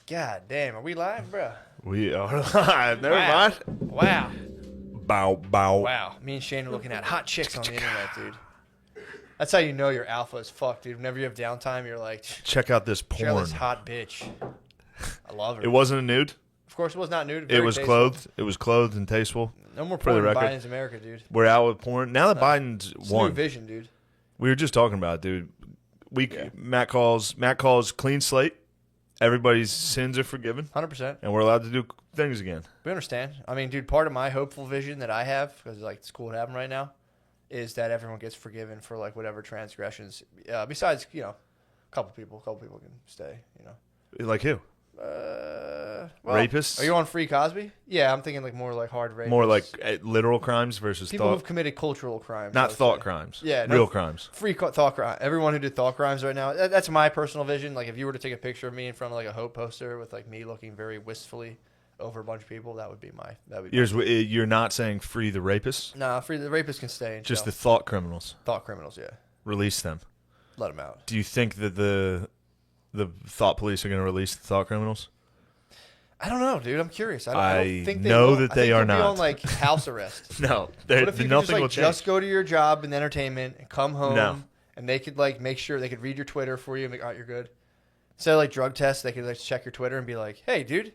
God damn, are we live, bro? We are live. Never mind. Wow. Bow, bow. Wow. Me and Shane are looking at hot chicks on the internet, dude. That's how you know you're alpha as fuck, dude. Whenever you have downtime, you're like, Check out this check out porn. this hot bitch. I love her. It wasn't a nude. Of course, it was not nude. It Very was tasteful. clothed. It was clothed and tasteful. No more For the porn in record. Biden's America, dude. We're out with porn. Now that Biden's It's a won. new vision, dude. We were just talking about it, dude. Matt calls clean slate. Everybody's sins are forgiven. 100%. And we're allowed to do things again. We understand. I mean, dude, part of my hopeful vision that I have, because like it's cool to have them right now, is that everyone gets forgiven for like whatever transgressions. Besides, a couple people can stay. Like who? Rapists? Are you on Free Cosby? Yeah, I'm thinking like more like hard rapists. More like literal crimes versus people thought. who've committed cultural crimes. Not I would thought say. crimes. Yeah, real crimes. Thought crime. Everyone who did thought crimes right now. That's my personal vision. Like if you were to take a picture of me in front of like a hope poster with like me looking very wistfully over a bunch of people, that would be my. You're not saying free the rapists? Nah, the rapists can stay in Just jail. the thought criminals. Thought criminals, yeah. Release them. Let them out. Do you think that the thought police are going to release the thought criminals? I don't know, dude. I'm curious. I don't think they know will. that I they think are they'll be not. on like house arrest. No, What if you could nothing will just, change. just go to your job in entertainment and come home, No. and they could like make sure they could read your Twitter for you and make, you're good. Instead of like drug tests, they could like check your Twitter and be like, hey, dude,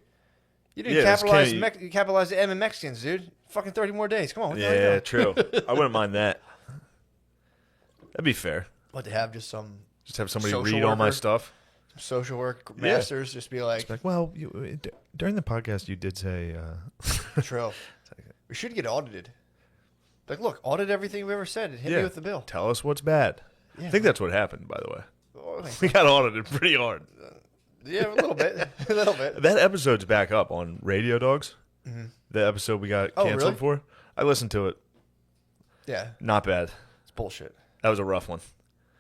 you didn't you capitalize the M in Mexicans, dude. Fucking 30 more days. Come on. What the hell are you Yeah, doing? true. I wouldn't mind that. That'd be fair. What, to have just some Just have somebody Social read all my worker? stuff. social work masters just be like, Like, well, during the podcast, you did say. true. We should get audited. Like, look, audit everything we ever said and hit me with the bill. Tell us what's bad. Yeah. I think that's what happened, by the way. Oh, We got audited pretty hard. yeah, a little bit. A little bit. That episode's back up on Radio Dogs. Mm-hmm. The episode we got Oh, canceled really? for. I listened to it. Yeah, Not bad. it's bullshit. That was a rough one.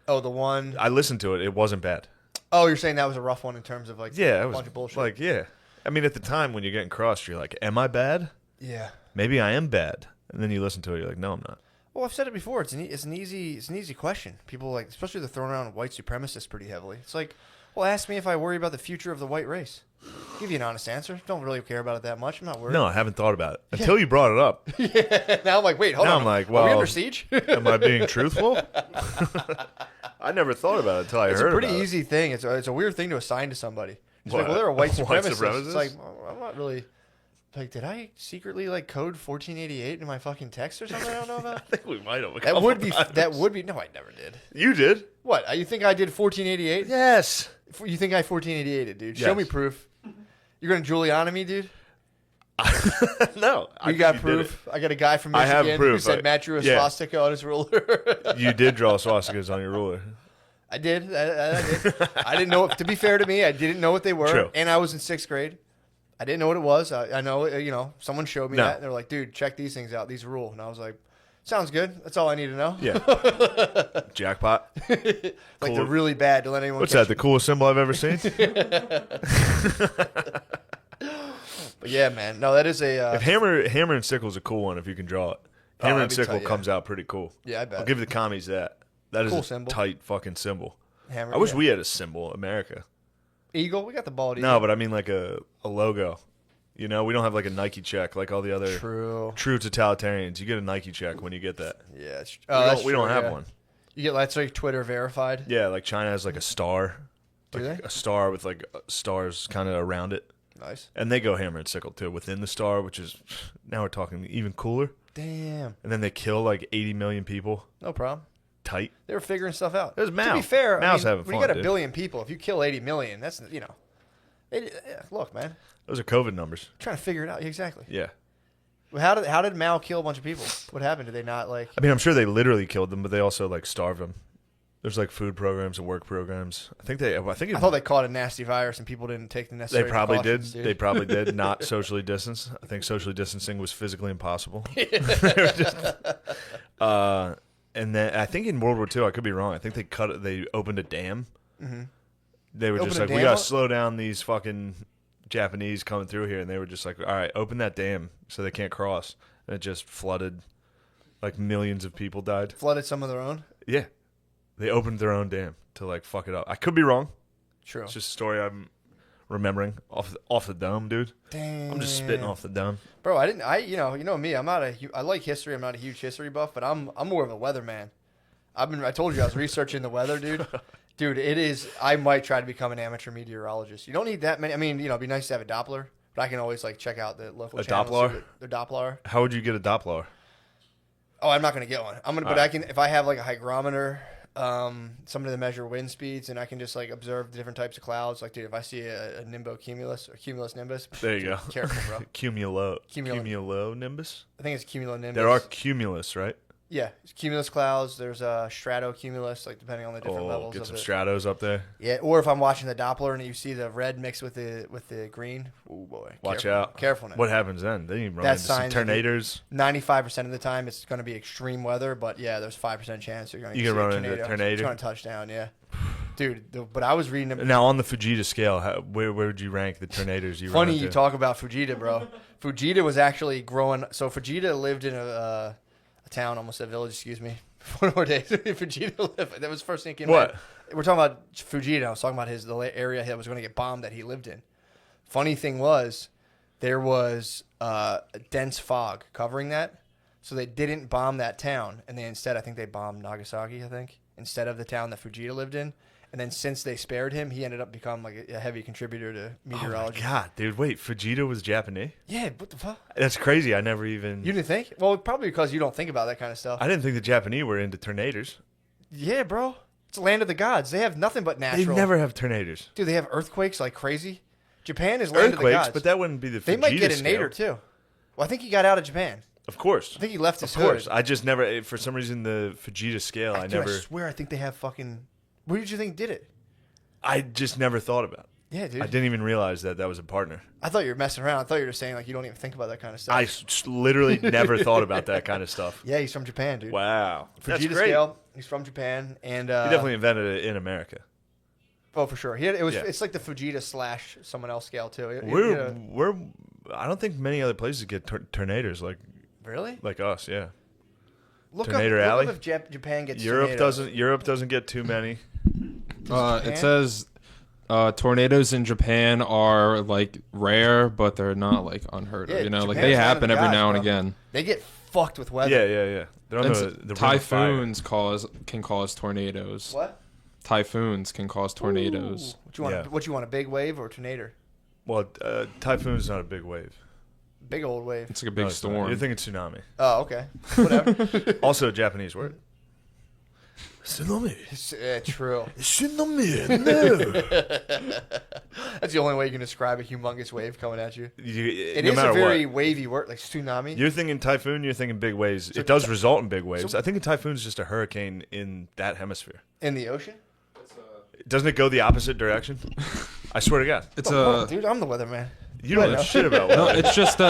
Oh, the one. I listened to it. It wasn't bad. Oh, you're saying that was a rough one in terms of like Yeah, it a was bunch of bullshit. like, yeah. I mean, at the time when you're getting crossed, you're like, am I bad? Yeah. Maybe I am bad. And then you listen to it, you're like, no, I'm not. Well, I've said it before. It's an easy question. People like, especially they're throwing around white supremacists pretty heavily. It's like, well, ask me if I worry about the future of the white race. Give you an honest answer. Don't really care about it that much. I'm not worried. No, I haven't thought about it. Until you brought it up. Yeah. Now I'm like, wait, hold Now on. I'm like, Are we well, under siege? Am I being truthful? I never thought about it until I It's heard a pretty about easy thing. It's a weird thing to assign to somebody. It's like, What? well, they're a white White supremacist. supremacist? It's like, well, I'm not really. Like, did I secretly like code 1488 in my fucking text or something I don't know about? I think we might have. That would be. That would be. No, I never did. You did? What? You think I did 1488? Yes. You think I 1488 dude? Show Yes. me proof. You're gonna Giuliani me, dude? No. You got proof? I got a guy from I have Michigan proof. who said Matt drew a Yeah. swastika on his ruler. You did draw swastikas on your ruler. I did. I did. I didn't know. To be fair to me, I didn't know what they were, True. and I was in 6th grade. I didn't know what it was. I know, someone showed me No. that. And they're like, dude, check these things out. These rule. And I was like, sounds good. That's all I need to know. Yeah. Jackpot. Like Cool. they're really bad. Don't let anyone What's catch that? The coolest symbol I've ever seen? But yeah, man. No, that is a. If hammer and sickle's a cool one if you can draw it. Hammer and that'd be sickle tight, yeah. comes out pretty cool. Yeah, I bet. I'll give the commies that. That is Cool a symbol. tight fucking symbol. Hammer, I wish yeah. we had a symbol, America. Eagle. We got the bald eagle. No, but I mean like a logo. You know, we don't have like a Nike check like all the other True. true totalitarians. You get a Nike check when you get that. Yeah. We don't have one. You get that's like Twitter verified. Yeah, like China has like a star. Do Like they? a star with like stars kind of around it. Nice. And they go hammer and sickle too within the star, which is now we're talking even cooler. Damn. And then they kill like 80 million people. No problem. Tight. They were figuring stuff out. It was Mao. To be fair, Mao's having when you fun, got a dude. billion people, if you kill 80 million, that's look, man, Those are COVID numbers. trying to figure it out. Exactly. Yeah. How did Mao kill a bunch of people? What happened? Did they not like? I mean, I'm sure they literally killed them, but they also like starved them. There's like food programs and work programs. I I thought they caught a nasty virus and people didn't take the necessary. They probably did. precautions, dude. They probably did not socially distance. I think socially distancing was physically impossible. And then I think in World War II, I could be wrong. I think they opened a dam. Mm-hmm. They were just Opened a like, we dam? gotta slow down these fucking Japanese coming through here, and they were just like, all right, open that dam so they can't cross. And it just flooded. Like millions of people died. Flooded some of their own. Yeah, they opened their own dam to like fuck it up. I could be wrong. True. It's just a story I'm remembering off the dome, dude. Damn. I'm just spitting off the dome. Bro, you know me. I like history. I'm not a huge history buff, but I'm more of a weatherman. I told you I was researching the weather, dude. Dude, it is. I might try to become an amateur meteorologist. You don't need that many. I mean, it'd be nice to have a Doppler, but I can always like check out the local channels. Doppler? The Doppler. How would you get a Doppler? Oh, I'm not gonna get one. But I can if I have like a hygrometer, something to measure wind speeds, and I can just like observe the different types of clouds. Like, dude, if I see a nimbocumulus or cumulus nimbus, there you go. Careful, bro. Cumulonimbus. I think it's cumulonimbus. There are cumulus, right? Yeah, it's cumulus clouds. There's stratocumulus, like depending on the different levels. Get of some it. stratos up there. Yeah, or if I'm watching the Doppler and you see the red mixed with the green, oh boy, watch out, careful now. What happens then? Then you run into some tornadoes. 95% of the time, it's going to be extreme weather, but yeah, there's 5% chance you're going to run into a tornado. It's going to touch down, yeah. Dude, but I was reading now on the Fujita scale. Where would you rank the tornadoes you? Funny you talk about Fujita, bro. Fujita was actually growing. So Fujita lived in a town, almost a village. Excuse me. 4 more days. Fujita lived. That was the first thing came. What? We're talking about Fujita. I was talking about the area that was going to get bombed that he lived in. Funny thing was, there was a dense fog covering that, so they didn't bomb that town, and I think they bombed Nagasaki. I think instead of the town that Fujita lived in. And then since they spared him, he ended up becoming like a heavy contributor to meteorology. Oh my God, dude! Wait, Fujita was Japanese? Yeah, what the fuck? That's crazy. I never even. You didn't think? Well, probably because you don't think about that kind of stuff. I didn't think the Japanese were into tornadoes. Yeah, bro. It's the land of the gods. They have nothing but natural. They never have tornadoes. Dude, they have earthquakes like crazy. Japan is land of the gods. But that wouldn't be the Fujita They might get a scale. nadir too. Well, I think he got out of Japan. Of course. I think he left his Of course. hood. I just never, for some reason, the Fujita scale, I swear, I think they have fucking. What did you think did it? I just never thought about it. Yeah, dude. I didn't even realize that was a partner. I thought you were messing around. I thought you were saying like you don't even think about that kind of stuff. I literally never thought about that kind of stuff. Yeah, he's from Japan, dude. Wow. That's Fujita great. scale. He's from Japan, and he definitely invented it in America. Oh, for sure. It's like the Fujita / someone else scale too. I don't think many other places get tornadoes really like us. Yeah. Look Tornado up Alley. if Japan gets Europe tornadoes. Europe doesn't get too many. It says tornadoes in Japan are like rare, but they're not like unheard of. Yeah, Like Japan's they land of happen the every gods, now and bro. again. They get fucked with weather. Yeah. They're on the ring of fire. Typhoons can cause tornadoes. What? Typhoons can cause tornadoes. What you want? What you want? A big wave or a tornado? Well, typhoon's not a big wave. Big old wave. It's like a big No, it's not. storm. You're thinking tsunami. Oh, okay. Whatever. Also a Japanese word. Tsunami. True. Tsunami. No. That's the only way you can describe a humongous wave coming at you. It no is matter a very what. wavy word, like tsunami. You're thinking typhoon. You're thinking big waves. It does result in big waves. I think a typhoon's just a hurricane in that hemisphere. In the ocean? Doesn't it go the opposite direction? I swear to God. It's dude, I'm the weatherman. You don't know shit about no. weather. It's just You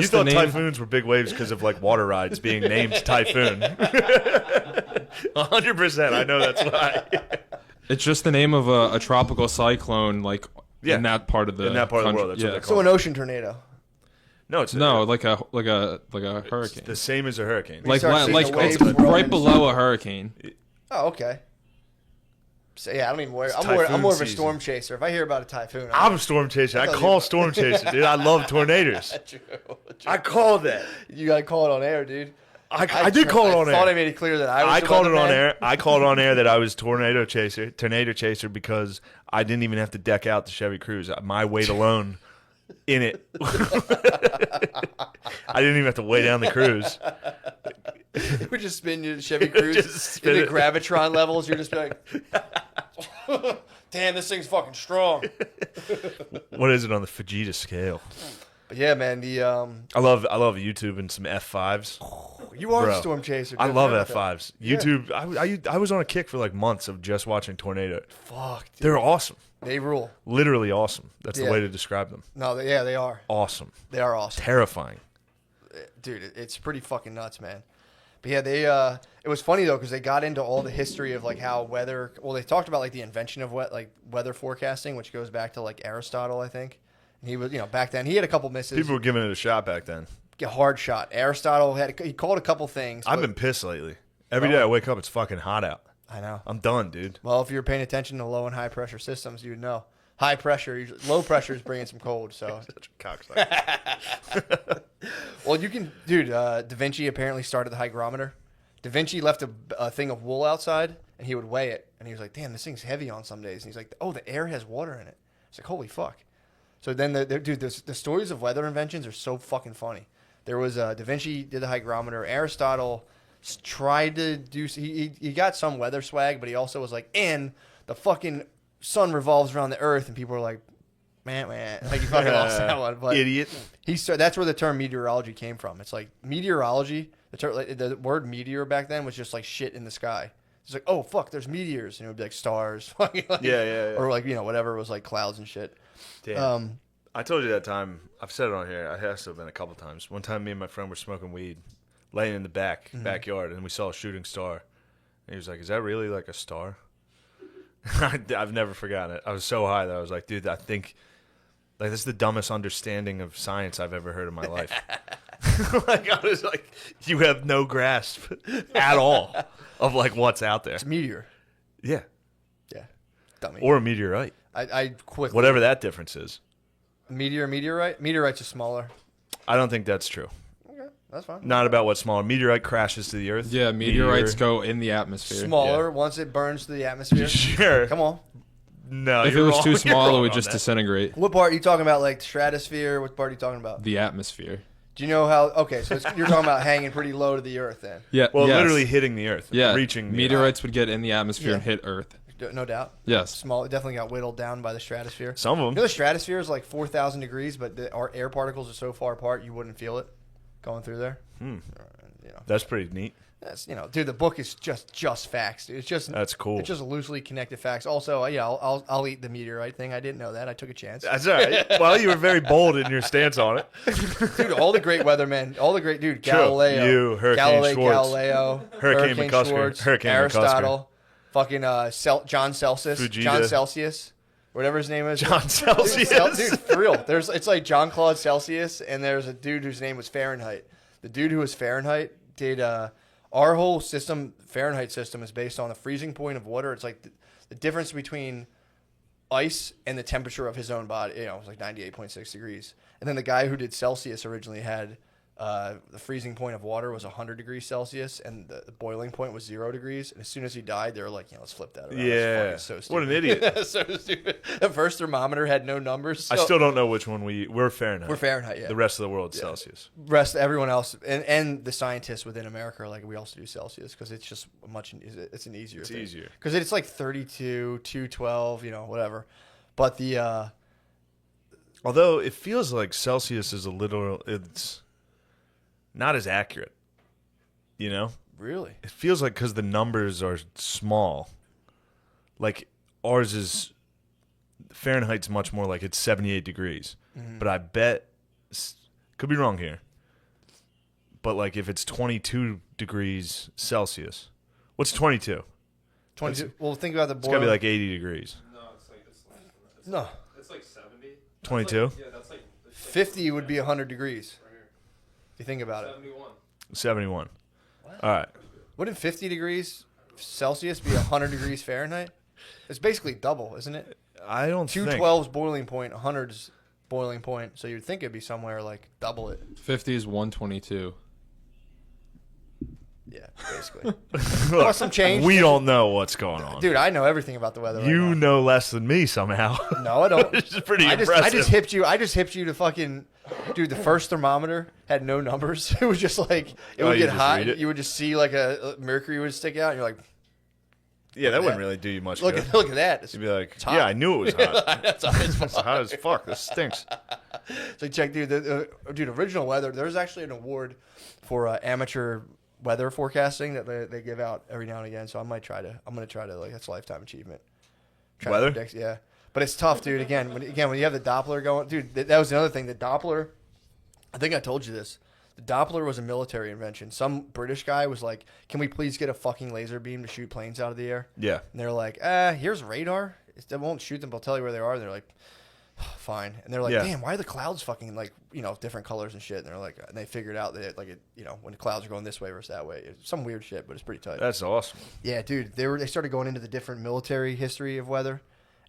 the thought name. typhoons were big waves because of like water rides being named Typhoon. 100%. I know that's why. It's just the name of a tropical cyclone, like in that part of the world. That's what they call So an ocean tornado. No, it's like a hurricane. It's the same as a hurricane. Like start seeing the waves it's rolling. right below a hurricane. Oh, okay. So yeah, I don't even worry. I'm typhoon more of a season. storm chaser. If I hear about a typhoon, I'm a storm chaser. I call storm chaser, dude. I love tornadoes. True. I call that. You gotta call it on air, dude. I did call it on I thought I air. made it clear that I was. I the called it on weatherman. air. I called on air that I was tornado chaser because I didn't even have to deck out the Chevy Cruze. My weight alone in it. I didn't even have to weigh down the Cruze. You would just spin your Chevy Cruze spin into it. gravitron levels. You're just be like, damn, this thing's fucking strong. What is it on the Fujita scale? But yeah, man, I love YouTube and some F5s. you are Bro, a storm chaser. I dude. love Forgot about F5s. Yeah. YouTube. I was on a kick for like months of just watching tornado. that. Fuck, dude. They're awesome. They rule. Literally awesome. That's Yeah. the way to describe them. No, they are. Awesome. They are awesome. Terrifying. Dude, it's pretty fucking nuts, man. But yeah, it was funny though because they got into all the history of like how weather. Well, they talked about like the invention of weather forecasting, which goes back to like Aristotle, I think. And he was, back then he had a couple misses. People were giving it a shot back then. A hard shot. Aristotle he called a couple things. I've but- been pissed lately. Every day I wake up, it's fucking hot out. I know. I'm done, dude. Well, if you're paying attention to low and high pressure systems, you'd know. High pressure, usually, low pressure is bringing some cold. So, Such a cocksucker. well, you can, dude. Da Vinci apparently started the hygrometer. Da Vinci left a thing of wool outside, and he would weigh it, and he was like, "Damn, this thing's heavy on some days." And he's like, "Oh, the air has water in it." It's like, holy fuck. So then, the stories of weather inventions are so fucking funny. There was Da Vinci did the hygrometer. Aristotle tried to do. He got some weather swag, but he also was like, and the fucking sun revolves around the earth, and people were like, man, like you fucking lost that one. But idiot. That's where the term meteorology came from. It's like meteorology. The word meteor back then was just like shit in the sky. It's like, oh fuck, there's meteors, and it would be like stars, like, yeah, or like whatever it was, like clouds and shit. Damn. I told you that time. I've said it on here. It has to have been a couple times. One time, me and my friend were smoking weed, laying in the backyard, and we saw a shooting star. And he was like, "Is that really like a star?" I've never forgotten it. I was so high that I was like, dude, I think like this is the dumbest understanding of science I've ever heard in my life. Like I was like, you have no grasp at all of like what's out there. It's a meteor. Yeah. Yeah. Dummy. Or a meteorite. I quickly. Whatever that difference is. Meteorite? Meteorites are smaller. I don't think that's true. Okay, that's fine. Not about what's smaller. Meteorite crashes to the earth. Yeah, meteorites go in the atmosphere. Smaller Yeah. once it burns to the atmosphere. Sure. Come on. No, If it you're was wrong. too You're small, wrong it would on just that. disintegrate. What part are you talking about? Like stratosphere? What part are you talking about? The atmosphere. Do you know how? Okay, so you're talking about hanging pretty low to the earth then. Yeah. Well, yes. literally hitting the earth. Yeah. Reaching the meteorites would get in the atmosphere Yeah. and hit Earth. No doubt. Yes. Small. It definitely got whittled down by the stratosphere. Some You of know them. the stratosphere is like 4,000 degrees, but our air particles are so far apart you wouldn't feel it going through there. That's pretty neat. That's dude. The book is just facts, dude. It's just That's cool. It's just loosely connected facts. Also, I'll eat the meteorite thing. I didn't know that. I took a chance. That's all right. Well, you were very bold in your stance on it. Dude, all the great weathermen, True. Galileo, You, Hurricane Schwartz. Galileo, Hurricane McCusker. Schwartz, Hurricane Aristotle, fucking John Celsius, Fujita. John Celsius, whatever his name is. John Celsius. Dude, for real. It's like John Claude Celsius, and there's a dude whose name was Fahrenheit. The dude who was Fahrenheit did our whole system. Fahrenheit system is based on the freezing point of water. It's like the difference between ice and the temperature of his own body. It was like 98.6 degrees. And then the guy who did Celsius originally had the freezing point of water was 100 degrees Celsius, and the boiling point was 0 degrees. And as soon as he died, they were like, let's flip that around. Yeah. It's so stupid. What an idiot. So stupid. The first thermometer had no numbers. I so- still don't know which one we're Fahrenheit. We're Fahrenheit, yeah. The rest of the world's Celsius. Everyone else, and the scientists within America are like, we also do Celsius because it's just it's an easier thing. Easier. Because it's like 32, 212, whatever. But Although it feels like Celsius is it's not as accurate. really, It feels like because the numbers are small. Like ours is Fahrenheit's much more like it's 78 degrees. Mm-hmm. But I bet could be wrong here. But like if it's 22 degrees Celsius, what's 22? 22. Well, think about the It's got to be like 80 degrees. No, it's like no, it's like 70. 22? Yeah, that's like 50 would be 100 degrees. If you think about it, 71. All right. wouldn't 50 degrees Celsius be 100 degrees Fahrenheit? It's basically double, isn't it? I don't think. 212's boiling point, 100's boiling point. So you'd think it'd be somewhere like double it. 50 is 122. Yeah, basically. Look, Want some change? we don't know what's going on. Dude, I know everything about the weather. Right You now. know less than me somehow. No, I don't. This is pretty I impressive. just hipped you. I just hipped you to fucking, dude. The first thermometer had no numbers. It was just like it would you get just hot. read it? You would just see like a mercury would stick out. And you're like, Yeah, that at wouldn't that. really do you much look good. at that. It's, You'd be like, hot. yeah, I knew it was hot. that's how it's It's hot as fuck. This stinks. So check, dude. Dude, original weather. There's actually an award for amateur weather forecasting that they give out every now and again. So I'm gonna try to like that's a lifetime achievement. Try to Weather? predict- yeah, but it's tough, dude. When you have the Doppler going, dude, that was another thing. The Doppler. I think I told you this. The Doppler was a military invention. Some British guy was like, "Can we please get a fucking laser beam to shoot planes out of the air?" Yeah. And they're like, here's radar. It won't shoot them. But I'll tell you where they are. And they're like, fine. And they're like, Yeah. damn, why are the clouds fucking like, different colors and shit? And they're like, and they figured out that when the clouds are going this way versus that way, it's some weird shit, but it's pretty tight. That's awesome. Yeah, dude. They started going into the different military history of weather.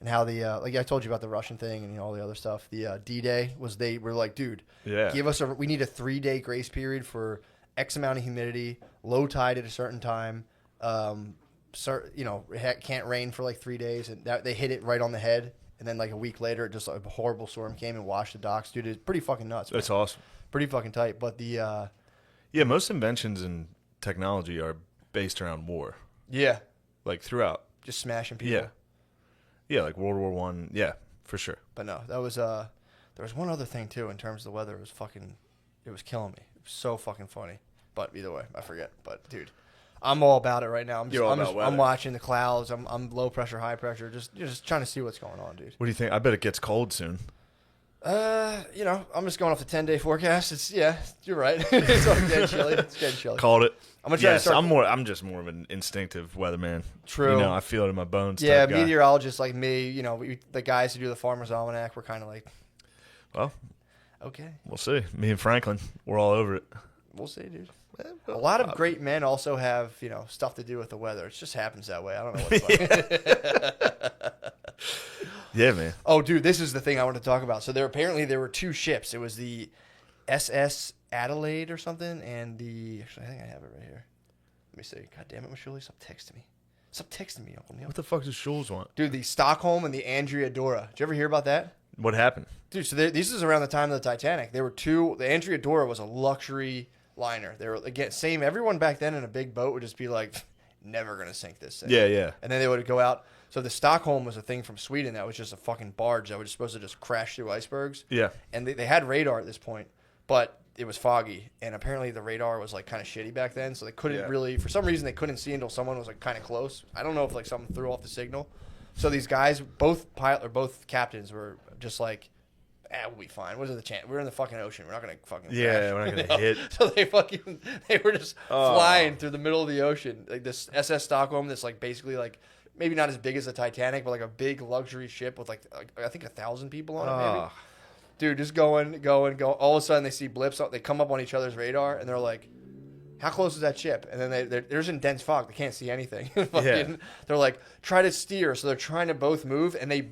and how the like I told you about the Russian thing and all the other stuff. The D-Day was they were like, dude, give us we need a 3-day grace period for X amount of humidity, low tide at a certain time. It can't rain for like 3 days, and they hit it right on the head. And then like a week later, just a horrible storm came and washed the docks, dude. It's pretty fucking nuts. That's awesome. Pretty fucking tight. But the most inventions in technology are based around war. Yeah. Like throughout. Just smashing people. Yeah. Yeah, like World War One. Yeah, for sure. But no, that was there was one other thing too in terms of the weather. It was killing me. It was so fucking funny. But either way, I forget. But dude, I'm all about it right now. I'm watching the clouds. I'm low pressure, high pressure. Just trying to see what's going on, dude. What do you think? I bet it gets cold soon. I'm just going off the 10-day forecast. You're right. It's getting chilly. It's getting chilly. Called it. I'm gonna try to start. I'm just more of an instinctive weatherman. True. I feel it in my bones. Yeah, meteorologists like me, the guys who do the Farmer's Almanac, we're kind of like, well, okay. We'll see. Me and Franklin, we're all over it. We'll see, dude. A lot of great men also have, stuff to do with the weather. It just happens that way. I don't know what's Yeah, man. Oh, dude, this is the thing I wanted to talk about. So there were 2 ships. It was the SS Adelaide or something, and actually I think I have it right here. Let me see. God damn it, Mashuli, stop texting me. Stop texting me, Uncle Neil. What the fuck does Schulz want? Dude, the Stockholm and the Andrea Dora. Did you ever hear about that? What happened? Dude, so this is around the time of the Titanic. There were 2. The Andrea Dora was a luxury liner. They were, again, same. Everyone back then in a big boat would just be like, never going to sink this thing. Yeah. And then they would go out. So the Stockholm was a thing from Sweden that was just a fucking barge that was supposed to just crash through icebergs. Yeah. And they had radar at this point, but it was foggy. And apparently the radar was like kind of shitty back then. So they couldn't really, for some reason, they couldn't see until someone was like kind of close. I don't know if like someone threw off the signal. So these guys, both captains were just like, we'll be fine. What is the chance? We're in the fucking ocean. We're not going to fucking crash. Yeah, we're not going to hit. So they were just flying through the middle of the ocean. Like this SS Stockholm, that's like basically like, maybe not as big as the Titanic, but like a big luxury ship with like I think 1,000 people on it maybe. Dude, just going. All of a sudden they see blips. They come up on each other's radar and they're like, how close is that ship? And then they're just in dense fog. They can't see anything. They're like, try to steer. So they're trying to both move. And the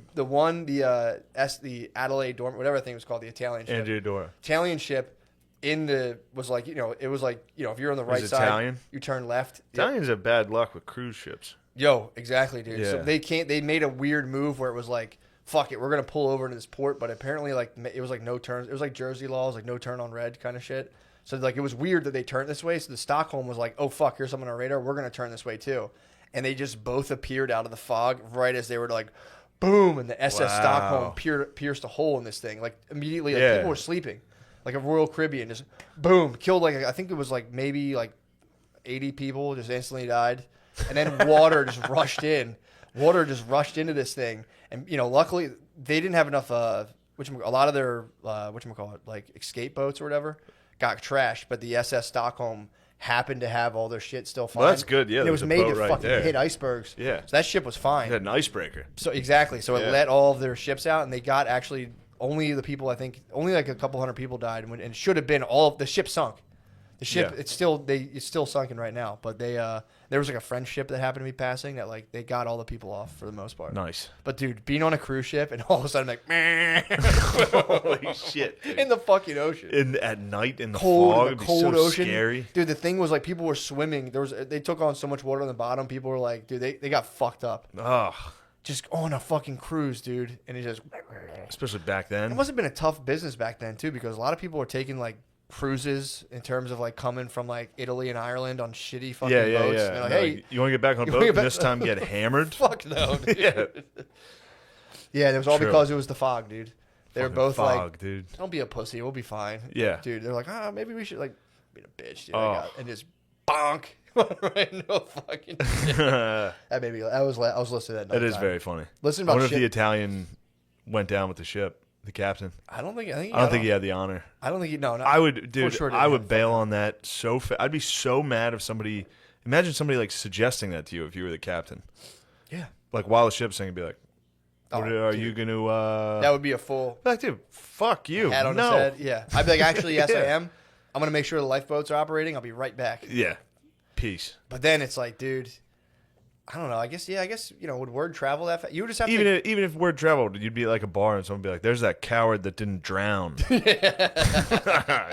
Adelaide Dorm, whatever the thing was called, the Italian ship. Andrea Dora. Italian ship was like, it was like, if you're on the right side, Italian? You turn left. Italians have bad luck with cruise ships. Yo, exactly, dude. Yeah. So they made a weird move where it was like, fuck it, we're going to pull over into this port. But apparently like it was like no turns. It was like Jersey laws, like no turn on red kind of shit. So like it was weird that they turned this way. So the Stockholm was like, oh fuck, here's someone on our radar. We're going to turn this way too. And they just both appeared out of the fog right as they were like, boom. And the SS Stockholm pierced a hole in this thing. Like immediately, like people were sleeping. Like a Royal Caribbean, just boom, killed like, I think it was like maybe like 80 people just instantly died. And then water just rushed in. Water just rushed into this thing. And, luckily they didn't have enough, a lot of their, like escape boats or whatever got trashed. But the SS Stockholm happened to have all their shit still fine. Well, that's good, yeah. And it was made to fucking hit icebergs. Yeah. So that ship was fine. It had an icebreaker. So exactly. So it let all of their ships out and they got actually only the people, I think, only like a couple hundred people died. And it should have been the ship sunk. The ship, it's still sunken right now. But there was like a French ship that happened to be passing that like they got all the people off for the most part. Nice. But dude, being on a cruise ship and all of a sudden like, holy shit, dude. in the fucking ocean, at night in the fog, it'd be so ocean. Scary. Dude, the thing was like people were swimming. They took on so much water on the bottom. People were like, dude, they got fucked up. Ugh. Just on a fucking cruise, dude, and it just. Especially back then. It must have been a tough business back then too, because a lot of people were taking like cruises in terms of like coming from like Italy and Ireland on shitty fucking boats. Yeah. And they're like, hey, you want to get back on a boat and this time get hammered? Fuck no, dude. Yeah, it was all because it was the fog, dude. They were both fog, like, dude. Don't be a pussy, we'll be fine. Yeah. Dude, they're like, maybe we should like be a bitch, dude. And just bonk. Right, no fucking shit. That made me, I was listening to that. That is very funny. Listen I about wonder shit. if the Italian went down with the ship, the captain. I don't think he had the honor. I don't think he, no. I would, dude, sure I would bail on that so fast. I'd be so mad if somebody, imagine somebody like suggesting that to you if you were the captain. Yeah. Like while the ship's sinking, be like, are you going to, that would be a full. Like, dude, fuck you. Hat on his head. Yeah. I'd be like, actually, yes, I am. I'm going to make sure the lifeboats are operating. I'll be right back. Yeah. Peace. But then it's like, dude, I don't know. I guess would word travel that fast? You would just have even if word traveled, you'd be at like a bar and someone would be like, "There's that coward that didn't drown."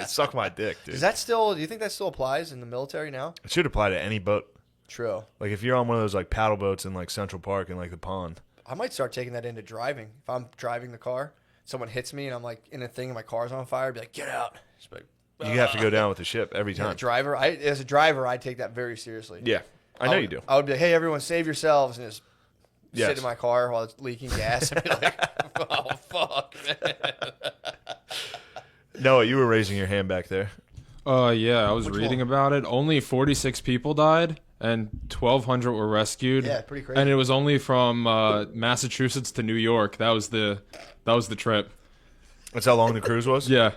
Suck my dick, dude. Is that still? Do you think that still applies in the military now? It should apply to any boat. True. Like if you're on one of those like paddle boats in like Central Park in like the pond. I might start taking that into driving. If I'm driving the car, someone hits me and I'm like in a thing and my car's on fire, I'd be like, "Get out!" Just like, you have to go down with the ship every time. As a driver, I take that very seriously. Yeah, I know you do. I would be like, "Hey, everyone, save yourselves," and just sit in my car while it's leaking gas and be like, "Oh fuck, man." Noah, you were raising your hand back there. Yeah, I was reading about it. Only 46 people died and 1,200 were rescued. Yeah, pretty crazy. And it was only from Massachusetts to New York. That was the trip. That's how long the cruise was? Yeah.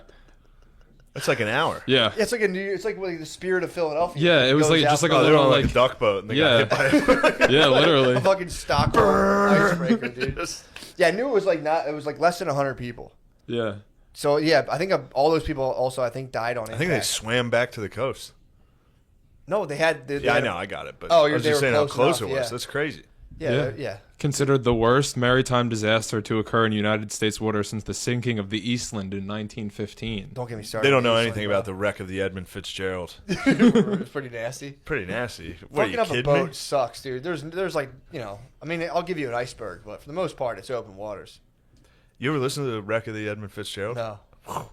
That's like an hour. Yeah. It's like the Spirit of Philadelphia. Yeah, it was like just like a they're little on like a duck boat and they got hit by it. Yeah, literally. a fucking Stockholm icebreaker, dude. Yeah, I knew it was like less than 100 people. Yeah. So yeah, I think all those people also died on it. I think they swam back to the coast. No, they had. I know, I got it. But I was just saying how close enough, it was. yeah. That's crazy. Yeah. Considered the worst maritime disaster to occur in United States water since the sinking of the Eastland in 1915. Don't get me started. They don't know anything about the wreck of the Edmund Fitzgerald. It's pretty nasty. Pretty nasty. What, Fucking are you up a kidding boat me? sucks, dude. There's like, I mean, I'll give you an iceberg, but for the most part, it's open waters. You ever listen to the wreck of the Edmund Fitzgerald? No. What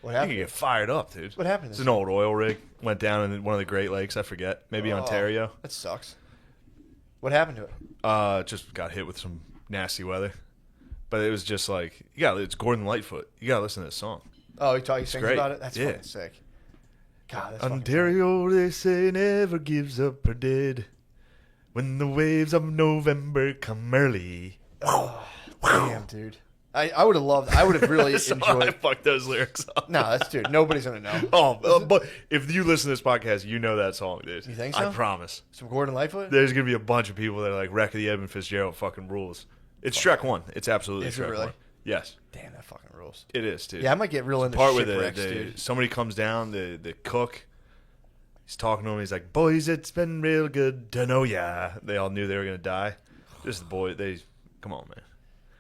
You happened? can get fired up, dude. What happened? It's an old oil rig. Went down in one of the Great Lakes. I forget. Maybe Ontario. That sucks. What happened to it? Just got hit with some nasty weather. But it was just like, it's Gordon Lightfoot. You got to listen to this song. Oh, he sings great. about it? That's Yeah. fucking sick. God, that's Ontario, they say, never gives up or dead. When the waves of November come early. damn, dude. I would have really enjoyed. I fucked those lyrics up. No, that's dude. Nobody's gonna know. But if you listen to this podcast, you know that song, dude. You think so? I promise. Some Gordon Lightfoot. There's gonna be a bunch of people that are like, "Wreck of the Edmund Fitzgerald fucking rules." It's Shrek 1. It's absolutely Is it Shrek really? 1. Yes, Damn, that fucking rules. it is, dude. Yeah, I might get real into Part where shipwrecks, dude. somebody comes down, the cook. He's talking to him. He's like, "Boys, it's been real good to know ya." They all knew they were gonna die. Just the boy. Come on, man.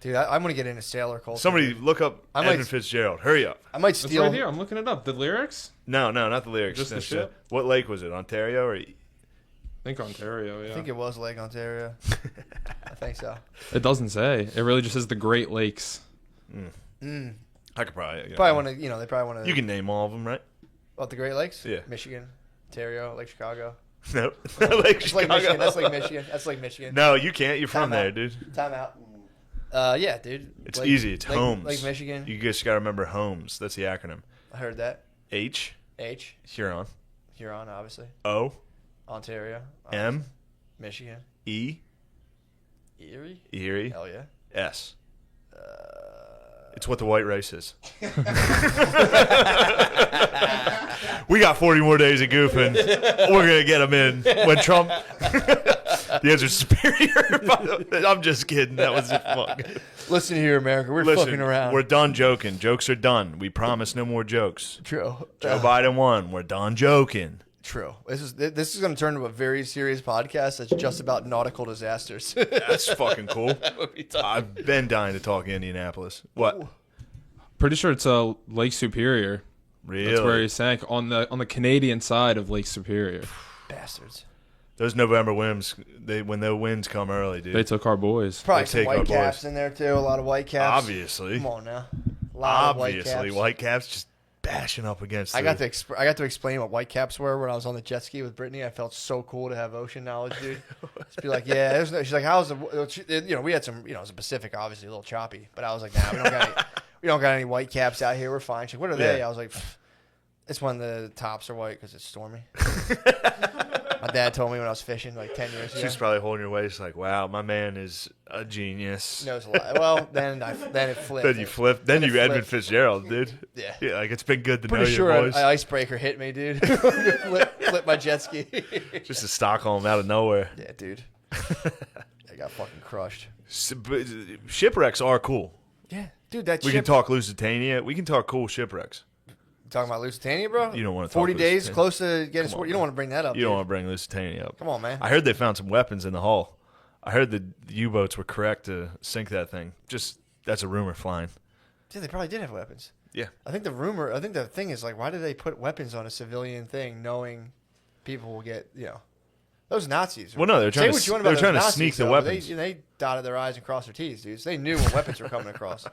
Dude, I'm gonna get into sailor culture. Somebody look up Edmund Fitzgerald. Hurry up. I might It's steal. right here. I'm looking it up. The lyrics? No, not the lyrics. Just the ship? What lake was it? Ontario or? I think Ontario, yeah. I think it was Lake Ontario. I think so. It doesn't say. It really just says the Great Lakes. I could probably. Probably want to. They probably want to. You can name all of them, right? What, the Great Lakes? Yeah. Michigan, Ontario, Lake Chicago. Nope. Lake It's like Chicago. Michigan. That's like Michigan. That's like Michigan. No, you can't. You're from Time there, out. dude. Time out. Yeah, dude. It's easy. It's Holmes. Lake Michigan. You just got to remember Holmes. That's the acronym. I heard that. H. Huron, obviously. O. Ontario. M. Michigan. E. Erie. Hell yeah. S. It's what the white race is. We got 40 more days of goofing. We're going to get them in. When Trump... The answer's superior. I'm just kidding. That was just fun. Listen here, America. We're Listen, fucking around. we're done joking. Jokes are done. We promise no more jokes. True. Joe Biden won. We're done joking. True. This is going to turn into a very serious podcast that's just about nautical disasters. That's fucking cool. I've been dying to talk Indianapolis. What? Pretty sure it's Lake Superior. Really? That's where he sank on the Canadian side of Lake Superior. Bastards. Those November winds, when the winds come early, dude. They took our boys. Probably They some take our white caps boys. in there too. A lot of white caps. Obviously. Come on now. A lot of Obviously, white caps. just bashing up against. I got to explain what white caps were when I was on the jet ski with Brittany. I felt so cool to have ocean knowledge, dude. Just be like, yeah. There's no, she's like, how's the? We had some. It was a Pacific, obviously a little choppy, but I was like, nah, we don't got any white caps out here. We're fine. She's like, what are they? Yeah. I was like, it's when the tops are white because it's stormy. My dad told me when I was fishing like 10 years ago. She's probably holding your waist like, wow, my man is a genius. Knows a lot. Well, then it flipped. Then you flipped. Then you Edmund flipped. Fitzgerald, dude. Yeah. Like it's been good to know Pretty you, sure boys. an icebreaker hit me, dude. flip my jet ski. Just a Stockholm out of nowhere. Yeah, dude. I got fucking crushed. But shipwrecks are cool. Yeah, dude. That We ship. can talk Lusitania. We can talk cool shipwrecks. Talking about Lusitania, bro. You don't want to talk 40 days Lusitania. close to getting Come on, sport. You don't want to bring that up. You don't dude. want to bring Lusitania up. Come on, man. I heard they found some weapons in the hull. I heard the U-boats were correct to sink that thing. Just that's a rumor flying. Yeah, they probably did have weapons. Yeah. I think the thing is, like, why did they put weapons on a civilian thing knowing people will get, those Nazis. Well, no, they're trying to sneak the weapons. They dotted their I's and crossed their T's, dudes. They knew when weapons were coming across.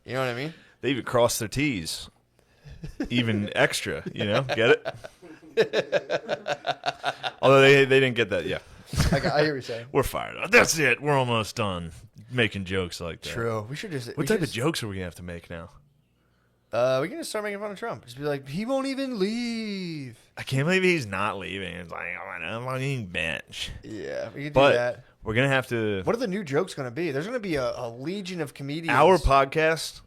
You know what I mean? They even crossed their T's. Even extra, Get it? Although they didn't get that, yeah. I hear what you're saying. We're fired up. That's it. We're almost done making jokes like that. True. We should just... What type of jokes are we going to have to make now? We can just start making fun of Trump. Just be like, he won't even leave. I can't believe he's not leaving. It's like, I'm on the bench. Yeah, we can do But that. We're going to have to... What are the new jokes going to be? There's going to be a legion of comedians. Our podcast,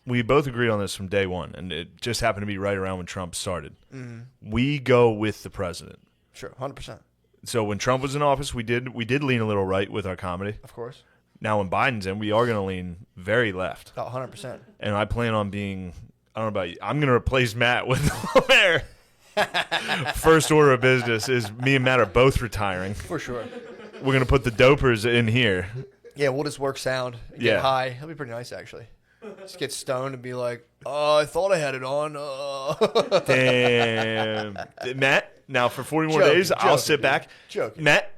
we both agreed on this from day one, and it just happened to be right around when Trump started. Mm-hmm. We go with the president. Sure, 100%. So when Trump was in office, we did lean a little right with our comedy. Of course. Now when Biden's in, we are going to lean very left. Oh, 100%. And I plan on being... I don't know about you. I'm going to replace Matt with Mayor. First order of business is me and Matt are both retiring. For sure. We're going to put the dopers in here. Yeah, we'll just work sound. Get high. That'll be pretty nice, actually. Just get stoned and be like, oh, I thought I had it on. Damn. Matt, now for 40 more days, I'll sit back. Joking. Matt,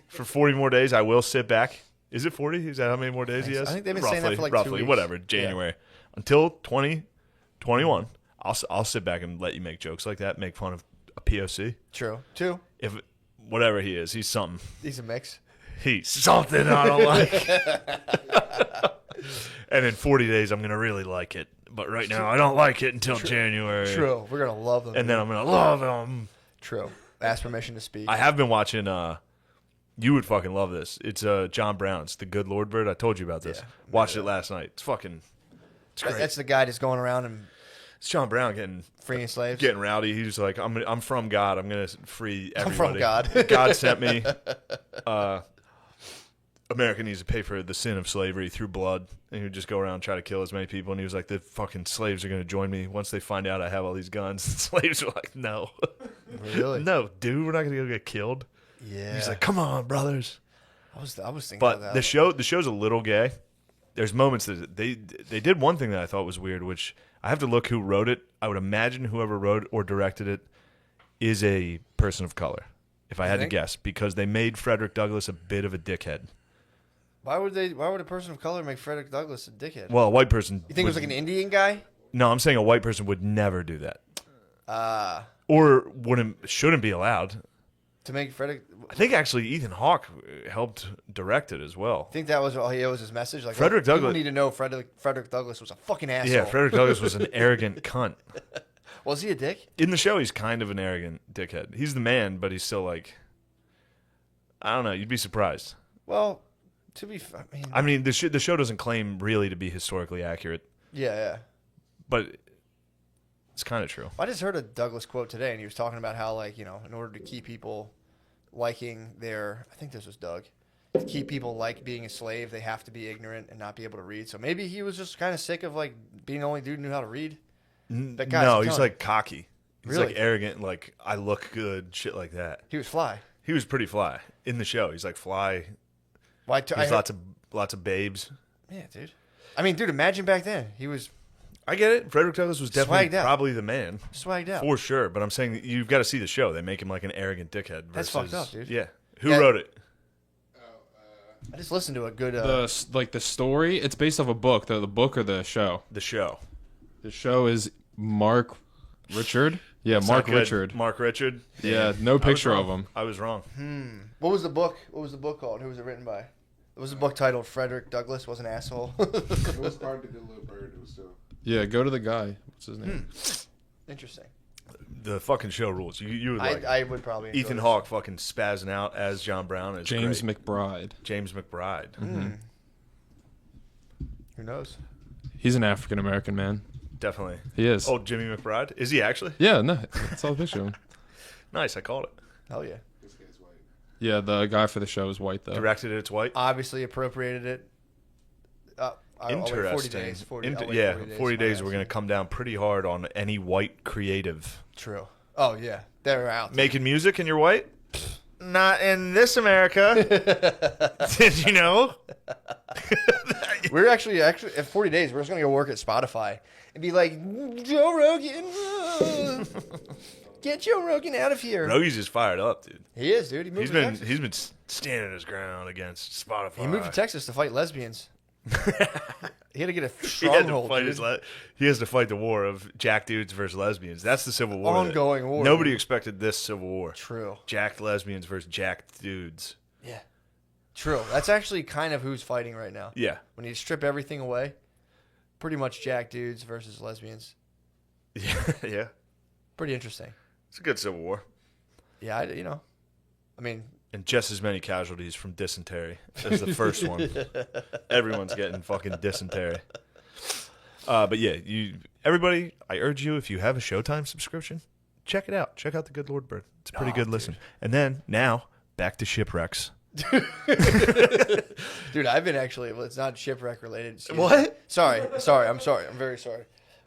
for 40 more days, I will sit back. Is it 40? Is that how many more days he has? I think they've been saying that for like 2 weeks. Whatever, January. Yeah. Until 2021, I'll sit back and let you make jokes like that, make fun of a POC. True. Two. If whatever he is, he's something. He's a mix. He's something I don't like. And in 40 days, I'm going to really like it. But right now, I don't like it until January. True. We're going to love them. And then I'm going to love them. True. Ask permission to speak. I have been watching, you would fucking love this. It's John Brown's The Good Lord Bird. I told you about this. Yeah, watched it last night. It's great. That's the guy that's going around and... It's John Brown getting... Freeing slaves? Getting rowdy. He's like, I'm from God. I'm going to free everybody. I'm from God. God sent me. America needs to pay for the sin of slavery through blood. And he would just go around and try to kill as many people. And he was like, the fucking slaves are going to join me once they find out I have all these guns. And slaves were like, no. Really? No, dude, we're not going to go get killed. Yeah. He's like, come on, brothers. I was thinking but about that. The show's a little gay. There's moments that they did one thing that I thought was weird, which I have to look who wrote it. I would imagine whoever wrote or directed it is a person of color, if I had to guess, because they made Frederick Douglass a bit of a dickhead. Why would a person of color make Frederick Douglass a dickhead? Well, a white person. You think it was like an Indian guy? No, I'm saying a white person would never do that. Or shouldn't be allowed. To make Frederick... I think actually Ethan Hawke helped direct it as well. I think that was his message. Like, Frederick Douglass... People need to know Frederick Douglass was a fucking asshole. Yeah, Frederick Douglass was an arrogant cunt. Was he a dick? In the show, he's kind of an arrogant dickhead. He's the man, but he's still like... I don't know. You'd be surprised. Well, I mean, the show doesn't claim really to be historically accurate. Yeah. But it's kind of true. I just heard a Douglas quote today, and he was talking about how, like, in order to keep people liking I think this was Doug, to keep people like being a slave, they have to be ignorant and not be able to read. So maybe he was just kind of sick of, like, being the only dude who knew how to read. No, he's, like, cocky. He's, really? like, arrogant, like, I look good, shit like that. He was fly. He was pretty fly in the show. He's, like, fly. He's lots of babes. Yeah, dude. I mean, dude, imagine back then. He was... I get it. Frederick Douglass was definitely probably the man. Swagged out. For sure. But I'm saying that you've got to see the show. They make him like an arrogant dickhead. That's fucked up, dude. Yeah. Who wrote it? I just listened to a good... the story, it's based off a book. The book or the show? The show. The show is Mark Richard. Yeah, Mark Richard. Mark Richard. Yeah, no picture of him. I was wrong. What was the book? What was the book called? Who was it written by? It was a book titled Frederick Douglass Was an Asshole. It was hard to get a little bird. It was still... Yeah, go to the guy. What's his name? Interesting. The fucking show rules. You would like. I would probably. Ethan Hawke fucking spazzing out as John Brown is James great. McBride. James McBride. Mm-hmm. Who knows? He's an African American man. Definitely. He is. Oh, Jimmy McBride? Is he actually? Yeah, no. That's all the picture of him. Nice, I called it. Hell yeah. This guy's white. Yeah, the guy for the show is white, though. Directed it, it's white? Obviously appropriated it. Interesting. 40 days. 40 days we're going to come down pretty hard on any white creative. True. Oh, yeah. They're out. Making music and you're white? Not in this America. Did you know? We're actually in 40 days. We're just gonna go work at Spotify and be like, Joe Rogan, get Joe Rogan out of here. Rogi's just fired up, dude. He is, dude. He moved to Texas. He's been standing his ground against Spotify. He moved to Texas to fight lesbians. He had to get a He had to stronghold. fight he has to fight the war of jack dudes versus lesbians. That's the Civil War. Ongoing war. Nobody expected this Civil War. True. Jacked lesbians versus jacked dudes. Yeah. True. That's actually kind of who's fighting right now. Yeah. When you strip everything away, pretty much jack dudes versus lesbians. Yeah. Pretty interesting. It's a good Civil War. Yeah, I mean, And just as many casualties from dysentery as the first one. Everyone's getting fucking dysentery. But yeah, everybody, I urge you, if you have a Showtime subscription, check it out. Check out The Good Lord Bird. It's a pretty good listen. And then, now, back to Shipwrecks. Dude, I've been it's not shipwreck related. What? Sorry. I'm very sorry.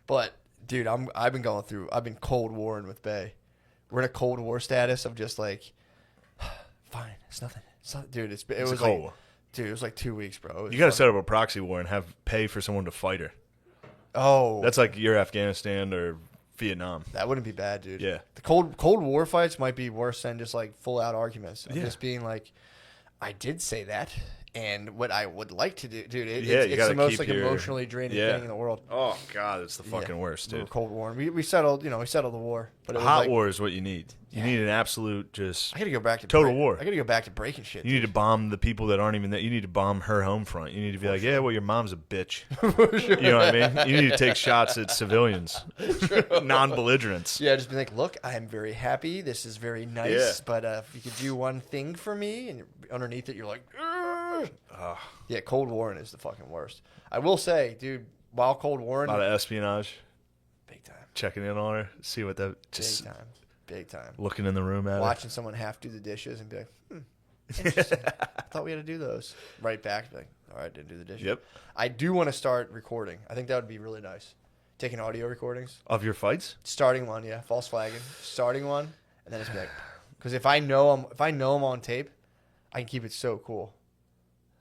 But, dude, I've been Cold Warring with Bay. We're in a Cold War status of just like, fine, it's nothing. Dude, it was a Cold like, War. Dude, it was like 2 weeks, bro. You got to set up a proxy war and pay for someone to fight her. Oh. That's like your Afghanistan or Vietnam. That wouldn't be bad, dude. Yeah. The Cold War fights might be worse than just like full out arguments. Just being like, I did say that, and what I would like to do, dude. It's the most like emotionally draining thing in the world. Oh God, it's the fucking worst, dude. Cold War. We settled the war, but it was Hot like, war is what you need. You need an absolute just. I gotta go back to total war. I gotta go back to breaking shit. You need to bomb the people that aren't even there. You need to bomb her home front. You need to be like, yeah, well, your mom's a bitch. You know what I mean? You need to take shots at civilians, non-belligerents. Yeah, just be like, look, I'm very happy. This is very nice, but if you could do one thing for me, and underneath it, you're like, yeah, Cold Warring is the fucking worst. I will say, dude, while Cold Warring, A lot of espionage. big time, Checking in on her, see what that just big time. looking in the room at Watching someone half do the dishes and be like, interesting. I thought we had to do those. Right back, be like, all right, didn't do the dishes. Yep. I do want to start recording. I think that would be really nice. Taking audio recordings. Of your fights? Starting one, yeah. False flagging. Starting one, and then it's like, because if I know I'm on tape, I can keep it so cool.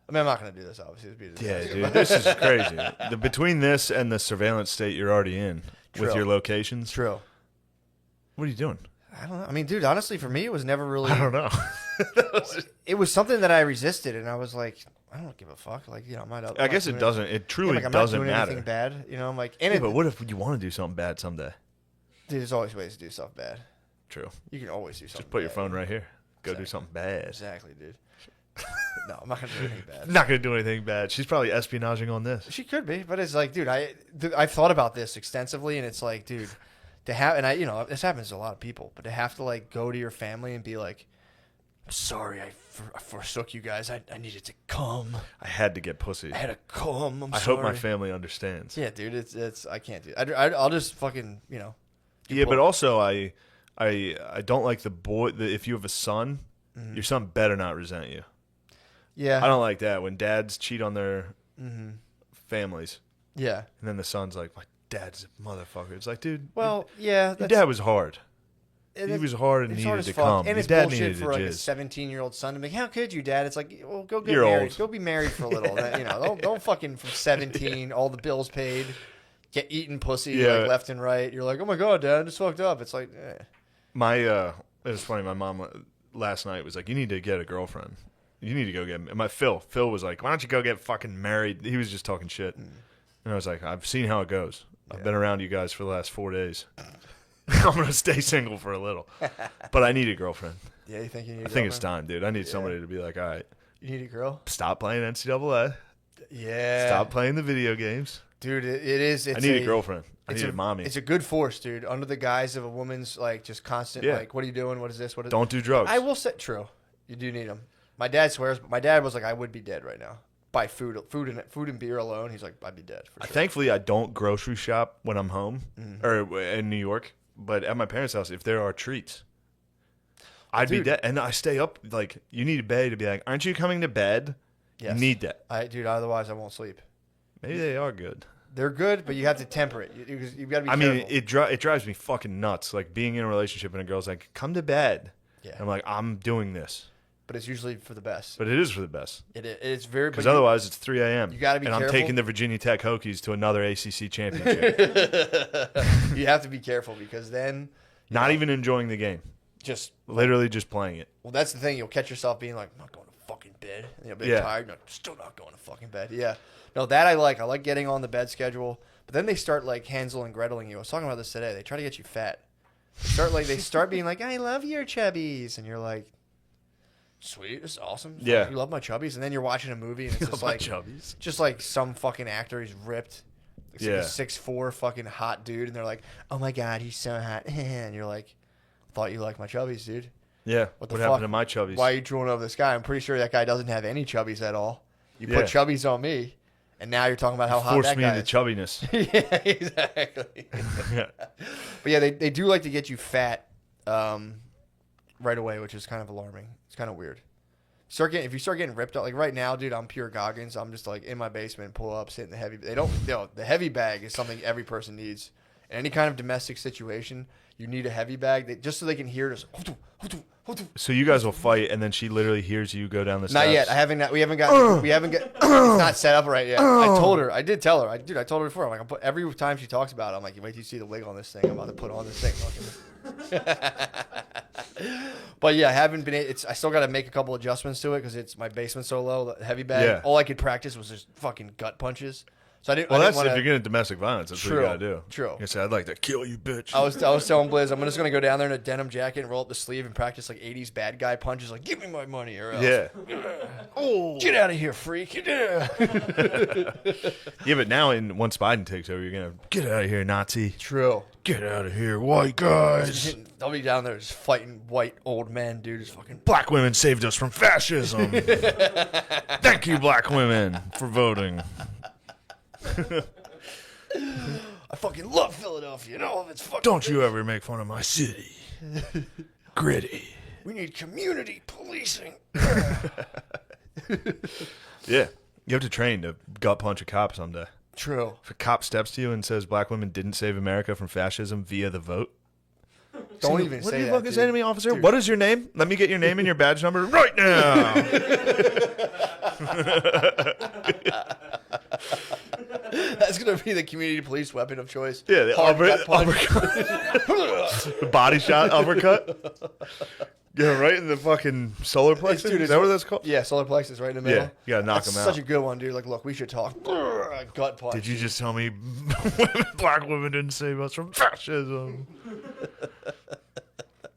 I mean, I'm not gonna do this, obviously. Yeah, dude, this is crazy. Between this and the surveillance state you're already in with your locations. True. What are you doing? I don't know. I mean, dude, honestly, for me, it was never really. I don't know. It was something that I resisted, and I was like, I don't give a fuck. Like, I'm not. I guess it doesn't. It truly I'm doesn't not doing matter. anything bad, I'm like, But what if you want to do something bad someday? Dude, there's always ways to do stuff bad. True. You can always do something. Just put your bad. phone right here. Go do something bad. Exactly, dude. No, I'm not gonna do anything bad. Not gonna do anything bad. She's probably espionaging on this. She could be, but it's like, dude, I've thought about this extensively, and it's like, dude, to have, and this happens to a lot of people, but to have to like go to your family and be like, I'm sorry, I forsook you guys. I needed to come. I had to get pussy. I had to come. I'm I sorry. hope my family understands. Yeah, dude, it's I can't do it. I'll just fucking Yeah, but also I don't like the boy. If you have a son, your son better not resent you. Yeah, I don't like that when dads cheat on their families. Yeah, and then the son's like, my dad's a motherfucker. It's like, dude. Well, yeah, your dad was hard. He was hard and needed to come. And Your it's dad bullshit needed for to like a jizz. 17-year-old son to be like, how could you, Dad? It's like, well, go get You're married. old. Go be married for a little. Don't fucking from 17, all the bills paid, get eating pussy like left and right. You're like, oh my god, Dad, I just fucked up. It's like, it was funny. My mom last night was like, you need to get a girlfriend. You need to go get. Phil was like, why don't you go get fucking married? He was just talking shit, and I was like, I've seen how it goes. I've been around you guys for the last 4 days. I'm gonna stay single for a little, but I need a girlfriend. Yeah, you think you need? I think it's time, dude. I need somebody to be like, all right, you need a girl. Stop playing NCAA. Yeah. Stop playing the video games, dude. It is. I need a girlfriend. I need a mommy. It's a good force, dude. Under the guise of a woman's like just constant like, what are you doing? What is this? What is? Don't do drugs. I will say, true. You do need them. My dad swears, but my dad was like, I would be dead right now. By food and beer alone, he's like, I'd be dead for sure. Thankfully, I don't grocery shop when I'm home or in New York. But at my parents' house, if there are treats, I'd be dead. And I stay up. Like, you need a bed to be like, aren't you coming to bed? Yes. You need that. Dude, otherwise I won't sleep. Maybe they are good. They're good, but you have to temper it. You've got to be careful. I mean, it drives me fucking nuts. Like, being in a relationship and a girl's like, come to bed. Yeah. I'm like, I'm doing this. But it's usually for the best. But it is for the best. It's very because otherwise it's 3 a.m. You got to be and careful. I'm taking the Virginia Tech Hokies to another ACC championship. You have to be careful because then not even enjoying the game, just literally just playing it. Well, that's the thing. You'll catch yourself being like, I'm not going to fucking bed. And you'll be tired. You're still not going to fucking bed. Yeah. No, that I like. I like getting on the bed schedule. But then they start like Hansel and Greteling you. I was talking about this today. They try to get you fat. They start being like, I love your chubbies, and you're like, sweet, it's awesome. Yeah, you love my chubbies, and then you're watching a movie and it's just like chubbies. Just like some fucking actor, he's ripped. It's like a 6'4" fucking hot dude, and they're like, oh my god, he's so hot, and you're like, thought you liked my chubbies, dude. Yeah. What happened to my chubbies? Why are you drooling over this guy? I'm pretty sure that guy doesn't have any chubbies at all. You put chubbies on me. And now you're talking about how hot that guy is. Force me into chubiness. Yeah, exactly. Yeah. But yeah, they do like to get you fat right away, which is kind of alarming. It's kind of weird. If you start getting ripped up, like right now, dude, I'm pure Goggins. I'm just like in my basement, pull up, sit in the heavy. The heavy bag is something every person needs. In any kind of domestic situation, you need a heavy bag just so they can hear this. So you guys will fight, and then she literally hears you go down the steps. Not yet. We haven't got. It's not set up right yet. I did tell her. I told her before. I'm like, every time she talks about it, I'm like, wait till you see the wig on this thing. I'm about to put on this thing. But yeah, I haven't been. I still got to make a couple adjustments to it because my basement's so low. The heavy bag. Yeah. All I could practice was just fucking gut punches. So I didn't. Well, if you're getting domestic violence. That's what you gotta do. True. You say, I'd like to kill you, bitch. I was telling Blizz, I'm just gonna go down there in a denim jacket and roll up the sleeve and practice like 80s bad guy punches, like give me my money or else. Yeah. Oh, get out of here, freak! Yeah. Yeah, but now once Biden takes over, you're gonna get out of here, Nazi. True. Get out of here, white guys. I'll be down there just fighting white old men, dude. Just fucking black women saved us from fascism. Thank you, black women, for voting. I fucking love Philadelphia and all of its fucking. Don't you ever make fun of my city. Gritty. We need community policing. Yeah. You have to train to gut punch a cop someday. True. If a cop steps to you and says black women didn't save America from fascism via the vote. Don't even say that. What are you fucking saying to me, officer? Dude. What is your name? Let me get your name and your badge number right now. That's going to be the community police weapon of choice. Yeah, the uppercut. The body shot uppercut. Yeah, right in the fucking solar plexus. Dude, is that what that's called? Yeah, solar plexus right in the middle. Yeah, you got to knock them out. Such a good one, dude. Like, look, we should talk. Gut punch. Did you just tell me black women didn't save us from fascism?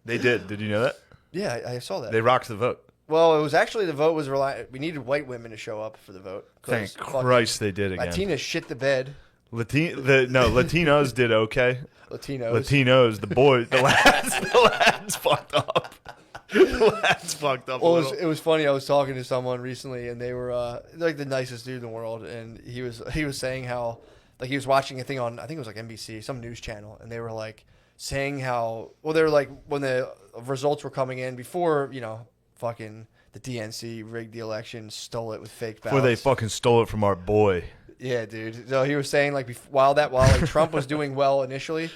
They did. Did you know that? Yeah, I saw that. They rocked the vote. Well, it was actually the vote was we needed white women to show up for the vote. Thank Christ they did again. Latinas shit the bed. Latinos did okay. Latinos, the boys, the lads fucked up. The lads fucked up. Well, it was funny. I was talking to someone recently, and they were like the nicest dude in the world, and he was saying how like he was watching a thing on I think it was like NBC, some news channel, and they were like saying how they were like when the results were coming in before fucking the DNC rigged the election, stole it with fake ballots. Before they fucking stole it from our boy. Yeah, dude. So he was saying like while Trump was doing well initially,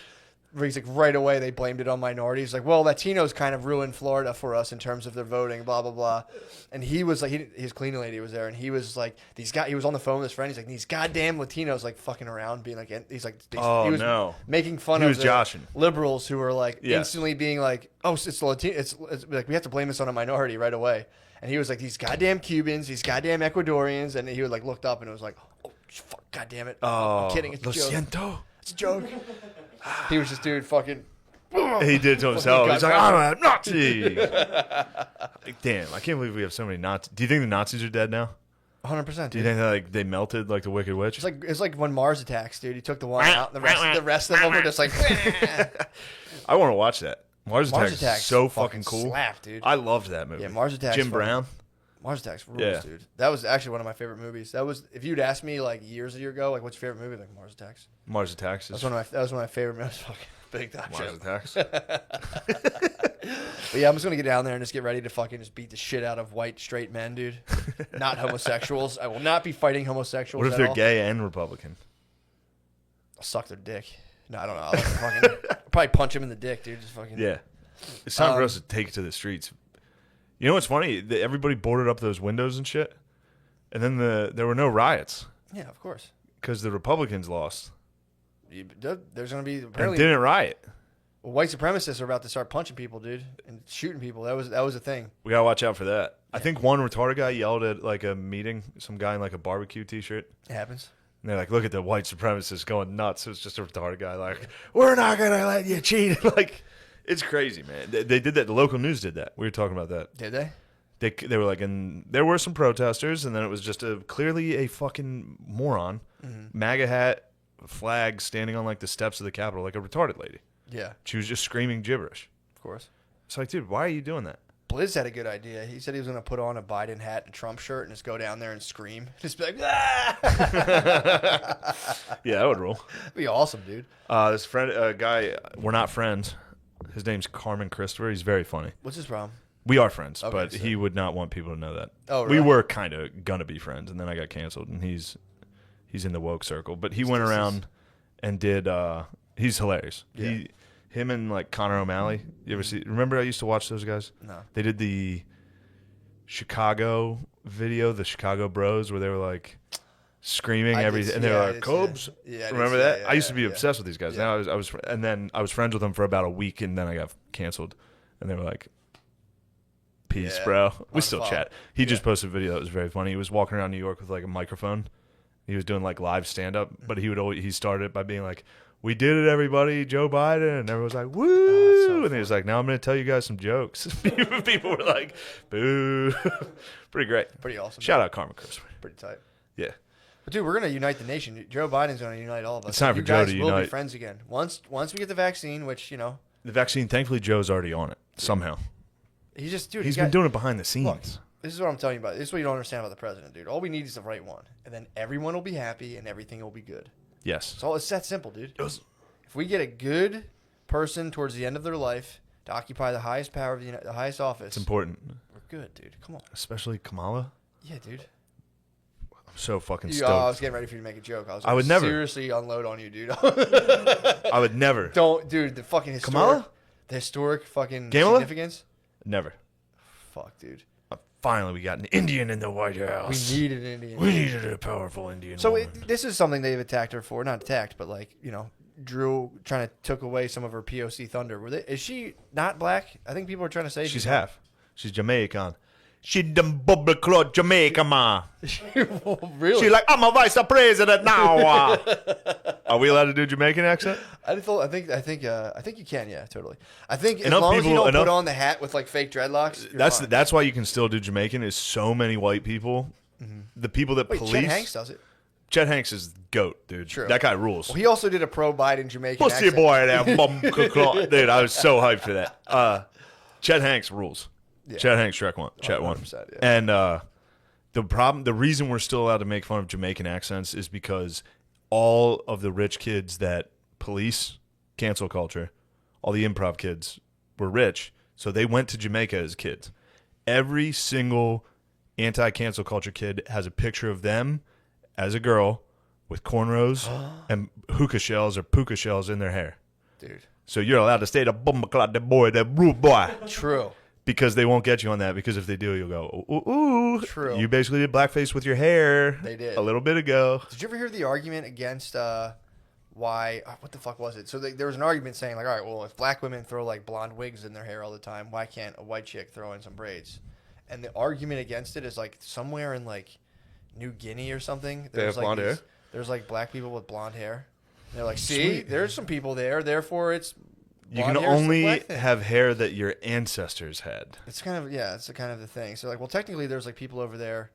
he's like right away they blamed it on minorities. Like, well, Latinos kind of ruined Florida for us in terms of their voting, blah blah blah. And he was like, his cleaning lady was there, and he was like, he was on the phone with his friend. He's like, these goddamn Latinos like fucking around, being like, he was making fun of the liberals who were like instantly being like, oh, it's Latino, it's like we have to blame this on a minority right away. And he was like, these goddamn Cubans, these goddamn Ecuadorians, and he would like looked up and it was like, oh, fuck, God damn it. I'm kidding. It's a joke. Siento. It's a joke. He was just, dude, fucking. He did to himself. He's like, I'm a Nazi. Damn, I can't believe we have so many Nazis. Do you think the Nazis are dead now? 100%. Do you think they melted like the Wicked Witch? It's like when Mars attacks, dude. He took the one out, and the rest of them were just like. I want to watch that. Mars Attacks is so fucking cool. Slap, dude. I loved that movie. Yeah, Mars Attacks. Jim Brown. Mars Attacks rules, dude. That was actually one of my favorite movies. That was if you'd asked me like years ago, like what's your favorite movie? Like Mars Attacks. Mars Attacks. That was one of my favorite movies. Fucking big time. Mars Attacks. But yeah, I'm just gonna get down there and just get ready to fucking just beat the shit out of white straight men, dude. Not homosexuals. I will not be fighting homosexuals. What if they're gay and Republican? I'll suck their dick. No, I don't know. I'll probably punch him in the dick, dude. Just fucking. Yeah. It's time for us to take it to the streets. You know what's funny? Everybody boarded up those windows and shit, and then there were no riots. Yeah, of course. Because the Republicans lost. There's going to be apparently didn't riot. Well, white supremacists are about to start punching people, dude, and shooting people. That was a thing. We gotta watch out for that. Yeah. I think one retarded guy yelled at like a meeting, some guy in like a barbecue T-shirt. It happens. And they're like, "Look at the white supremacists going nuts." It was just a retarded guy like, "We're not gonna let you cheat." Like, it's crazy, man. They did that. The local news did that. We were talking about that. Did they? They were like, and there were some protesters, and then it was just clearly a fucking moron, MAGA hat, flag standing on like the steps of the Capitol like a retarded lady. Yeah. She was just screaming gibberish. Of course. It's like, dude, why are you doing that? Blizz had a good idea. He said he was going to put on a Biden hat and a Trump shirt and just go down there and scream. Just be like, ah! Yeah, that would rule. That'd be awesome, dude. This guy, we're not friends. His name's Carmen Christopher. He's very funny. What's his problem? We are friends, Okay, but he would not want people to know that. Oh, really? We were kind of going to be friends, and then I got canceled, and he's in the woke circle. But he went around and did, he's hilarious. Yeah. Him and like Conor O'Malley. You ever see? Remember, I used to watch those guys. No. They did the Chicago video, the Chicago Bros, where they were like screaming everything, and they were like, "Cobes." Yeah, remember that? Yeah, I used to be obsessed with these guys. Yeah. Now and then I was friends with them for about a week, and then I got canceled, and they were like, "Peace, bro." We still chat. He just posted a video that was very funny. He was walking around New York with like a microphone. He was doing like live stand up, but he started it by being like, "We did it, everybody, Joe Biden," and everyone was like, "Woo!" So and he was like, "Now I'm going to tell you guys some jokes." People were like, "Boo!" Pretty great. Pretty awesome. Shout out Carmen Christopher. Pretty tight. Yeah. But dude, we're going to unite the nation. Joe Biden's going to unite all of us. It's time for you Joe guys to will unite. be friends again. Once we get the vaccine, which the vaccine. Thankfully, Joe's already on it somehow. He's just dude. He's been doing it behind the scenes. Look, this is what I'm telling you about. This is what you don't understand about the president, dude. All we need is the right one, and then everyone will be happy and everything will be good. Yes. It's that simple, dude. If we get a good person towards the end of their life to occupy the highest power of the highest office, it's important. We're good, dude. Come on. Especially Kamala. Yeah, dude. I'm so fucking stoked. I was getting ready for you to make a joke. I would never seriously unload on you, dude. I would never. Don't, dude. The fucking Kamala? The historic fucking Kamala? significance. Never. Fuck, dude. Finally, we got an Indian in the White House. We needed an Indian. We needed a powerful Indian. So woman. this is something they've attacked her for. Not attacked, but like Drew trying to took away some of her POC thunder. Is she not black? I think people are trying to say she's half. She's Jamaican. She the bubble clot Jamaica ma. Really? She like, I'm a vice president now. Are we allowed to do Jamaican accent? I think you can. Yeah, totally. I think as long as you don't put on the hat with like fake dreadlocks. That's why you can still do Jamaican. Is so many white people. Mm-hmm. The people that police. Chet Hanks does it. Chet Hanks is GOAT, dude. True. That guy rules. Well, he also did a pro-Biden Jamaican Pussy accent. boy, that bum clot. Dude, I was so hyped for that. Chet Hanks rules. Yeah. Chet Hanks, Shrek 1. Chet 1. Yeah. And the reason we're still allowed to make fun of Jamaican accents is because all of the rich kids that police cancel culture, all the improv kids were rich, so they went to Jamaica as kids. Every single anti-cancel culture kid has a picture of them as a girl with cornrows and hookah shells or puka shells in their hair. Dude. So you're allowed to stay the bum clot, that boy, that rude boy. True. Because they won't get you on that. Because if they do, you'll go, ooh, ooh. True. You basically did blackface with your hair. They did. A little bit ago. Did you ever hear the argument against why? What the fuck was it? So there was an argument saying like, all right, well, if black women throw like blonde wigs in their hair all the time, why can't a white chick throw in some braids? And the argument against it is like somewhere in like New Guinea or something. They have blonde hair? There's like black people with blonde hair. And they're like, see, there's some people there. Therefore, it's you can only have hair that your ancestors had. It's kind of it's kind of the thing. So like, well, technically, there's like people over there.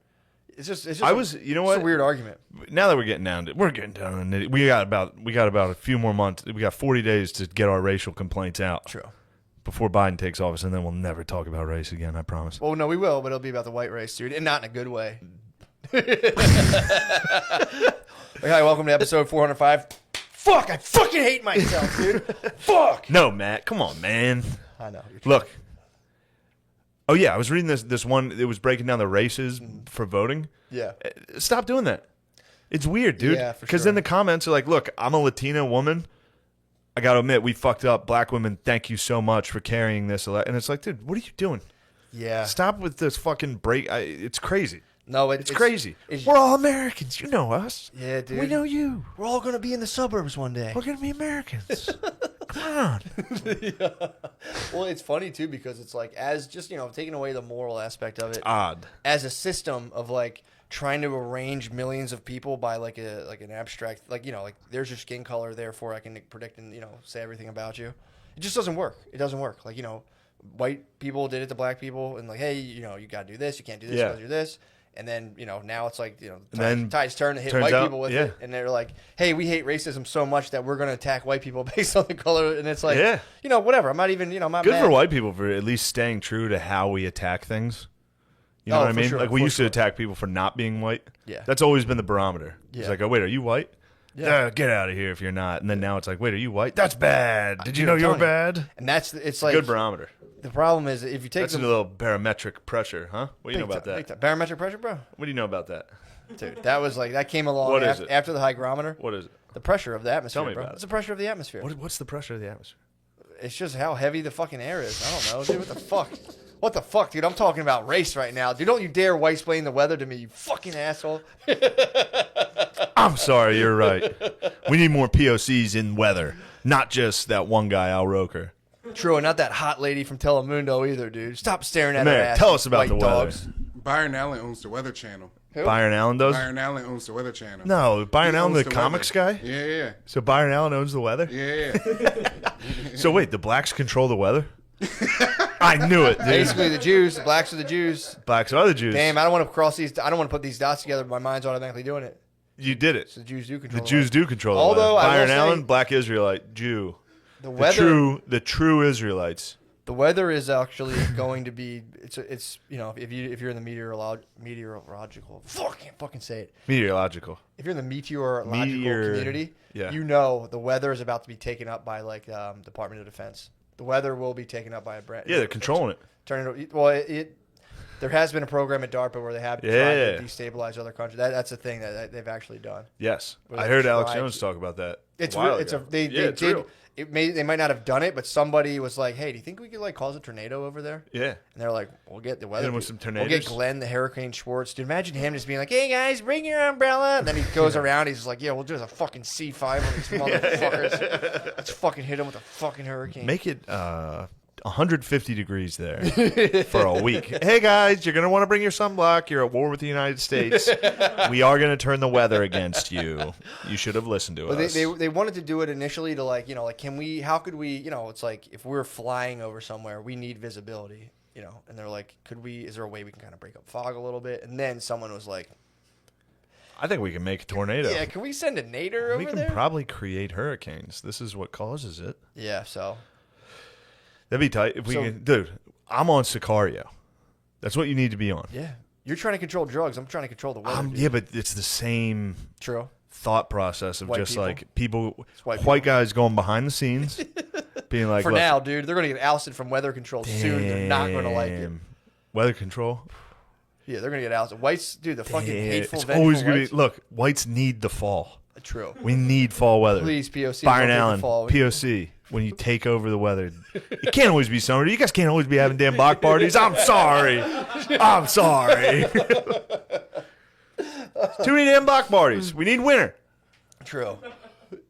It's just you know what? It's a weird argument. Now that we're getting down to it. We got about a few more months. We got 40 days to get our racial complaints out. True. Before Biden takes office, and then we'll never talk about race again. I promise. Well, no, we will, but it'll be about the white race, dude, and not in a good way. Okay, welcome to episode 405. Fuck, I fucking hate myself, dude. Fuck. No, Matt, come on, man. I know. Look. Oh yeah, I was reading this one. It was breaking down the races for voting. Yeah. Stop doing that. It's weird, dude. Yeah, because then the comments are like, "Look, I'm a Latina woman. I got to admit, we fucked up. Black women, thank you so much for carrying this. And it's like, dude, what are you doing? Yeah. Stop with this fucking break. It's crazy. No, it's crazy. We're all Americans. You know us. Yeah, dude. We know you. We're all going to be in the suburbs one day. We're going to be Americans. Come on. Yeah. Well, it's funny, too, because it's like, as just, taking away the moral aspect of it. It's odd. As a system of, like, trying to arrange millions of people by, like, an abstract, like, there's your skin color, therefore I can predict and, say everything about you. It just doesn't work. It doesn't work. Like, white people did it to black people and, like, hey, you got to do this. You can't do this. You got to do this. And then, now it's like, tides turn to hit white people with it. And they're like, hey, we hate racism so much that we're going to attack white people based on the color. And it's like, whatever. I'm not even, I'm not good mad. for white people for at least staying true to how we attack things. You know what I mean? Sure, like, we used to attack people for not being white. Yeah. That's always been the barometer. Yeah. It's like, oh, wait, are you white? Yeah. Get out of here if you're not. And then now it's like, wait, are you white? That's bad. Did you know you were bad? And it's like. Good barometer. The problem is if you take That's a little barometric pressure, huh? What do you know about that? Barometric pressure, bro? What do you know about that? Dude, that came along What is it? after the hygrometer. What is it? The pressure of the atmosphere, Tell me bro. about it. It's the pressure of the atmosphere. What's the pressure of the atmosphere? It's just how heavy the fucking air is. I don't know, dude. What the fuck? What the fuck, dude? I'm talking about race right now. Dude, don't you dare white-splain the weather to me, you fucking asshole. I'm sorry, you're right. We need more POCs in weather, not just that one guy, Al Roker. True, and not that hot lady from Telemundo either, dude. Stop staring at her ass. Tell us about the weather. Dogs. Byron Allen owns the Weather Channel. Who? Byron Allen does? Byron Allen owns the Weather Channel. No, Byron He Allen, owns the the comics weather. guy? Yeah. So Byron Allen owns the weather? Yeah. So wait, the blacks control the weather? I knew it, dude. Basically, the Jews, the blacks are the Jews. Blacks are the Jews. Damn, I don't want to cross these. I don't want to put these dots together, but my mind's automatically doing it. You did it. So the Jews do control. The Jews do control the Although weather. I will Byron say- Allen, black Israelite, Jew. The weather, The true Israelites. the weather is actually going to be. It's if you're in the meteorological. Fuck, can't fucking say it. Meteorological. If you're in the meteorological community, yeah. the weather is about to be taken up by Department of Defense. The weather will be taken up by a brand. Yeah, they're controlling it. There has been a program at DARPA where they have tried to destabilize other countries. That's a thing that they've actually done. Yes, Where I they've heard Alex tried Jones to- talk about that. It's a while real. It's ago. a they it's did. real. They might not have done it, but somebody was like, "Hey, do you think we could cause a tornado over there?" Yeah. And they're like, "We'll get the weather. Hit him with some We'll tornadoes. get Glenn, the Hurricane Schwartz. Dude, imagine him just being like, "Hey guys, bring your umbrella." And then he goes around. He's like, "Yeah, we'll do a fucking C5 on these motherfuckers. Let's fucking hit them with a fucking hurricane." Make it 150 degrees there for a week. Hey guys, you're gonna want to bring your sunblock. You're at war with the United States. We are gonna turn the weather against you. You should have listened to us. They wanted to do it initially to can we? How could we? It's like if we're flying over somewhere, we need visibility. And they're like, could we? Is there a way we can kind of break up fog a little bit? And then someone was like, I think we can make a tornado. yeah, can we send a nader over we can there? probably create hurricanes. This is what causes it. Yeah, so That'd be tight if we can. Dude, I'm on Sicario. That's what you need to be on. yeah, you're trying to control drugs. I'm trying to control the weather. Dude. Yeah, but it's the same True. thought process of White just people. like people, white white guys going behind the scenes, being like, For "Look, now, dude, they're gonna get ousted from weather control soon. They're not gonna like it. damn, weather control. Yeah, they're gonna get ousted. Whites, dude, the fucking Yeah, hateful. it's vengeful always gonna whites. be. Look, whites need the fall. True. We need fall weather. Please, POC. Byron don't take the Allen, fall. POC. When you take over the weather, it can't always be summer. You guys can't always be having damn block parties. I'm sorry. I'm sorry. Too many damn block parties. We need winter. True.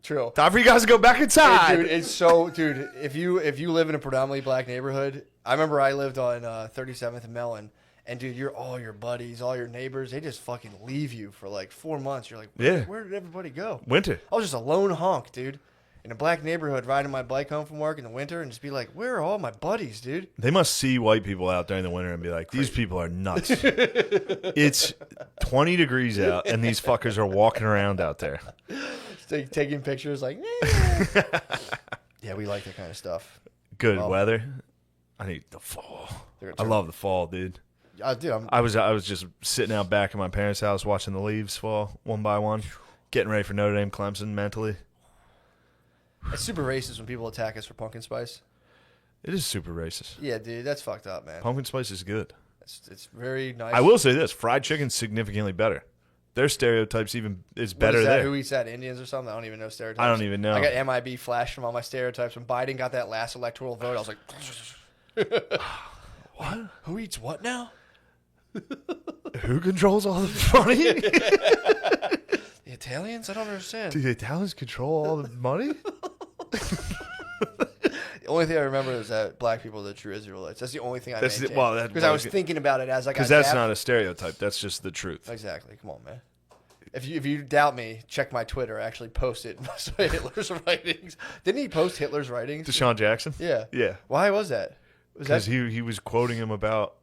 True. Time for you guys to go back inside. Dude, it's so, dude. If you live in a predominantly black neighborhood, I remember I lived on 37th and Mellon, and dude, all your buddies, all your neighbors, they just fucking leave you for like 4 months. You're like, Yeah. where did everybody go? Winter. I was just a lone honk, dude, in a black neighborhood, riding my bike home from work in the winter, and just be like, where are all my buddies, dude? They must see white people out during the winter and be like, these people are nuts. It's 20 degrees out, and these fuckers are walking around out there. Taking pictures, like, eh. Yeah, we like that kind of stuff. Good Well, weather. I need the fall. They're gonna I turn- love the fall, dude. Dude, I was just sitting out back in my parents' house watching the leaves fall one by one, getting ready for Notre Dame Clemson mentally. it's super racist when people attack us for pumpkin spice. It is super racist. Yeah, dude, that's fucked up, man. Pumpkin spice is good. It's very nice. I will say this: fried chicken's significantly better Their stereotypes even is What better is that? there. Who eats that? Indians or something? I don't even know stereotypes. I don't even know. I got MIB flashed from all my stereotypes. When Biden got that last electoral vote, I was like, What? who eats what now? Who controls all the money? The Italians? I don't understand. Do the Italians control all the money? The only thing I remember is that black people are the true Israelites. That's the only thing I That's maintain. well, that because I was thinking about it as I got because that's zapped. not a stereotype. That's just the truth. Exactly. Come on, man. If you doubt me, check my Twitter. I actually posted most of Hitler's writings. Didn't he post Hitler's writings? Deshaun Jackson. Yeah. Yeah. Why was that? Was Because that he was quoting him about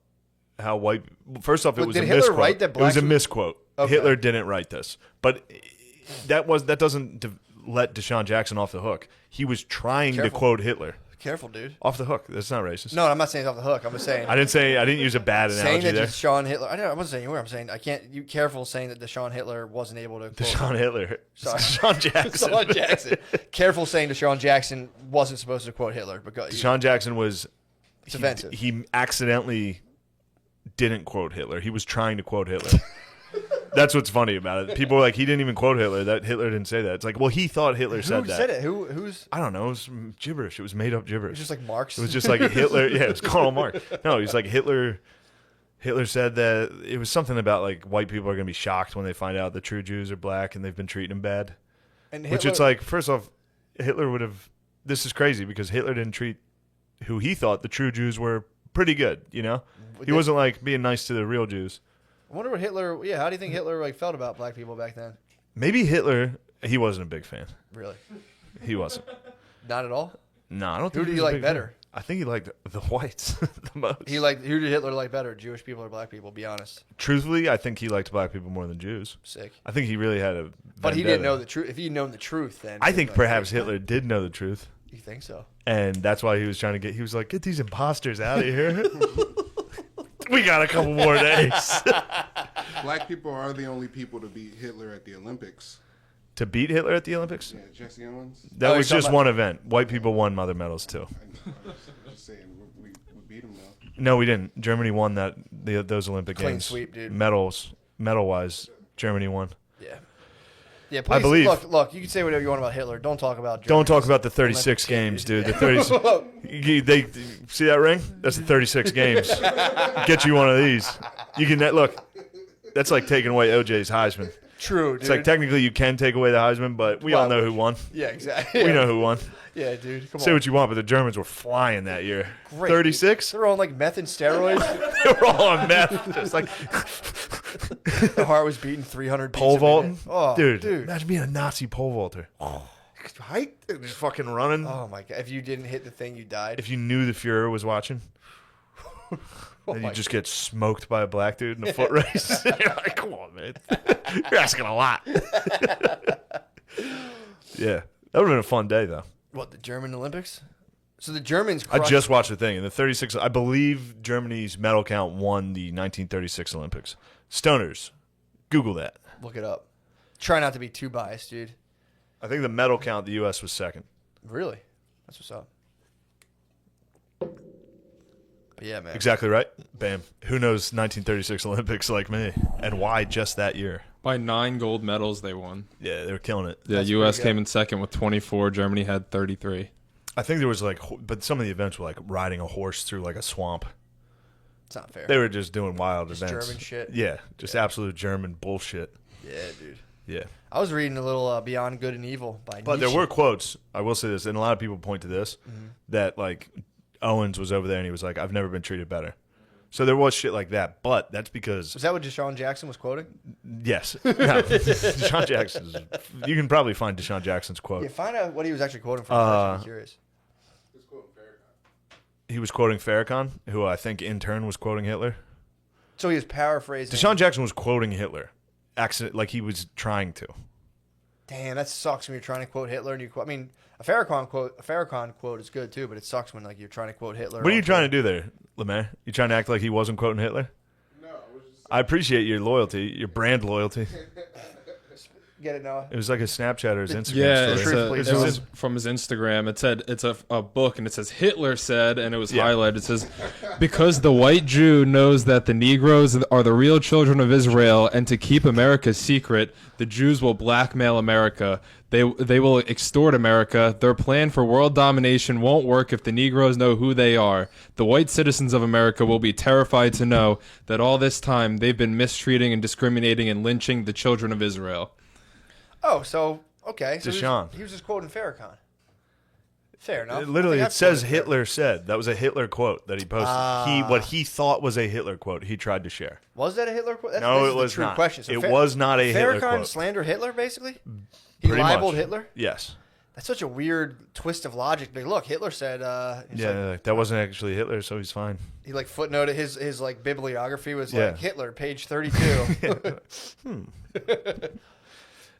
how white. First off, it But was did a Hitler misquote. write that It was a blacks- misquote. Okay. Hitler didn't write this, but that doesn't let Deshaun Jackson off the hook. He was trying Careful. to quote Hitler careful, dude? off the hook. That's not racist. No, I'm not saying it's off the hook. I'm just saying. I didn't use a bad Saying analogy that there. Deshaun Hitler. I wasn't saying you were. I'm saying I can't. You careful saying that Deshaun Hitler wasn't able to. Quote Deshaun Hitler. Sorry. Deshaun Jackson. Deshaun Jackson. Careful saying Deshaun Jackson wasn't supposed to quote Hitler because Deshaun Jackson was. it's offensive. He accidentally didn't quote Hitler. He was trying to quote Hitler. That's what's funny about it. People are like, he didn't even quote Hitler. That Hitler didn't say that. It's like, well, he thought Hitler said Who that. said it? Who's? I don't know. It was gibberish. It was made up gibberish. It's just like Marx. It was just like Hitler. Yeah, it was Karl Marx. No, he was like Hitler. Hitler said that it was something about like white people are going to be shocked when they find out the true Jews are black and they've been treating them bad. And Which it's like, first off, Hitler would have. This is crazy because Hitler didn't treat who he thought the true Jews were pretty good. You know, he wasn't like being nice to the real Jews. I wonder what Hitler. Yeah, how do you think Hitler like felt about black people back then? Maybe Hitler. He wasn't a big fan. Really? He wasn't. Not at all. No, I don't think. Who he do was you a like big better? fan. I think he liked the whites the most. Who did Hitler like better? Jewish people or black people? Be honest. Truthfully, I think he liked black people more than Jews. Sick. I think he really had a. But he vendetta. didn't know the truth. If he'd known the truth, then I he'd think be like, perhaps "Wait, Hitler did know the truth, You think so? and that's why he was trying to get. He was like, "Get these imposters out of here. We got a couple more days Black people are the only people to beat Hitler at the Olympics. to beat Hitler at the Olympics." Yeah, Jesse Owens. That Oh, was you're just talking one event. White people won other medals too. I'm just saying, we beat him though. No, we didn't. Germany won those Olympic Clean games. sweep, dude. Medal wise, Germany won. Yeah. Yeah. Please, believe. Look. You can say whatever you want about Hitler. Don't talk about. Don't talk Germany's about the 36 Olympic team, games, dude. The 36. They see that ring? That's the 36 games. Get you one of these. You can look. That's like taking away OJ's Heisman. True, dude. It's like technically you can take away the Heisman, but we all Well, know who won. Yeah, exactly. We know who won. Yeah, dude. Come Say on. what you want, but the Germans were flying that year. Great, 36? They're on like meth and steroids. They were all on meth. Just like Their heart was beating 300 beats pole a vaulting. minute. Oh, dude, dude. imagine being a Nazi pole vaulter. Height, just fucking running. Oh my god! If you didn't hit the thing, you died. If you knew the Fuhrer was watching, Oh then my you just get smoked by a black dude in a foot race. You're like, come on, man. You're asking a lot. Yeah. That would have been a fun day, though. What, the German Olympics? So the Germans I crushed. just watched the thing. In the 36, I believe Germany's medal count won the 1936 Olympics. Stoners, Google that. Look it up. Try not to be too biased, dude. I think the medal count, the U.S. was second. Really? That's what's up. But yeah, man. Exactly right. Bam. Who knows 1936 Olympics like me? And why just that year? By 9 gold medals, they won. Yeah, they were killing it. The That's U.S. pretty good. came in second with 24. Germany had 33. I think there was like, but some of the events were like riding a horse through like a swamp. It's not fair. They were just doing wild Just events. German shit? Yeah, just absolute German bullshit. Yeah, dude. Yeah. I was reading a little Beyond Good and Evil by But Nietzsche. there were quotes, I will say this, and a lot of people point to this, that like Owens was over there and he was like, I've never been treated better. So there was shit like that, but that's because, Was that what Deshaun Jackson was quoting? yes. No, Deshaun Jackson's, you can probably find Deshaun Jackson's quote. Yeah, find out what he was actually quoting from. I'm actually curious. He was quoting Farrakhan, who I think in turn was quoting Hitler. So he was paraphrasing. Deshaun Jackson was quoting Hitler, accident like he was trying to. Damn, that sucks when you're trying to quote Hitler and you quote. I mean, a Farrakhan quote is good too, but it sucks when like you're trying to quote Hitler. What are you trying to do there, Lemaire? You trying to act like he wasn't quoting Hitler? No, I was just I appreciate your loyalty, your brand loyalty. Get it, Noah? It was like a Snapchat or his Instagram Yeah, story. it was from his Instagram. It said it's a book, and it says Hitler said, and it was highlighted. It says, because the white Jew knows that the Negroes are the real children of Israel, and to keep America secret, the Jews will blackmail America. They will extort America. Their plan for world domination won't work if the Negroes know who they are. The white citizens of America will be terrified to know that all this time they've been mistreating and discriminating and lynching the children of Israel. Oh, so, okay. So Deshaun. he was just quoting Farrakhan. Fair enough. Literally, it says Hitler said. That was a Hitler quote that he posted. What he thought was a Hitler quote, he tried to share. Was that a Hitler quote? No, it was not. Question. So it was not a Hitler Farrakhan quote. slandered Hitler, basically? He Pretty libeled much. Hitler? Yes. That's such a weird twist of logic. Like, look, Hitler said... that wasn't actually Hitler, so he's fine. He, like, footnoted his like, bibliography was, like, Hitler, page 32.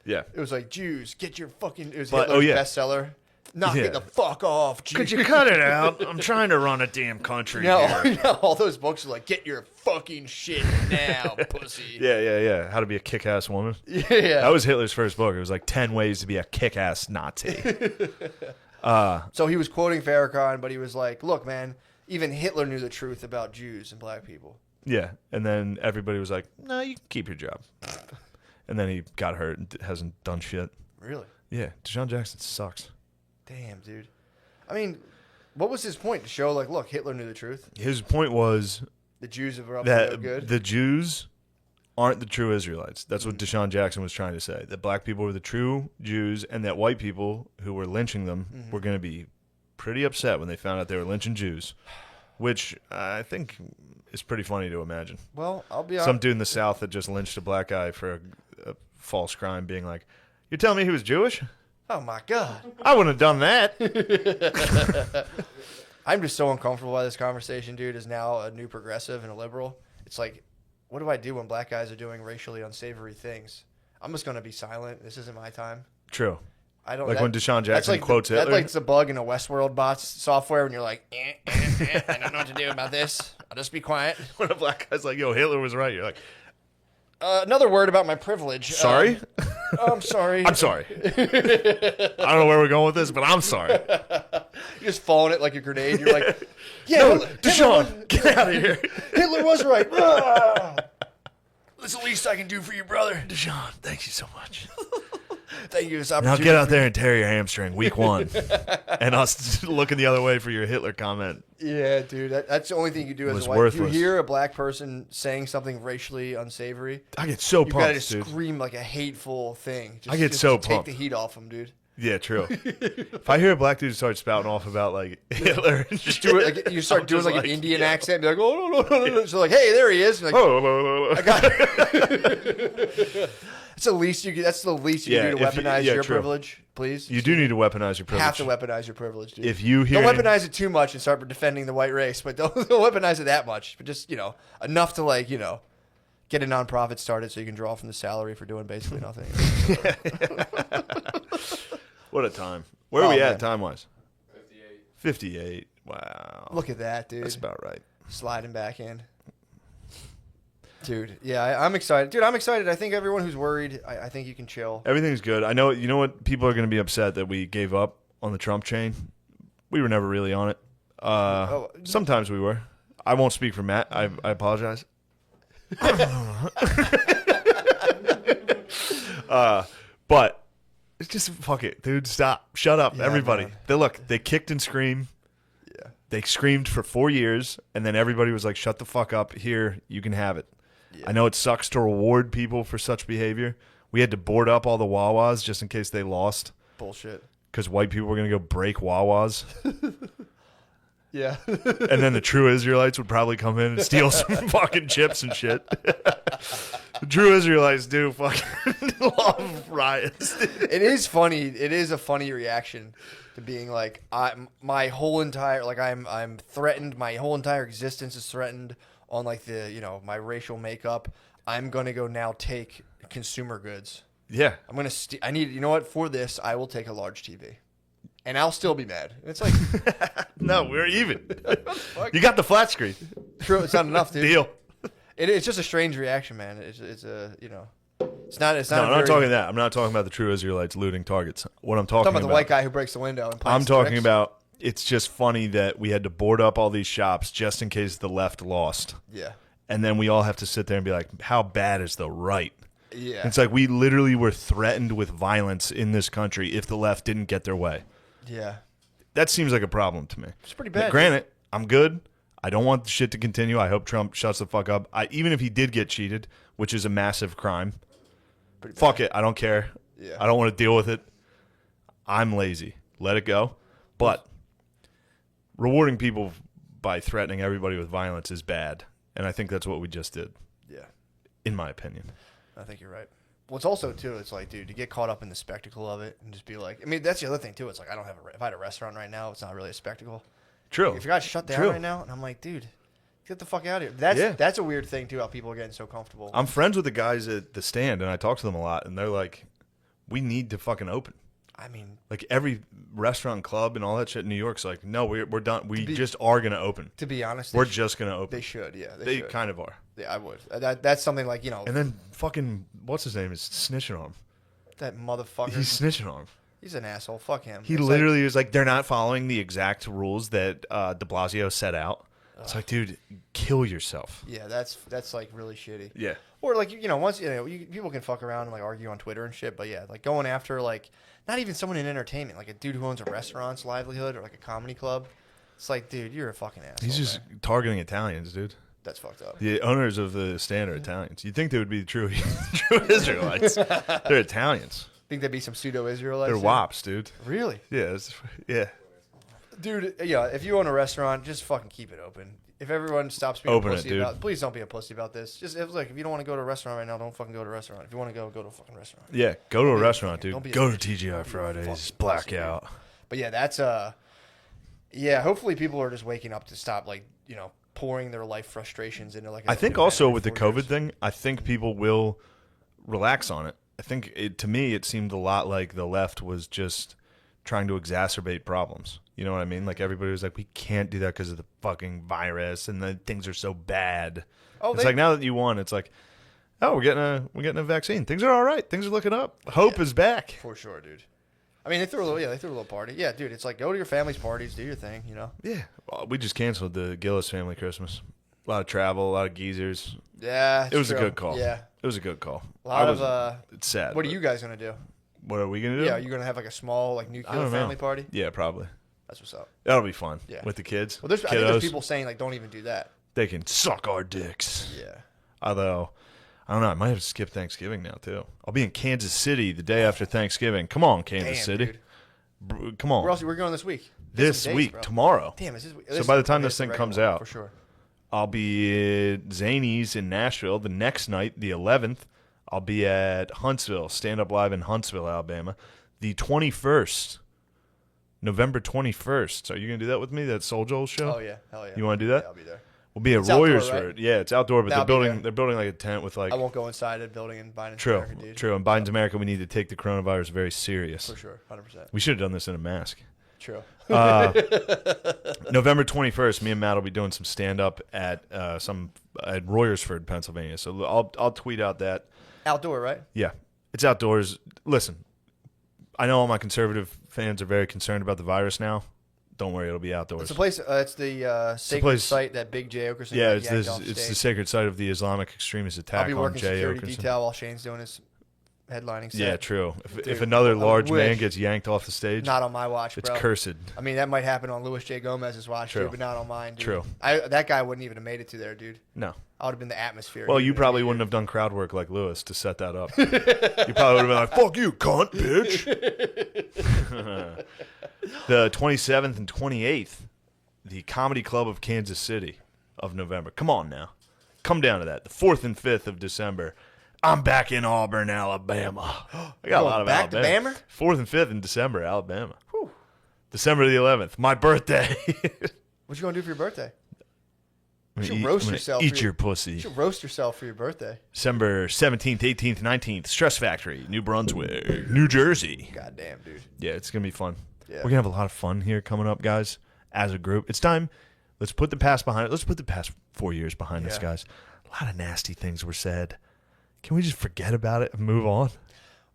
Yeah. It was like, Jews, get your fucking... It was But- Hitler's bestseller. Knock it the fuck off, Jews. Could you cut it out? I'm trying to run a damn country No, here. no, all those books are like, get your fucking shit now, pussy. Yeah. How to be a kick-ass woman. Yeah. That was Hitler's first book. It was like 10 ways to be a kick-ass Nazi. So he was quoting Farrakhan, but he was like, look, man, even Hitler knew the truth about Jews and black people. Yeah. And then everybody was like, no, you can keep your job. And then he got hurt and hasn't done shit. Really? Yeah. Deshaun Jackson sucks. Damn, dude. I mean, what was his point? To show, like, look, Hitler knew the truth. His point was The Jews are up to no good. the Jews aren't the true Israelites. That's what Deshaun Jackson was trying to say. That black people were the true Jews, and that white people who were lynching them were going to be pretty upset when they found out they were lynching Jews, which I think is pretty funny to imagine. Well, I'll be honest. Some dude in the South that just lynched a black guy for a false crime being like, you're telling me he was Jewish? Oh, my God. I wouldn't have done that. I'm just so uncomfortable by this conversation, dude, as now a new progressive and a liberal. It's like, what do I do when black guys are doing racially unsavory things? I'm just going to be silent. This isn't my time. True. I don't Like when Deshaun Jackson quotes Hitler. That's like the bug in a Westworld bots software when you're like, I don't know what to do about this. I'll just be quiet. When a black guy's like, yo, Hitler was right. You're like, Another word about my privilege. sorry? I'm sorry. I'm sorry. I don't know where we're going with this, but I'm sorry. You're just following it like a grenade. You're like, yeah, No, Deshaun, get out of here. Hitler was right. Ah. That's the least I can do for you, brother. Deshaun, thank you so much. Thank you for this Now opportunity. get out there and tear your hamstring week 1. And us looking the other way for your Hitler comment. Yeah, dude. That's the only thing you do as Was a white. If you worthless. hear a black person saying something racially unsavory, I get so you gotta pumped, just dude. scream like a hateful thing. Just, I get so take pumped. the heat off them, dude. Yeah, true. If I hear a black dude start spouting off about like Hitler, Just do it. Like, you start I'm doing just like an Indian yeah. accent. Be like, oh no. So like, hey, there he is. You're like, I got it. That's the least you can. That's the least you can do to weaponize your true. privilege, please. You do need to weaponize your privilege. have to weaponize your privilege, dude. If you hear don't weaponize it too much and start defending the white race, but don't weaponize it that much. But just enough to get a nonprofit started so you can draw from the salary for doing basically nothing. What a time. Where are we man. at time wise? 58. Wow. Look at that, dude. That's about right. Sliding back in. Dude, yeah, I'm excited. Dude, I'm excited. I think everyone who's worried, I think you can chill. Everything's good. I know. You know what? People are going to be upset that we gave up on the Trump chain. We were never really on it. Sometimes we were. I won't speak for Matt. I apologize. But it's just fuck it, dude. Stop. Shut up, Yeah, everybody. man. They kicked and screamed. Yeah. They screamed for 4 years, and then everybody was like, "Shut the fuck up! Here, you can have it." Yeah. I know it sucks to reward people for such behavior. We had to board up all the Wawas just in case they lost, Bullshit. because white people were gonna go break Wawas, Yeah. and then the true Israelites would probably come in and steal some fucking chips and shit. The true Israelites do fucking love riots. It is funny. It is a funny reaction to being like, my whole entire, like, I'm threatened. My whole entire existence is threatened on like the, my racial makeup. I'm going to go now take consumer goods. Yeah. I'm going to, I need, you know what? For this, I will take a large TV. And I'll still be mad. It's like, No, we're even. You got the flat screen. true. It's not enough, dude. Deal. It's just a strange reaction, man. It's It's not. It's not. No, I'm not talking that. I'm not talking about the true Israelites looting targets. What I'm talking about the white guy who breaks the window and I'm talking about. It's just funny that we had to board up all these shops just in case the left lost. Yeah. And then we all have to sit there and be like, how bad is the right? Yeah. It's like we literally were threatened with violence in this country if the left didn't get their way. Yeah. That seems like a problem to me. It's pretty bad. Now, granted, I'm good. I don't want the shit to continue. I hope Trump shuts the fuck up. Even if he did get cheated, which is a massive crime, fuck it. I don't care. Yeah. I don't want to deal with it. I'm lazy. Let it go. But rewarding people by threatening everybody with violence is bad. And I think that's what we just did. Yeah. In my opinion. I think you're right. Well, it's also, too, it's like, dude, to get caught up in the spectacle of it and just be like, I mean, that's the other thing, too. It's like, if I had a restaurant right now, it's not really a spectacle. True. Like, if you got shut down right now, and I'm like, dude, get the fuck out of here. That's a weird thing, too, how people are getting so comfortable. I'm friends with the guys at the stand, and I talk to them a lot, and they're like, we need to fucking open. I mean, like every restaurant, club, and all that shit in New York's like, no, we're done. We just are going to open. To be honest, we're just going to open. They should, yeah. They kind of are. Yeah, I would. That's something like, you know. And then fucking, what's his name, is snitching on him. That motherfucker. He's snitching on him. He's an asshole. Fuck him. He literally was like, they're not following the exact rules that de Blasio set out. It's like, dude, kill yourself. Yeah, that's like really shitty. Yeah. Or like, you know, once, you know, people can fuck around and like argue on Twitter and shit, but yeah, like going after like not even someone in entertainment, like a dude who owns a restaurant's livelihood or like a comedy club. It's like, dude, you're a fucking asshole. He's just targeting Italians, dude. That's fucked up. The owners of the stand are Italians. You'd think they would be true Israelites. They're Italians. Think they'd be some pseudo-Israelites? They're wops, dude. Really? Yeah. Yeah. Dude, yeah, if you own a restaurant, just fucking keep it open. If everyone stops being a pussy about it, please don't be a pussy about this. Just if you don't want to go to a restaurant right now, don't fucking go to a restaurant. If you want to go to a fucking restaurant. Yeah, go to a restaurant, dude. Go to TGI Fridays, blackout. But yeah, that's yeah, hopefully people are just waking up to stop like, you know, pouring their life frustrations into like I think also with the COVID thing, I think people will relax on it. I think to me it seemed a lot like the left was just trying to exacerbate problems. You know what I mean? Like everybody was like, we can't do that because of the fucking virus and the things are so bad. Oh, it's like now that you won, it's like, oh, we're getting a vaccine. Things are all right. Things are looking up. Hope is back. For sure, dude. I mean, they threw a little party. Yeah, dude, it's like go to your family's parties, do your thing, you know? Yeah. Well, we just canceled the Gillis family Christmas. A lot of travel, a lot of geezers. Yeah, it was a good call. Yeah. It was a good call. A lot of it's sad. What are you guys going to do? What are we going to do? Yeah, are you going to have like a small like nuclear family party? Yeah, probably. That's what's up. That'll be fun. Yeah. With the kids. Well, I think there's people saying like don't even do that. They can suck our dicks. Yeah. Although, I don't know. I might have to skip Thanksgiving now too. I'll be in Kansas City the day after Thanksgiving. Come on, Kansas City. Dude. Come on. Where else are we going this week? This week, tomorrow. Damn, is so by the time this thing comes out, for sure, I'll be at Zany's in Nashville the next night, the 11th. I'll be at Huntsville, Stand Up Live in Huntsville, Alabama, the 21st. November 21st. Are you going to do that with me? That Soul Joel show? Oh, yeah. Hell yeah. You want to do that? Yeah, I'll be there. We'll be at Royersford. Right? Yeah, it's outdoor, but they're building like a tent with like... I won't go inside a building in Biden's America, dude. True. In Biden's America, we need to take the coronavirus very serious. For sure. 100%. We should have done this in a mask. True. November 21st, me and Matt will be doing some stand-up at Royersford, Pennsylvania. So I'll tweet out that. Outdoor, right? Yeah. It's outdoors. Listen, I know all my conservative fans are very concerned about the virus now. Don't worry, it'll be outdoors. It's a place. It's the sacred site that Big Jay Okerson. Yeah, it's the sacred site of the Islamic extremist attack on Jay Okerson. I'll be working security detail while Shane's doing his headlining set. Yeah, true. If another large man gets yanked off the stage, not on my watch, it's bro. cursed. I mean, that might happen on Louis J. Gomez's watch, too, but not on mine, dude. True. That guy wouldn't even have made it to there, dude. No. I would have been the atmosphere. Well, you probably wouldn't have done crowd work like Lewis to set that up. You probably would have been like, fuck you, cunt, bitch. The 27th and 28th, the Comedy Club of Kansas City of November. Come on now. Come down to that. The 4th and 5th of December. I'm back in Auburn, Alabama. I got a lot of back Alabama. To 4th and 5th in December, Alabama. Whew. December the 11th, my birthday. What you going to do for your birthday? You should roast yourself. Eat your pussy. You should roast yourself for your birthday. December 17th, 18th, 19th, Stress Factory, New Brunswick, New Jersey. Goddamn, dude. Yeah, it's going to be fun. Yeah. We're going to have a lot of fun here coming up, guys, as a group. It's time. Let's put the past behind it. Let's put the past 4 years behind us, guys. A lot of nasty things were said. Can we just forget about it and move on?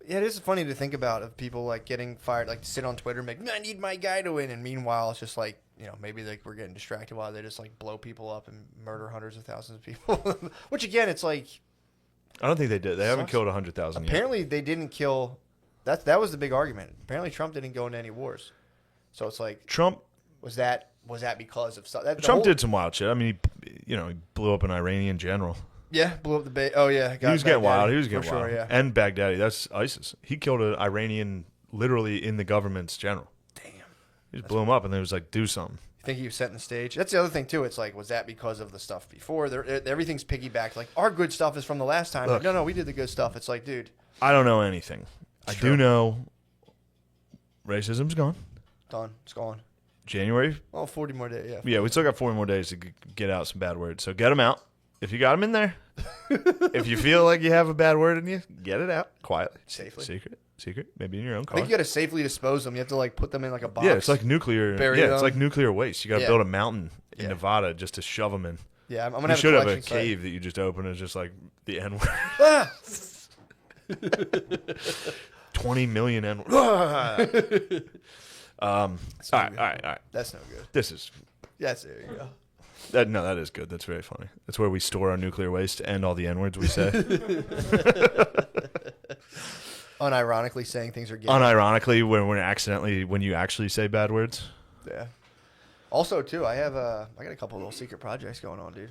Yeah, it is funny to think about of people like getting fired, like sit on Twitter and make, I need my guy to win, and meanwhile it's just like, you know, maybe like we're getting distracted while they just like blow people up and murder hundreds of thousands of people. Which again, it's like, I don't think they did. They haven't killed 100,000 yet. Apparently they didn't kill. That was the big argument. Apparently Trump didn't go into any wars, so it's like Trump was that because of stuff. Trump did some wild shit. I mean, he blew up an Iranian general. Yeah, blew up the bay. Oh yeah, he was getting wild. He was getting wild. Sure, yeah. And Baghdadi, that's ISIS. He killed an Iranian, literally in the government's general. Damn. He just blew him up, and then was like, "Do something." You think he was setting the stage? That's the other thing too. It's like, was that because of the stuff before? Everything's piggybacked. Like our good stuff is from the last time. Look, no, we did the good stuff. It's like, dude. I don't know anything. I do know racism's gone. Done. It's gone. January. Oh, 40 more days. Yeah. Yeah, we still got 4 more days to get out some bad words. So get them out. If you got them in there, if you feel like you have a bad word in you, get it out quietly, safely, secret, maybe in your own car. I think you got to safely dispose them. You have to like put them in like a box. Yeah, it's like nuclear. It's like nuclear waste. You got to build a mountain in Nevada just to shove them in. Yeah, I'm gonna. You should have a cave that you just open and just like the N word. Ah! 20 million N word. All right. That's no good. This is. Yes, there you go. That is good. That's very funny. That's where we store our nuclear waste and all the N-words we say. Unironically saying things are gay. Unironically, when you actually say bad words. Yeah. Also, too, I got a couple little secret projects going on, dude.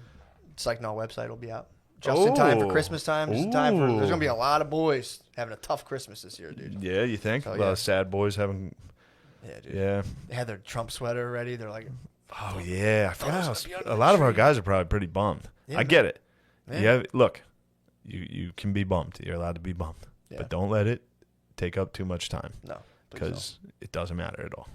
Psychnol website will be out just in time for Christmas time. Just in time for. There's gonna be a lot of boys having a tough Christmas this year, dude. Yeah, you think? A lot of sad boys having. Yeah, dude. Yeah. They had their Trump sweater ready. They're like. Oh yeah, I forgot. A lot of our guys are probably pretty bummed. Yeah, I get it. Yeah. Look, you can be bummed. You're allowed to be bummed, but don't let it take up too much time. No, because it doesn't matter at all.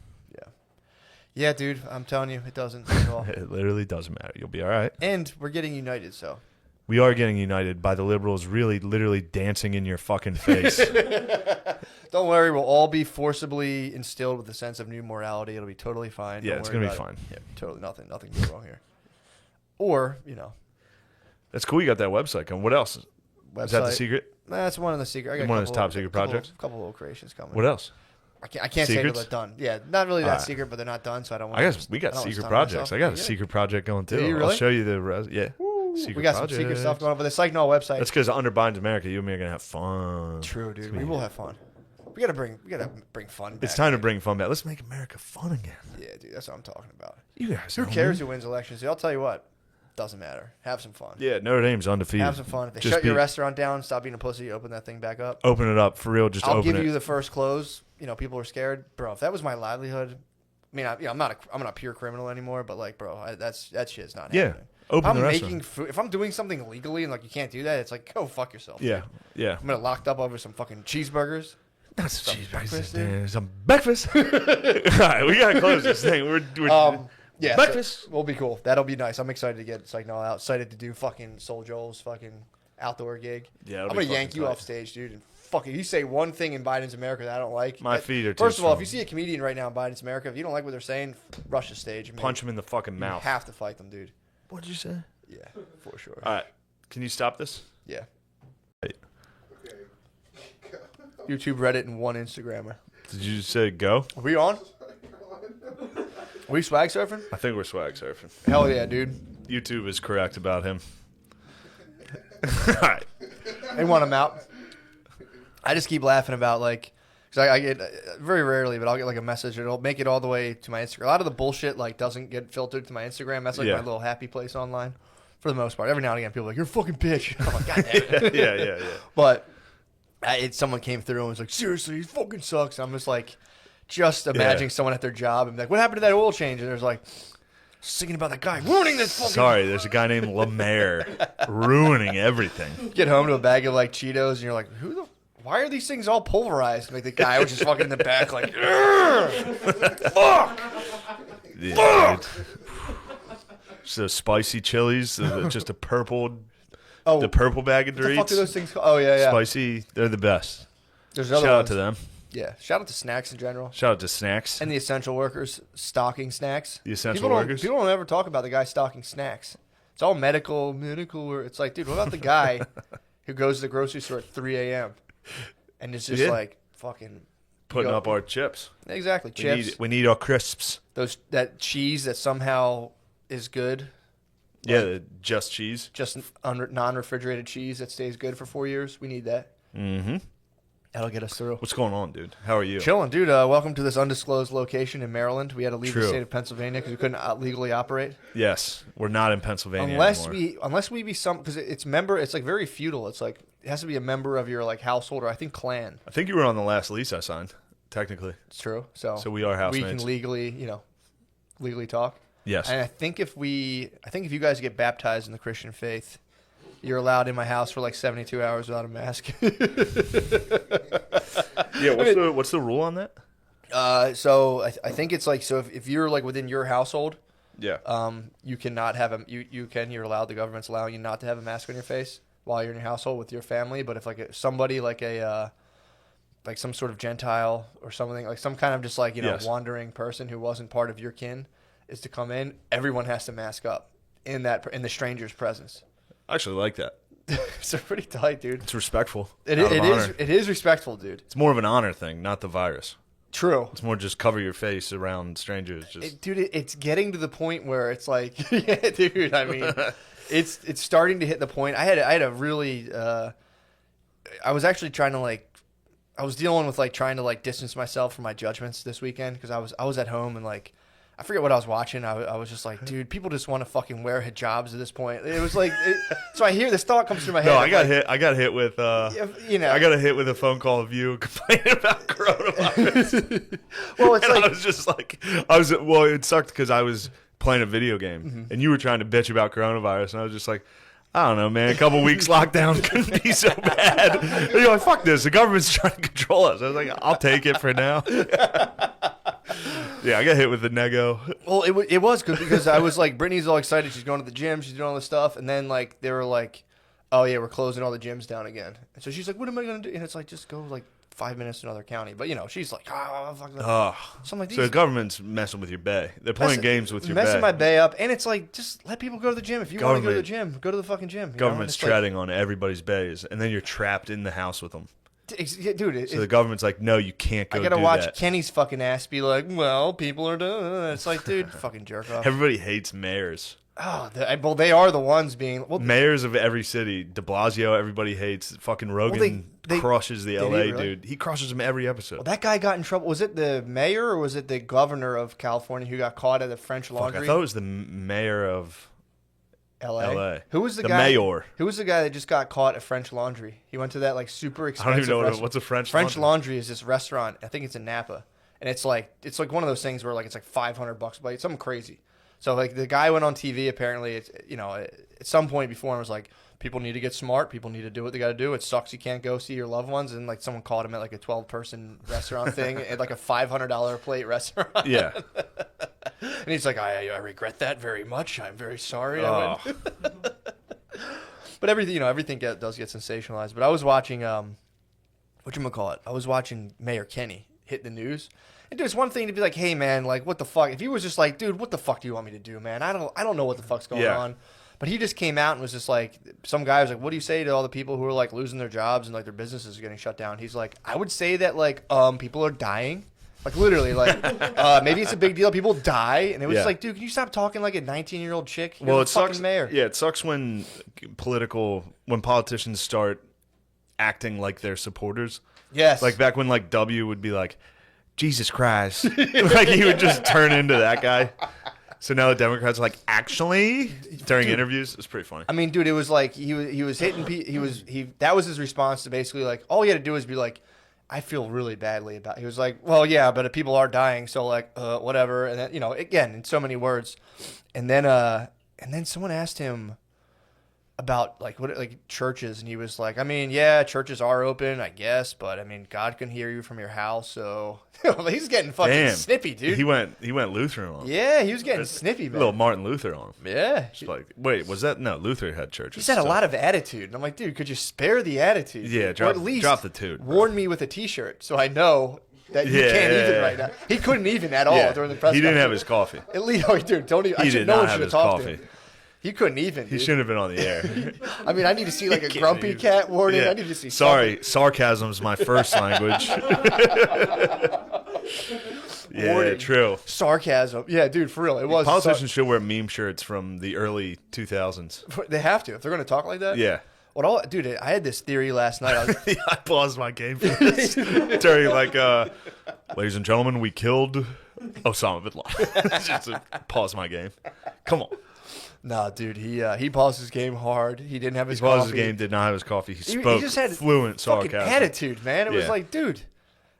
Yeah, dude. I'm telling you, it doesn't at all. It literally doesn't matter. You'll be all right. And we're getting united, so. We are getting united by the liberals really literally dancing in your fucking face. Don't worry, we'll all be forcibly instilled with a sense of new morality. It'll be totally fine. Yeah, it's going to be fine. Yeah, totally nothing can go wrong here. Or, That's cool you got that website going. What else? Is that the secret? That's one of the secret. I got one of his top secret projects? A couple little creations coming. What else? I can't say they're done. Yeah, not really that secret, but they're not done, so I don't want I guess we got secret projects. I got a secret project going too. Do you really? I'll show you the yeah. We got some secret stuff going on, but the Psychnol website. That's because under Biden's America, you and me are gonna have fun. True, dude. We will have fun. We gotta bring fun back. It's time to bring fun back. Let's make America fun again. Yeah, dude. That's what I'm talking about. You guys. Who cares who wins elections? Dude, I'll tell you what. Doesn't matter. Have some fun. Yeah, Notre Dame's undefeated. Have some fun. If they shut your restaurant down, stop being a pussy, open that thing back up. Open it up for real. Just open it. I'll give you the first close. People are scared, bro. If that was my livelihood, I mean, I'm not a pure criminal anymore, but like, bro, that shit's not happening. Open the restaurant. If I'm making food, if I'm doing something legally and like you can't do that, it's like go fuck yourself. Yeah, dude. yeah. I'm gonna locked up over some fucking cheeseburgers. That's some cheeseburgers. Some breakfast. All right, we gotta close this thing. We're yeah, breakfast. So we'll be cool. That'll be nice. I'm excited to get Psychnol out. Excited to do fucking Soul Joel's fucking outdoor gig. Yeah, I'm gonna yank you off stage, dude. And fucking, you say one thing in Biden's America that I don't like. My feet are too First of all, strong. if you see a comedian right now in Biden's America, if you don't like what they're saying, rush the stage. And punch him in the fucking mouth. You have to fight them, dude. What did you say? Yeah, for sure. All right, can you stop this? Yeah. Right. YouTube, Reddit, and one Instagrammer. Did you say go? Are we on? Are we swag surfing? I think we're swag surfing. Hell yeah, dude. YouTube is correct about him. All right. They want him out. I just keep laughing about because I get very rarely, but I'll get like a message. It'll make it all the way to my Instagram. A lot of the bullshit doesn't get filtered to my Instagram. That's like my little happy place online for the most part. Every now and again, people are like, "You're a fucking bitch." I'm like, God damn it. Yeah. But someone came through and was like, "Seriously, he fucking sucks." I'm just like, imagining someone at their job and be like, "What happened to that oil change?" And there's like, thinking about that guy ruining this fucking. Sorry, there's a guy named Lemaire ruining everything. Get home to a bag of Cheetos and you're like, why are these things all pulverized? Like the guy was just fucking in the back like, fuck. Yeah, so spicy chilies, just a purple, the purple bag of Doritos. What the fuck are those things called? Oh yeah. Spicy, they're the best. There's Shout out to them. Yeah, shout out to snacks in general. Shout out to snacks. And the essential workers stocking snacks. The essential workers? People don't ever talk about the guy stocking snacks. It's all medical. It's like, dude, what about the guy who goes to the grocery store at 3 a.m. and is just like fucking putting up our chips. Exactly, chips. We need our crisps. That cheese that somehow is good. Yeah, just cheese. Just non-refrigerated cheese that stays good for 4 years. We need that. Mm-hmm. That'll get us through. What's going on, dude? How are you? Chilling, dude. Welcome to this undisclosed location in Maryland. We had to leave the state of Pennsylvania because we couldn't legally operate. Yes, we're not in Pennsylvania anymore. Unless we be some, because it's like very feudal. It's like it has to be a member of your like household or I think clan. I think you were on the last lease I signed. Technically, it's true. So we are housemates. We can legally talk. Yes. And I think if you guys get baptized in the Christian faith, you're allowed in my house for like 72 hours without a mask. Yeah, what's the rule on that? So I think it's like, so if you're like within your household, yeah, you cannot have you're allowed, the government's allowing you not to have a mask on your face while you're in your household with your family. But if like somebody like like some sort of Gentile or something, like some kind of just like, wandering person who wasn't part of your kin is to come in, everyone has to mask up in the stranger's presence. I actually like that. It's pretty tight, dude. It's respectful. It is respectful, dude. It's more of an honor thing, not the virus. True. It's more just cover your face around strangers. It's getting to the point where it's like, yeah, dude. I mean, it's starting to hit the point. I had a really, I was actually trying to I was dealing with trying to distance myself from my judgments this weekend because I was at home and I forget what I was watching. I was just like, dude, people just want to fucking wear hijabs at this point. It was like, so I hear this thought comes through my head. No, I got hit with, I got hit with a phone call of you complaining about coronavirus. Well, it's I was just it sucked because I was playing a video game and you were trying to bitch about coronavirus and I was just like, I don't know, man. A couple weeks lockdown couldn't be so bad. And you're like, fuck this. The government's trying to control us. I was like, I'll take it for now. Yeah, I got hit with the nego. Well, it was good because I was like, Brittany's all excited. She's going to the gym. She's doing all this stuff. And then they were like, oh, yeah, we're closing all the gyms down again. And so she's like, what am I going to do? And it's like, just go 5 minutes to another county. But, she's like, fuck that. So I'm like, so the government's messing with your bay. They're playing games with your bay. Messing my bay up. And it's like, just let people go to the gym. If you want to go to the gym, go to the fucking gym. Government's treading on everybody's bays. And then you're trapped in the house with them. Dude, so the government's like, no, you can't go. I gotta watch Kenny's fucking ass be like, well, people are doing it. It's like, dude, fucking jerk off. Everybody hates mayors. Oh, well, they are the ones being mayors of every city. De Blasio, everybody hates. Fucking Rogan crushes the LA dude. He crushes him every episode. Well, that guy got in trouble. Was it the mayor or was it the governor of California who got caught at the French Laundry? I thought it was the mayor of LA. Who was the guy? Mayor. Who was the guy that just got caught at French Laundry? He went to that super expensive. I don't even know what's a French Laundry is this restaurant. I think it's in Napa, and it's like one of those things where it's like $500 a plate, something crazy. So the guy went on TV. Apparently, it's at some point before and was like, people need to get smart. People need to do what they got to do. It sucks you can't go see your loved ones. And someone called him at a 12-person restaurant thing at a $500 a plate restaurant. Yeah. And he's like, I regret that very much. I'm very sorry. Oh. But everything does get sensationalized. But I was watching whatchamacallit? I was watching Mayor Kenny hit the news. And dude, it's one thing to be like, hey man, what the fuck? If he was just like, dude, what the fuck do you want me to do, man? I don't know what the fuck's going on. But he just came out and was just like, some guy was like, what do you say to all the people who are losing their jobs and their businesses are getting shut down? He's like, I would say that people are dying. Literally, maybe it's a big deal. People die. And it was just like, dude, can you stop talking like a 19-year-old chick? You're it fucking sucks. Mayor. Yeah, it sucks when politicians start acting like they're supporters. Yes. Back when W would be like, Jesus Christ. He would just turn into that guy. So now the Democrats are like, actually, during interviews, it's pretty funny. I mean, dude, it was like he was hitting. That was his response to basically all he had to do was be like, I feel really badly about it. He was like, well, yeah, but people are dying, so whatever. And then, again, in so many words. And then someone asked him about churches, and he was like, I mean, yeah, churches are open, I guess, but I mean, God can hear you from your house, so he's getting fucking snippy, dude. He went Lutheran on him. Yeah, he was getting snippy, man. A little Martin Luther on him. Yeah. Wait, was that no? Luther had churches. He said a lot of attitude, and I'm like, dude, could you spare the attitude? Yeah, at least drop the toot. Warn me with a T-shirt, so I know that you can't even right now. He couldn't even at all during the press conference. He didn't have his coffee. At least, dude, don't even. He did not have his coffee. He couldn't even. He shouldn't have been on the air. I mean, I need to see like a grumpy cat warning. Yeah. I need to see. Sorry, sarcasm's my first language. Yeah, Warning. true. Sarcasm. Yeah, dude, for real. It was. Politicians should wear meme shirts from the early 2000s. They have to if they're going to talk like that. Yeah. Dude, I had this theory last night. I paused my game for this. Terry, like, ladies and gentlemen, we killed Osama bin Laden. Just to pause my game. Come on. Nah, dude, he paused his game hard. He didn't have his He paused coffee. his game, did not have his coffee. He He spoke just had fluent fucking sarcasm. attitude, man. It was Yeah. like, dude,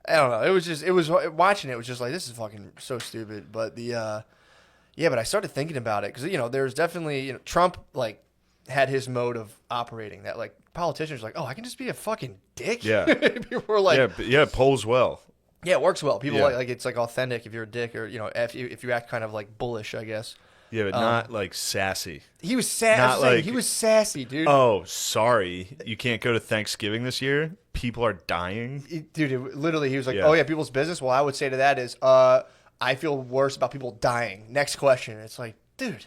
I don't know. It was watching it was just like, this is fucking so stupid. But but I started thinking about it because there's definitely Trump like had his mode of operating that like politicians are like, oh, I can just be a fucking dick. Yeah. People were like, yeah, it polls well. yeah, it works well. People Yeah. like it's like authentic if you're a dick or if you act kind of like bullish, I guess. Yeah, but not like sassy. He was sassy. Not like- He was sassy, dude. Oh, sorry. You can't go to Thanksgiving this year? People are dying? Dude, literally, he was like, Yeah. "Oh yeah, people's business." Well, I would say to that is, I feel worse about people dying. Next question. It's like, dude,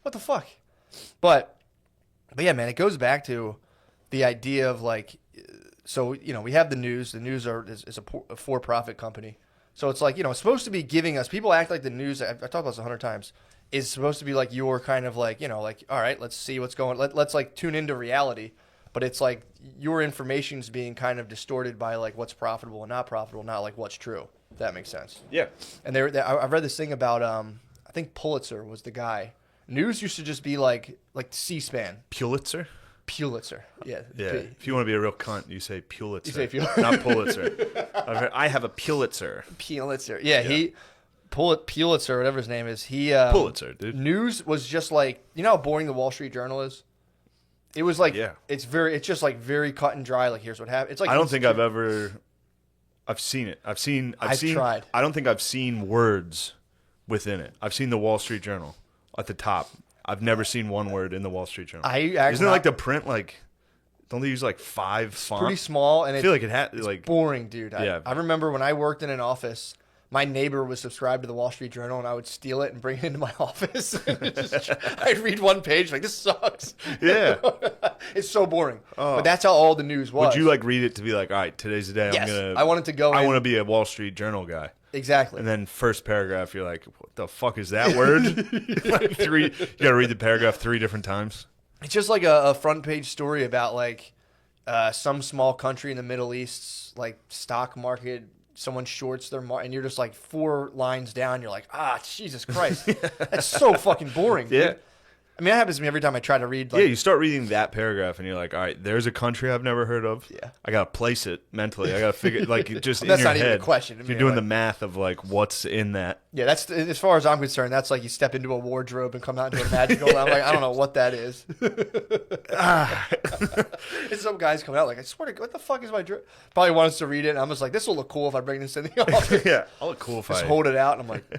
what the fuck? But yeah, man, it goes back to the idea of like, so we have the news. The news is a for-profit company, so it's like it's supposed to be giving us. People act like the news. I've talked about this 100 times. Is supposed to be like your kind of like like, all right, let's see what's going. Let's like tune into reality. But it's like your information's being kind of distorted by like what's profitable and not profitable, not like what's true. If that makes sense. Yeah. And I read this thing about I think Pulitzer was the guy. News used to just be like C-SPAN. Pulitzer? Pulitzer. Yeah. Yeah. If you want to be a real cunt, you say Pulitzer. You say Pulitzer. Not Pulitzer. I have a Pulitzer. Pulitzer. Yeah. Pulitzer, whatever his name is. Pulitzer, dude. News was just like how boring the Wall Street Journal is. It was like it's just like very cut and dry. Like here's what happened. It's like I don't think I've seen it. I've tried. I don't think I've seen words within it. I've seen the Wall Street Journal at the top. I've never seen one word in the Wall Street Journal. Isn't it like the print like? Don't they use like 5 fonts? Pretty small, and I feel like it had like boring, dude. Yeah. I remember when I worked in an office. My neighbor was subscribed to the Wall Street Journal, and I would steal it and bring it into my office. I'd read one page like, this sucks. Yeah. It's so boring. But that's how all the news was. Would you like read it to be like, all right, today's the day Yes. I'm gonna? I wanted to go. I want to be a Wall Street Journal guy. Exactly. And then first paragraph, you're like, what the fuck is that word? You gotta read the paragraph 3 different times. It's just like a front page story about like some small country in the Middle East, like stock market. Someone shorts their and you're just like 4 lines down. You're like, Jesus Christ, that's so fucking boring. Yeah. Dude. I mean, that happens to me every time I try to read. Like, Yeah, you start reading that paragraph and you're like, all right, there's a country I've never heard of. Yeah. I gotta place it mentally. I gotta figure like just That's in your not even head. a question. I You're mean, doing like- the math of like what's in that. Yeah, that's as far as I'm concerned. That's like you step into a wardrobe and come out into a magical. I'm like, I don't know what that is. And some guys come out like, I swear to God, what the fuck is my dress? Probably want us to read it. And I'm just like, this will look cool if I bring this in the office. Yeah, I'll look cool if Just I hold it out, and I'm like,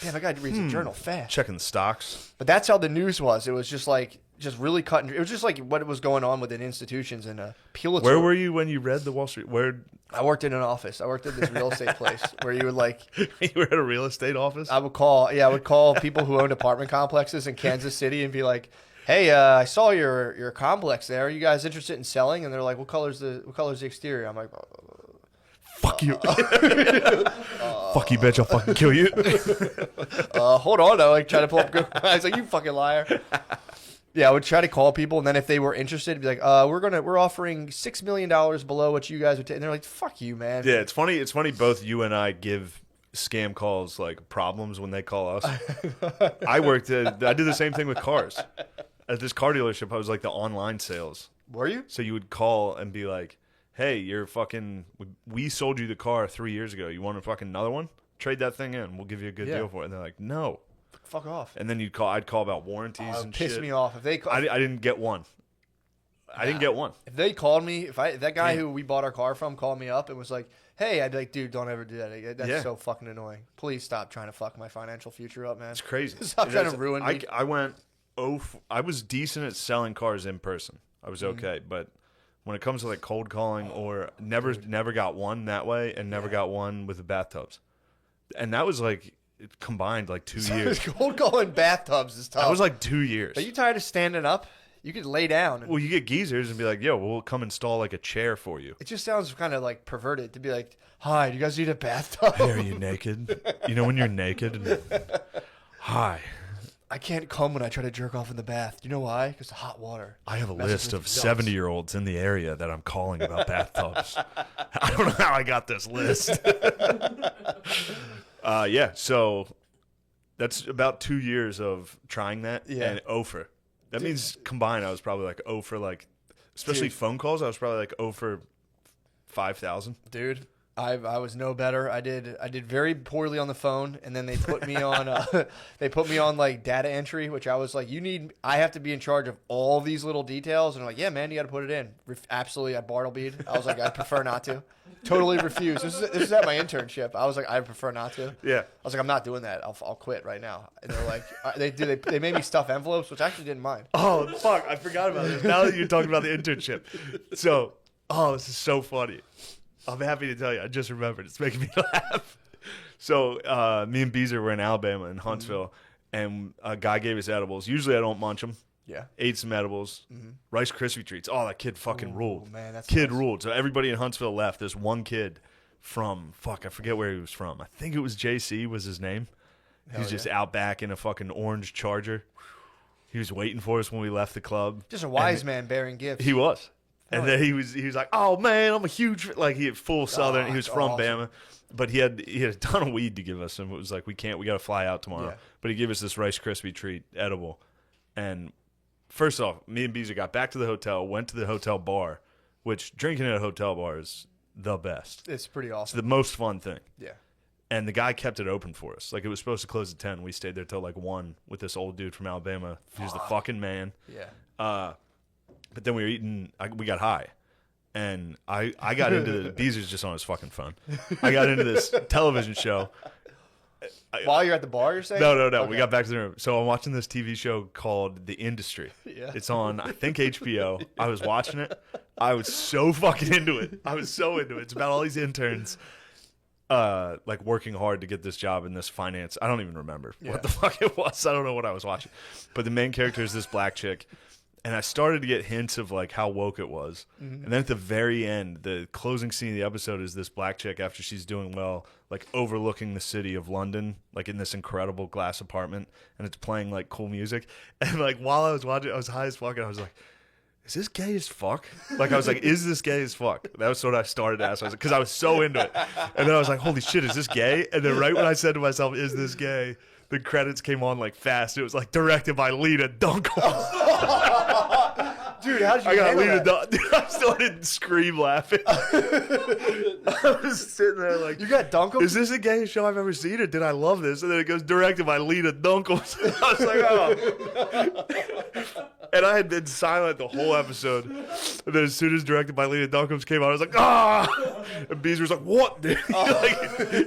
damn, that guy reads a journal fast. checking the stocks. But that's how the news was. It was just like, really cut. It was just like what was going on within institutions and Pulitzer. Where were you when you read the Wall Street? Where I worked in an office. I worked at this real estate place where you would like. you were at a real estate office? I would call people who owned apartment complexes in Kansas City and be like, "Hey, I saw your complex there. Are you guys interested in selling?" And they're like, "What color's the exterior?" I'm like, Fuck you. Fuck you, bitch. I'll fucking kill you. hold on. I like try to pull up. I was like, "You fucking liar." Yeah, I would try to call people, and then if they were interested, be like, we're offering $6 million below what you guys would take. And they're like, fuck you, man. Yeah, it's funny. It's funny. Both you and I give scam calls like problems when they call us. I did the same thing with cars. At this car dealership, I was like the online sales. Were you? So you would call and be like, hey, we sold you the car 3 years ago. You want fucking another one? Trade that thing in. We'll give you a good deal for it. And they're like, no. Fuck off. And then I'd call about warranties and shit. Piss me off. If they I didn't get one. I didn't get one. If they called me, if that guy who we bought our car from called me up and was like, hey, I'd be like, dude, don't ever do that again. That's so fucking annoying. Please stop trying to fuck my financial future up, man. It's crazy. Stop trying to ruin me. I was decent at selling cars in person. I was okay, but when it comes to like cold calling or never got one that way and never got one with the bathtubs. And that was like combined like 2 years. Cold calling bathtubs is tough. That was like 2 years. Are you tired of standing up? You could lay down. Well, you get geezers and be like, yo, we'll come install like a chair for you. It just sounds kind of like perverted to be like, hi, do you guys need a bathtub? Hey, are you naked? You know when you're naked? And, hi. I can't come when I try to jerk off in the bath. You know why? Because the hot water. I have a messes list with of your nuts. 70-year-olds in the area that I'm calling about bathtubs. I don't know how I got this list. Yeah, so that's about 2 years of trying that and over. That means combined, I was probably like 0 for like, especially phone calls, I was probably like 0 for 5,000. Dude, I was no better. I did very poorly on the phone, and then they put me on like data entry, which I was like, I have to be in charge of all these little details, and I'm like, yeah, man, you got to put it in. Absolutely, I Bartlebeed. I was like, I prefer not to. Totally refused. This is at my internship. I was like, I prefer not to. Yeah. I was like, I'm not doing that. I'll quit right now. And they're like, they made me stuff envelopes, which I actually didn't mind. Oh, fuck, I forgot about this. Now that you're talking about the internship. So, this is so funny. I'm happy to tell you. I just remembered. It's making me laugh. So, me and Beezer were in Alabama, in Huntsville, and a guy gave us edibles. Usually I don't munch them. Yeah. Ate some edibles. Rice Krispie treats. Oh, that kid fucking ruled. Man, that's kid nice. ruled. So everybody in Huntsville left. This one kid from, I forget where he was from. I think it was JC was his name. He was just out back in a fucking orange Charger. He was waiting for us when we left the club. Just a wise man bearing gifts. He was. And then he was like, oh man, I'm a huge, like he had full Southern. He was from awesome. Bama, but he had a ton of weed to give us, and it was like, we got to fly out tomorrow. Yeah. But he gave us this Rice Krispie treat edible, and first off, me and Beezer got back to the hotel, went to the hotel bar, which drinking at a hotel bar is the best. It's pretty It's awesome. the most fun thing. Yeah. And the guy kept it open for us. Like, it was supposed to close at 10. We stayed there till like 1 with this old dude from Alabama. He was the fucking man. Yeah. But then we were eating, we got high. And I got into Beezer's just on his fucking phone. I got into this television show. While you're at the bar, you're saying? No. Okay. We got back to the room. So I'm watching this TV show called The Industry. Yeah. It's on, I think, HBO. I was watching it. I was so fucking into it. I was so into it. It's about all these interns like working hard to get this job in this finance. I don't even remember what the fuck it was. I don't know what I was watching. But the main character is this black chick. And I started to get hints of like how woke it was. And then at the very end, the closing scene of the episode is this black chick after she's doing well, like overlooking the city of London, like in this incredible glass apartment, and it's playing like cool music. And like while I was watching, I was high as fuck, and I was like, is this gay as fuck? Like I was like, is this gay as fuck? That was what I started to ask. I was because I was so into it. And then I was like, holy shit, is this gay? And then right when I said to myself, is this gay? The credits came on like fast. It was like directed by Lena Dunkel. Dude, how did you I got handle Lena that? Dunkel. I started to scream laughing. I was sitting there like, You got Dunkel? is this the gayest show I've ever seen, or did I love this? And then it goes directed by Lena Dunkel. I was like, oh. And I had been silent the whole episode. And then as soon as directed by Lena Dunkel came out, I was like, ah! And Beezer was like, what, dude?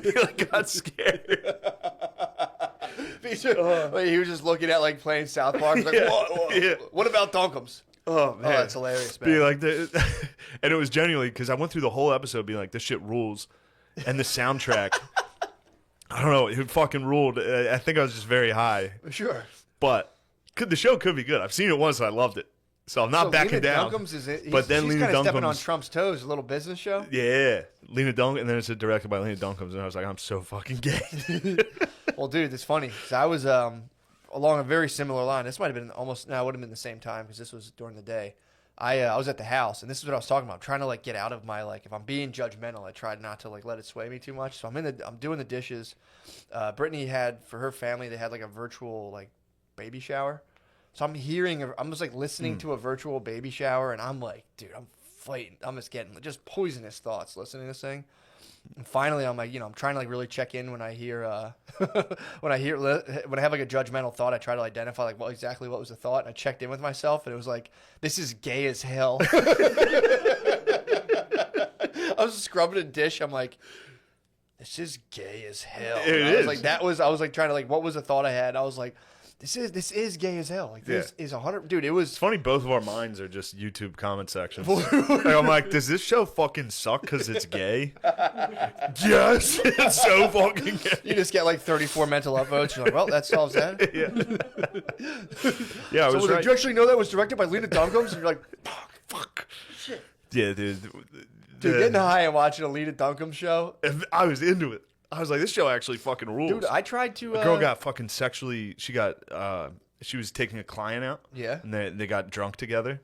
He got scared. Like, he was just looking at like playing South Park. Like, what about Dunkums? Oh, man. Oh, that's hilarious, man. Being like, and it was genuinely, because I went through the whole episode being like, this shit rules. And the soundtrack, I don't know, it fucking ruled. I think I was just very high. Sure. But the show could be good. I've seen it once and I loved it. So I'm not backing Lena down. Dunham's is it? But then she's Lena kind of stepping Dunham's- on Trump's toes. A little business show. Yeah. Lena Dunham, and then it's directed by Lena Dunham, and I was like, I'm so fucking gay. Well, dude, it's funny because I was along a very similar line. This might have been almost. No, it would have been the same time because this was during the day. I was at the house, and this is what I was talking about. I'm trying to like get out of my like if I'm being judgmental, I tried not to like let it sway me too much. So I'm doing the dishes. Brittany had for her family they had like a virtual like baby shower. So I'm just like listening to a virtual baby shower, and I'm like, dude, I'm fighting. I'm just getting just poisonous thoughts listening to this thing. And finally, I'm like, I'm trying to like really check in when I hear, when I have like a judgmental thought, I try to identify like what was the thought. And I checked in with myself, and it was like, this is gay as hell. I was scrubbing a dish. I'm like, this is gay as hell. It I was is. like, I was like trying to like, what was the thought I had? I was like, This is gay as hell. Like this is 100. Dude, it was It's funny. Both of our minds are just YouTube comment sections. Like, I'm like, does this show fucking suck because it's gay? Yes, it's so fucking gay. You just get like 34 mental upvotes. You're like, well, that solves that. Yeah. I So was did right. you actually know that was directed by Lena Dunham? And you're like, fuck. Shit. Yeah, dude. Dude, getting high and watching a Lena Dunham show. I was into it. I was like, this show actually fucking rules. Dude, I tried to. The girl got fucking sexually. She was taking a client out. Yeah. And they got drunk together,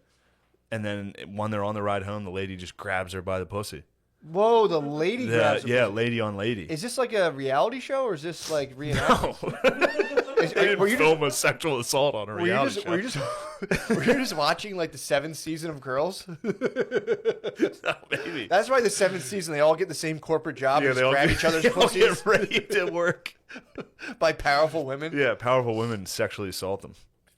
and then when they're on the ride home, the lady just grabs her by the pussy. Whoa, the lady grabs her. Yeah, lady on lady. Is this like a reality show or is this like reenactment? They didn't film a sexual assault on a reality show. Were you just watching like the 7th season of Girls? No, maybe. That's why the 7th season they all get the same corporate job and they just all grab get- each other's they all pussies get raped at work. by powerful women. Yeah, powerful women sexually assault them.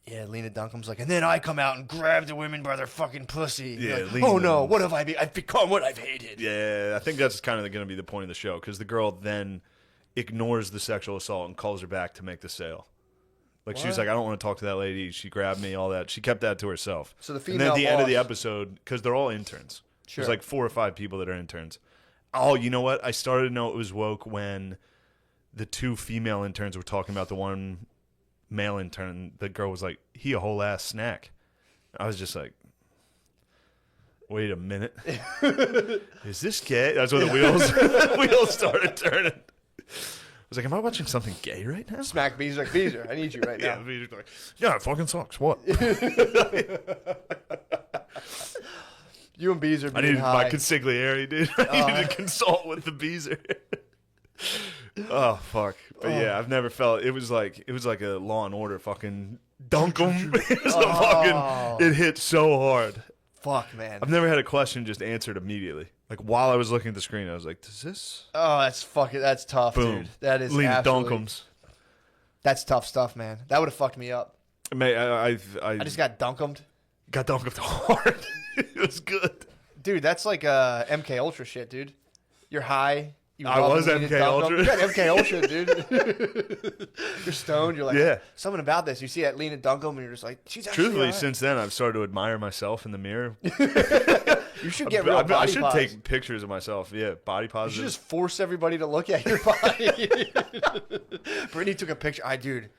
Yeah, Lena Dunham's like, and then I come out and grab the women by their fucking pussy. Yeah, Like, Lena oh no, Dunham's- what have I been? I've become what I've hated. Yeah, I think that's kind of going to be the point of the show because the girl then ignores the sexual assault and calls her back to make the sale. Like she was like, I don't want to talk to that lady. She grabbed me, all that. She kept that to herself. So the and then at the female end of the boss- episode, because they're all interns. Sure. There's like 4 or 5 people that are interns. Oh, you know what? I started to know it was woke when the 2 female interns were talking about the one male intern. The girl was like, he a whole ass snack. I was just like, wait a minute. Is this gay? That's when the wheels started turning. I was like, am I watching something gay right now? Smack Beezer like, Beezer, I need you right Yeah, now. Beezer's like, yeah, it fucking sucks. What? You and Beezer I being needed my high. consigliere, dude. I needed to consult with the Beezer. Oh fuck! But yeah, I've never felt it was like a Law and Order fucking dunk 'em. It hit so hard. Fuck, man. I've never had a question just answered immediately. Like while I was looking at the screen, I was like, "Does this?" Oh, that's tough, Boom. dude. That is Lena absolutely. Dunkums. That's tough stuff, man. That would have fucked me up. I I just got dunkumed. got dunked hard. It was good. Dude, that's like MK Ultra shit, dude. You're high. You I love was Lena MK Dunham. Ultra. You got MK Ultra, dude. You're stoned. You're like, Yeah. something about this. You see that Lena Dunham, and you're just like, she's actually Truthfully, alright. since then, I've started to admire myselp in the mirror. You should get real body I should pos. take pictures of myself. Yeah, body You positive. should just force everybody to look at your body. Brittany took a picture. Dude.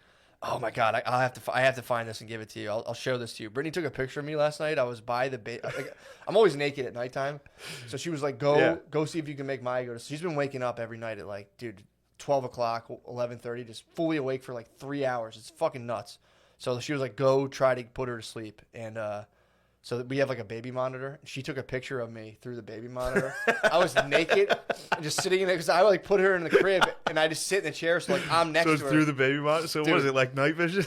Oh my god! I have to find this and give it to you. I'll show this to you. Brittany took a picture of me last night. I was by the like, I'm always naked at nighttime, so she was like, "Go see if you can make Maya go to." She's been waking up every night at like, dude, 12 o'clock, 11:30, just fully awake for like 3 hours. It's fucking nuts. So she was like, "Go try to put her to sleep," and so we have like a baby monitor. She took a picture of me through the baby monitor. I was naked, and just sitting in there because I like put her in the crib, and I just sit in the chair. So like I'm next so it's to her. through the baby monitor. So Dude. what is it like night vision?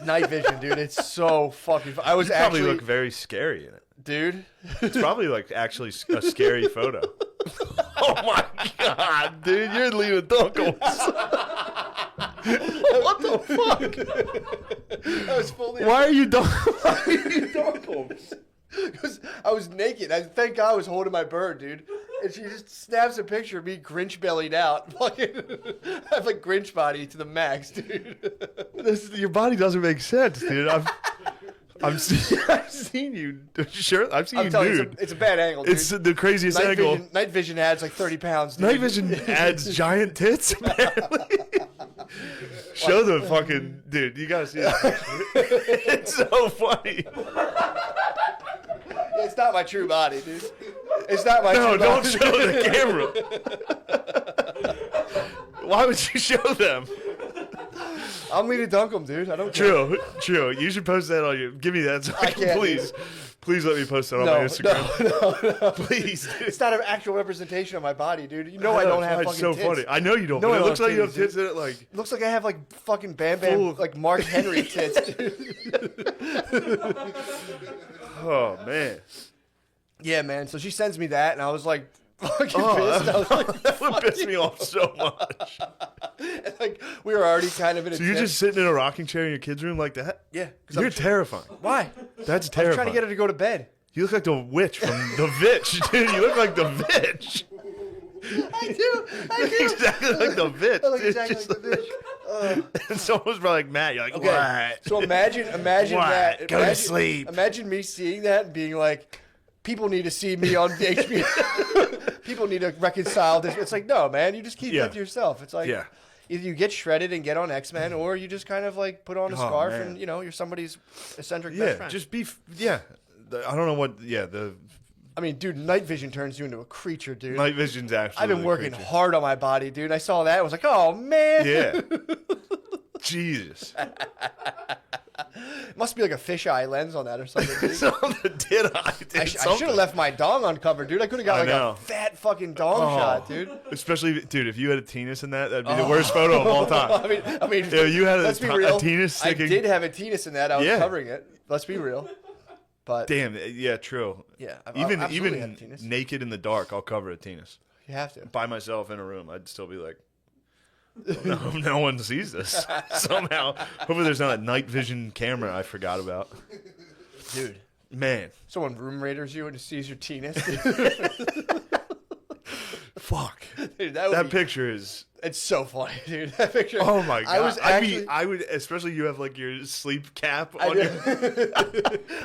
Night vision, dude. It's so fucking. I was You probably actually, look very scary in it. dude. It's probably like actually a scary photo. Oh my god, dude, you're Lena Dunkles. What the fuck? I was fully. Why are you Because I was naked. Thank God I was holding my bird, dude. And she just snaps a picture of me Grinch bellied out. Fucking, I have like Grinch body to the max, dude. Your body doesn't make sense, dude. I've seen you. Sure, I've seen I'm you telling you, nude. it's a bad angle, dude. It's the craziest angle. Night vision adds like 30 pounds, dude. Night vision adds giant tits, apparently. Show the fucking dude. You gotta see it. It's so funny. It's not my true body, dude. It's not my No, true don't body. show the camera. Why would you show them? I'm Lena Dunham, dude. I don't care. True. You should post that on your. Give me that, so I can can't, please. Please let me post that on my Instagram. No. Please, dude. It's not an actual representation of my body, dude. You know I don't have It's fucking so tits. funny. I know you don't. No, but I it don't looks have like you have titties, tits in it. Like It looks like I have like fucking Bam Bam, Full. like Mark Henry tits, dude. oh man. Yeah, man. So she sends me that, and I was like, fucking pissed. Oh, I was like, that would piss me off so much. and, like we were already kind of in a. So you're tip. just sitting in a rocking chair in your kid's room like that? yeah. You're terrifying. Why? That's I was terrifying. trying to get her to go to bed. You look like the witch from The Vitch, dude. You look like the Vitch. I do. Exactly like the Vitch. I look dude. exactly Just like the bitch. And someone was probably like, Matt, you're like, Okay. what? So imagine What? that. Go to sleep. Imagine me seeing that and being like, people need to see me on the HBO. People need to reconcile this. It's like, no, man, you just keep that to yourself. It's like, either you get shredded and get on X-Men, or you just kind of like put on a scarf and, you're somebody's eccentric best friend. Just be, I don't know what, I mean, dude, night vision turns you into a creature, dude. night vision's actually I've been working hard on my body, dude. I saw that. I was like, oh, man. Yeah. Jesus. Must be like a fisheye lens on that or something. Dude. I I should have left my dong uncovered, dude. I could have got like a fat fucking dong shot, dude. Especially, dude, if you had a penis in that'd be the worst photo of all time. I mean, if you had let's be real. a penis sticking. I did have a penis in that. I was covering it. Let's be real. But damn, yeah, true. Yeah, even naked in the dark, I'll cover a penis. You have to. By myself in a room, I'd still be like, no one sees this. Somehow, hopefully there's not a night vision camera I forgot about. Dude, man, someone room raiders you and sees your penis. Fuck, dude, that picture is. It's so funny, dude. That picture. Oh my god! I would, especially you have like your sleep cap on your.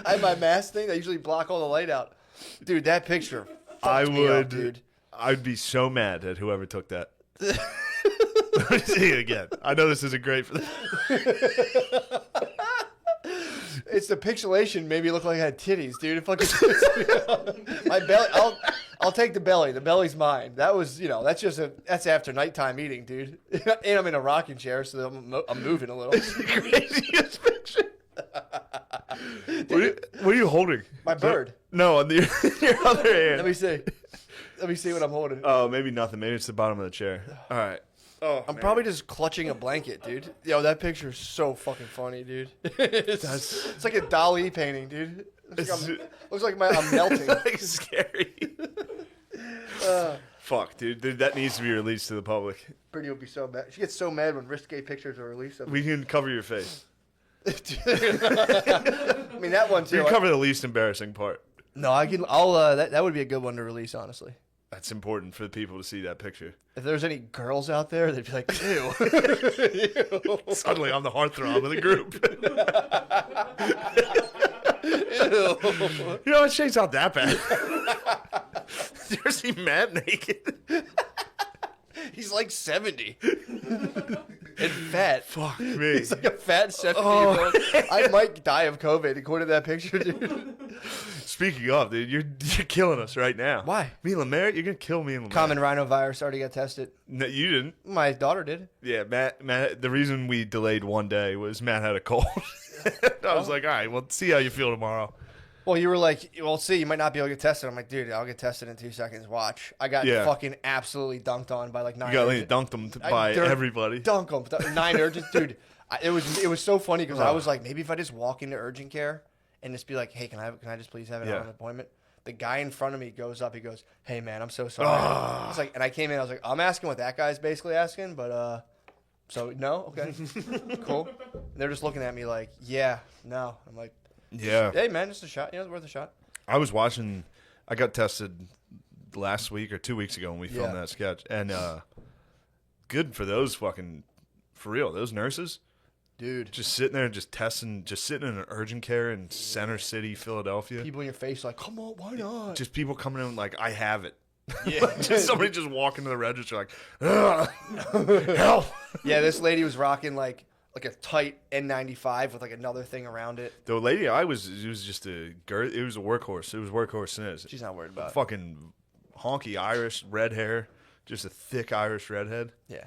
I have my mask thing. I usually block all the light out. Dude, that picture. I would, dude. I'd be so mad at whoever took that. Let me see it again. I know this isn't great for them. It's the pixelation made me look like I had titties, dude. It fucking my belly. I'll take the belly. The belly's mine. That was, that's after nighttime eating, dude. And I'm in a rocking chair, so I'm moving a little. It's the craziest picture. What are you holding? My bird. No, on your other hand. Let me see. Let me see what I'm holding. Oh, maybe nothing. Maybe it's the bottom of the chair. All right. Oh, I'm probably just clutching a blanket, dude. Yo, that picture is so fucking funny, dude. It's like a Dali painting, dude. Looks like I'm melting. Like scary. Fuck, dude. That needs to be released to the public. Brittany would be so mad. She gets so mad when risque pictures are released. We can cover your face. I mean, that one too. You can cover the least embarrassing part. No, that would be a good one to release, honestly. That's important for the people to see that picture. If there's any girls out there, they'd be like, ew. Ew. Suddenly I'm the heartthrob of the group. Ew. You know what? Shane's not that bad. You ever see Matt naked? He's like 70. And fat. Fuck me. He's like a fat 70-year-old. I might die of COVID according to that picture, dude. Speaking of, dude, you're killing us right now. Why? Me and Lemaire, you're gonna kill me and Lemaire. Common rhinovirus already got tested. No, you didn't. My daughter did. Yeah, Matt. The reason we delayed one day was Matt had a cold. I was like, all right, well, see how you feel tomorrow. Well, you were like, well, see, you might not be able to get tested. I'm like, dude, I'll get tested in 2 seconds. Watch. I got fucking absolutely dunked on by like 9 You got urgent. dunked them by everybody. Dunk them. 9 urgent. Dude, it was so funny because I was like, maybe if I just walk into urgent care and just be like, hey, can I just please have an appointment? The guy in front of me goes up. He goes, hey, man, I'm so sorry. It's like, and I came in. I was like, I'm asking what that guy's basically asking, but so no, okay, cool. And they're just looking at me like, yeah, no. I'm like, yeah. Hey, man, just a shot. It's worth a shot. I was watching. I got tested last week or 2 weeks ago when we filmed that sketch, and good for those fucking, for real, those nurses. Dude. Just sitting there and just testing, just sitting in an urgent care in Center City, Philadelphia. People in your face like, come on, why not? Just people coming in like, I have it. Yeah. Just somebody just walking to the register like, help. Yeah, this lady was rocking like a tight N95 with like another thing around it. The lady it was just it was a workhorse. It was workhorse Sniz. She's not worried about it. Fucking honky Irish, red hair. Just a thick Irish redhead. Yeah.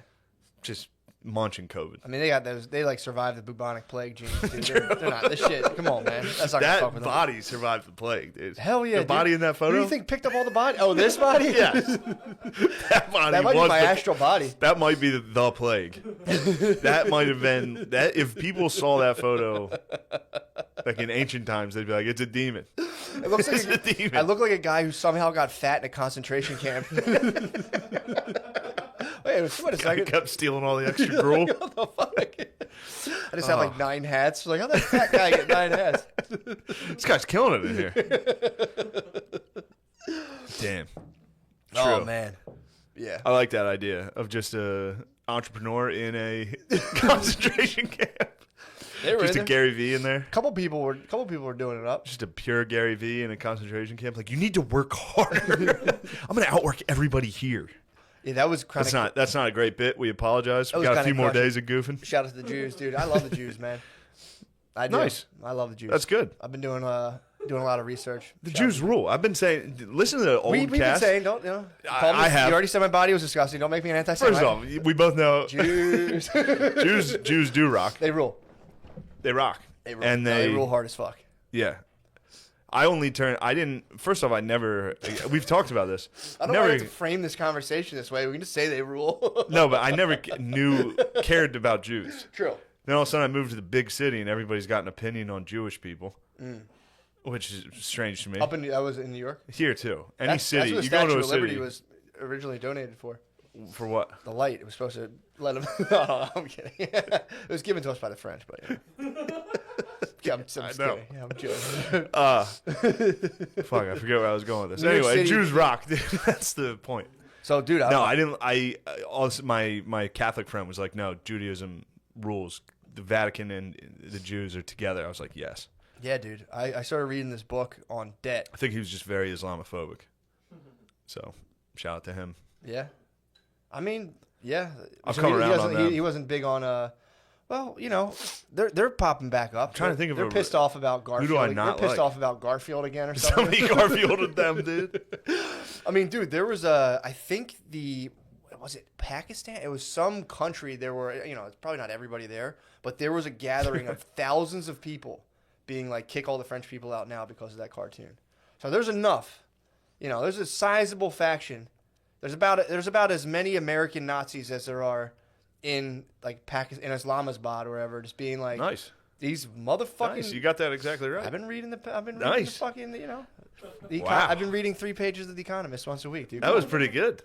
Just munching COVID. I mean, they got those. They like survived the bubonic plague genes. Dude. They're not this shit. Come on, man. That's not gonna fuck with that body survived the plague, dude. Hell yeah, the body in that photo. Who do you think picked up all the body? Oh, this body? Yeah, that body. That might be my astral body. That might be the plague. That might have been that. If people saw that photo, like in ancient times, they'd be like, "It's a demon." It looks like a demon. I look like a guy who somehow got fat in a concentration camp. Wait a second. I kept stealing all the extra gruel. What the fuck? I just have like 9 hats. Like, how that fat guy get 9 hats? This guy's killing it in here. Damn. Oh True. man. Yeah. I like that idea of just a entrepreneur in a concentration camp. They were Just in a there. Gary V in there. Couple people were doing it up. Just a pure Gary V in a concentration camp. Like, you need to work harder. I'm gonna outwork everybody here. Yeah, that was kind of. That's not a great bit. We apologize. We was got a kinda few more crushing. days of goofing. Shout out to the Jews, dude. I love the Jews, man. I do. Nice. I love the Jews. That's good. I've been doing a lot of research. The Jews rule. I've been saying, listen to the old We've been cast. saying, don't you know? I have. You already said my body was disgusting. Don't make me an anti-Semite. First off, we both know Jews. Jews do rock. They rule. They rock. They rule. And No, they rule hard as fuck. Yeah. First off, I never, we've talked about this. I don't want to frame this conversation this way. We can just say they rule. No, but I never cared about Jews. True. Then all of a sudden I moved to the big city and everybody's got an opinion on Jewish people, which is strange to me. I was in New York. Here too. Any That's city. what the You go to Statue a of Liberty city. was originally donated for. For what? The light. It was supposed to let them. No, I'm kidding. It was given to us by the French, but yeah, I'm just know. kidding. Yeah, I'm joking. Fuck, I forget where I was going with this. New York Anyway, City- Jews rock. That's the point. So, dude, I didn't. Also, my Catholic friend was like, no, Judaism rules. The Vatican and the Jews are together. I was like, yes. Yeah, dude. I started reading this book on debt. I think he was just very Islamophobic. So, shout out to him. Yeah. I mean, yeah. I've come around on them. He wasn't big on well, you know, they're popping back up. trying to think of they're pissed off about Garfield. do I not They're pissed like? off about Garfield again or something. Somebody Garfielded them, dude. I mean, dude, there was I think was it Pakistan? It was some country. There were, you know, it's probably not everybody there, but there was a gathering of thousands of people being like, kick all the French people out now because of that cartoon. So there's enough. You know, there's a sizable faction. There's about as many American Nazis as there are in like Pakistan, in Islamabad or wherever, just being like, Nice. these motherfucking. Nice. You got that exactly right. I've been reading the Nice. fucking, you know, Wow. I've been reading 3 pages of The Economist once a week, dude. That was pretty good.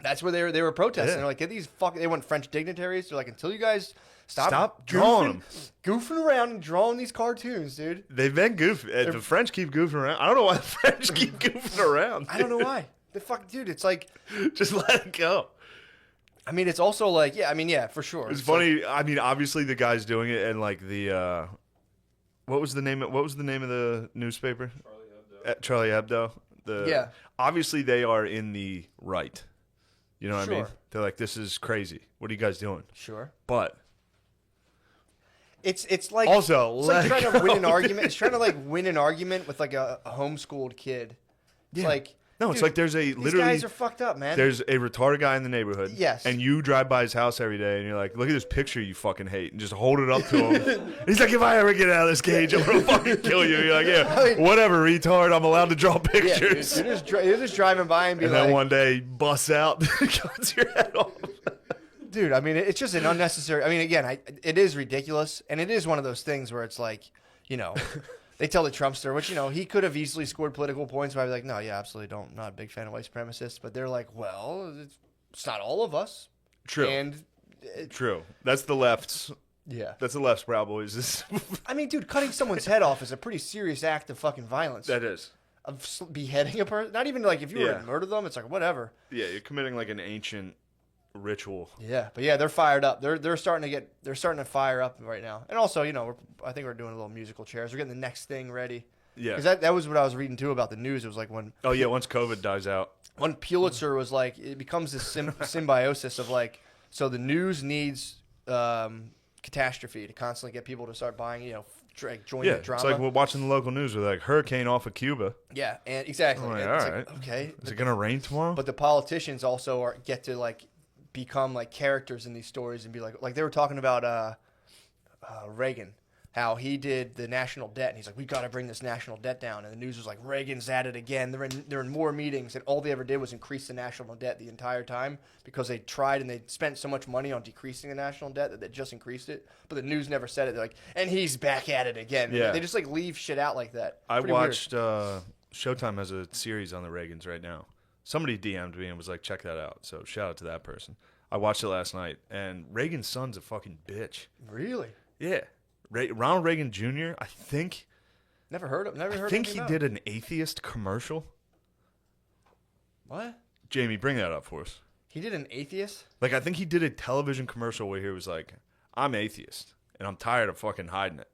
That's where they were protesting. Yeah. They're like, get these they want French dignitaries. They're like, until you guys Stop drawing them. goofing around and drawing these cartoons, dude. They've been goofy. The French keep goofing around. I don't know why the French keep goofing around. I don't know why. The fuck, dude. It's like, Just let it go. I mean, it's also like, yeah. I mean, yeah, for sure. It's funny. I mean, obviously the guy's doing it, and like the what was the name of the newspaper? Charlie Hebdo. Yeah. Obviously, they are in the right. You know what I mean? Sure. They're like, this is crazy. What are you guys doing? Sure. But It's like Also, it's let like it trying to win go, an argument. It's trying to like win an argument with like a homeschooled kid. It's like, no, it's dude, like there's these literally guys are fucked up, man. there's a retarded guy in the neighborhood. Yes. And you drive by his house every day, and you're like, look at this picture you fucking hate, and just hold it up to him. And he's like, if I ever get out of this cage, I'm gonna fucking kill you. You're like, yeah, whatever, retard. I'm allowed to draw Yeah, dude, pictures. you're just driving by and be And like, then one day, he busts out, cuts your head off. dude, I mean, it's just an unnecessary. I mean, again, it is ridiculous, and it is one of those things where it's like, you know, they tell the Trumpster, which, you know, he could have easily scored political points by like, no, yeah, absolutely don't, not a big fan of white supremacists, but they're like, well, it's not all of us. True. And True. That's the left's. yeah, That's the left's Proud Boys. I mean, dude, cutting someone's head off is a pretty serious act of fucking violence. That is. Of beheading a person, not even like if you were Yeah. to murder them, it's like whatever. Yeah, you're committing like an ancient ritual. Yeah, but yeah, they're fired up. They're starting to fire up right now. And also, you know, I think we're doing a little musical chairs. We're getting the next thing ready. Yeah. Because that was what I was reading too about the news. It was like when Oh yeah, once COVID dies out. Pulitzer was like, it becomes this symbiosis of like, so the news needs catastrophe to constantly get people to start buying, you know, join Yeah, the drama. it's like we're watching the local news with like hurricane off of Cuba. Yeah, and exactly. I'm like, And all it's right. like, okay, Is it gonna rain tomorrow? but the politicians also get to like become like characters in these stories and be like they were talking about Reagan, how he did the national debt, and he's like, we got to bring this national debt down, and the news was like, Reagan's at it again. They're in more meetings, and all they ever did was increase the national debt the entire time because they tried and they spent so much money on decreasing the national debt that they just increased it, but the news never said it. They're like, and he's back at it again. Yeah. They just like leave shit out like that. I Pretty weird. watched Showtime has a series on the Reagans right now. Somebody DM'd me and was like, check that out. So shout out to that person. I watched it last night, and Reagan's son's a fucking bitch. Really? Yeah. Ronald Reagan Jr., I think Never heard of. I think he did an atheist commercial. What? Jamie, bring that up for us. He did an atheist? Like, I think he did a television commercial where he was like, I'm atheist, and I'm tired of fucking hiding it.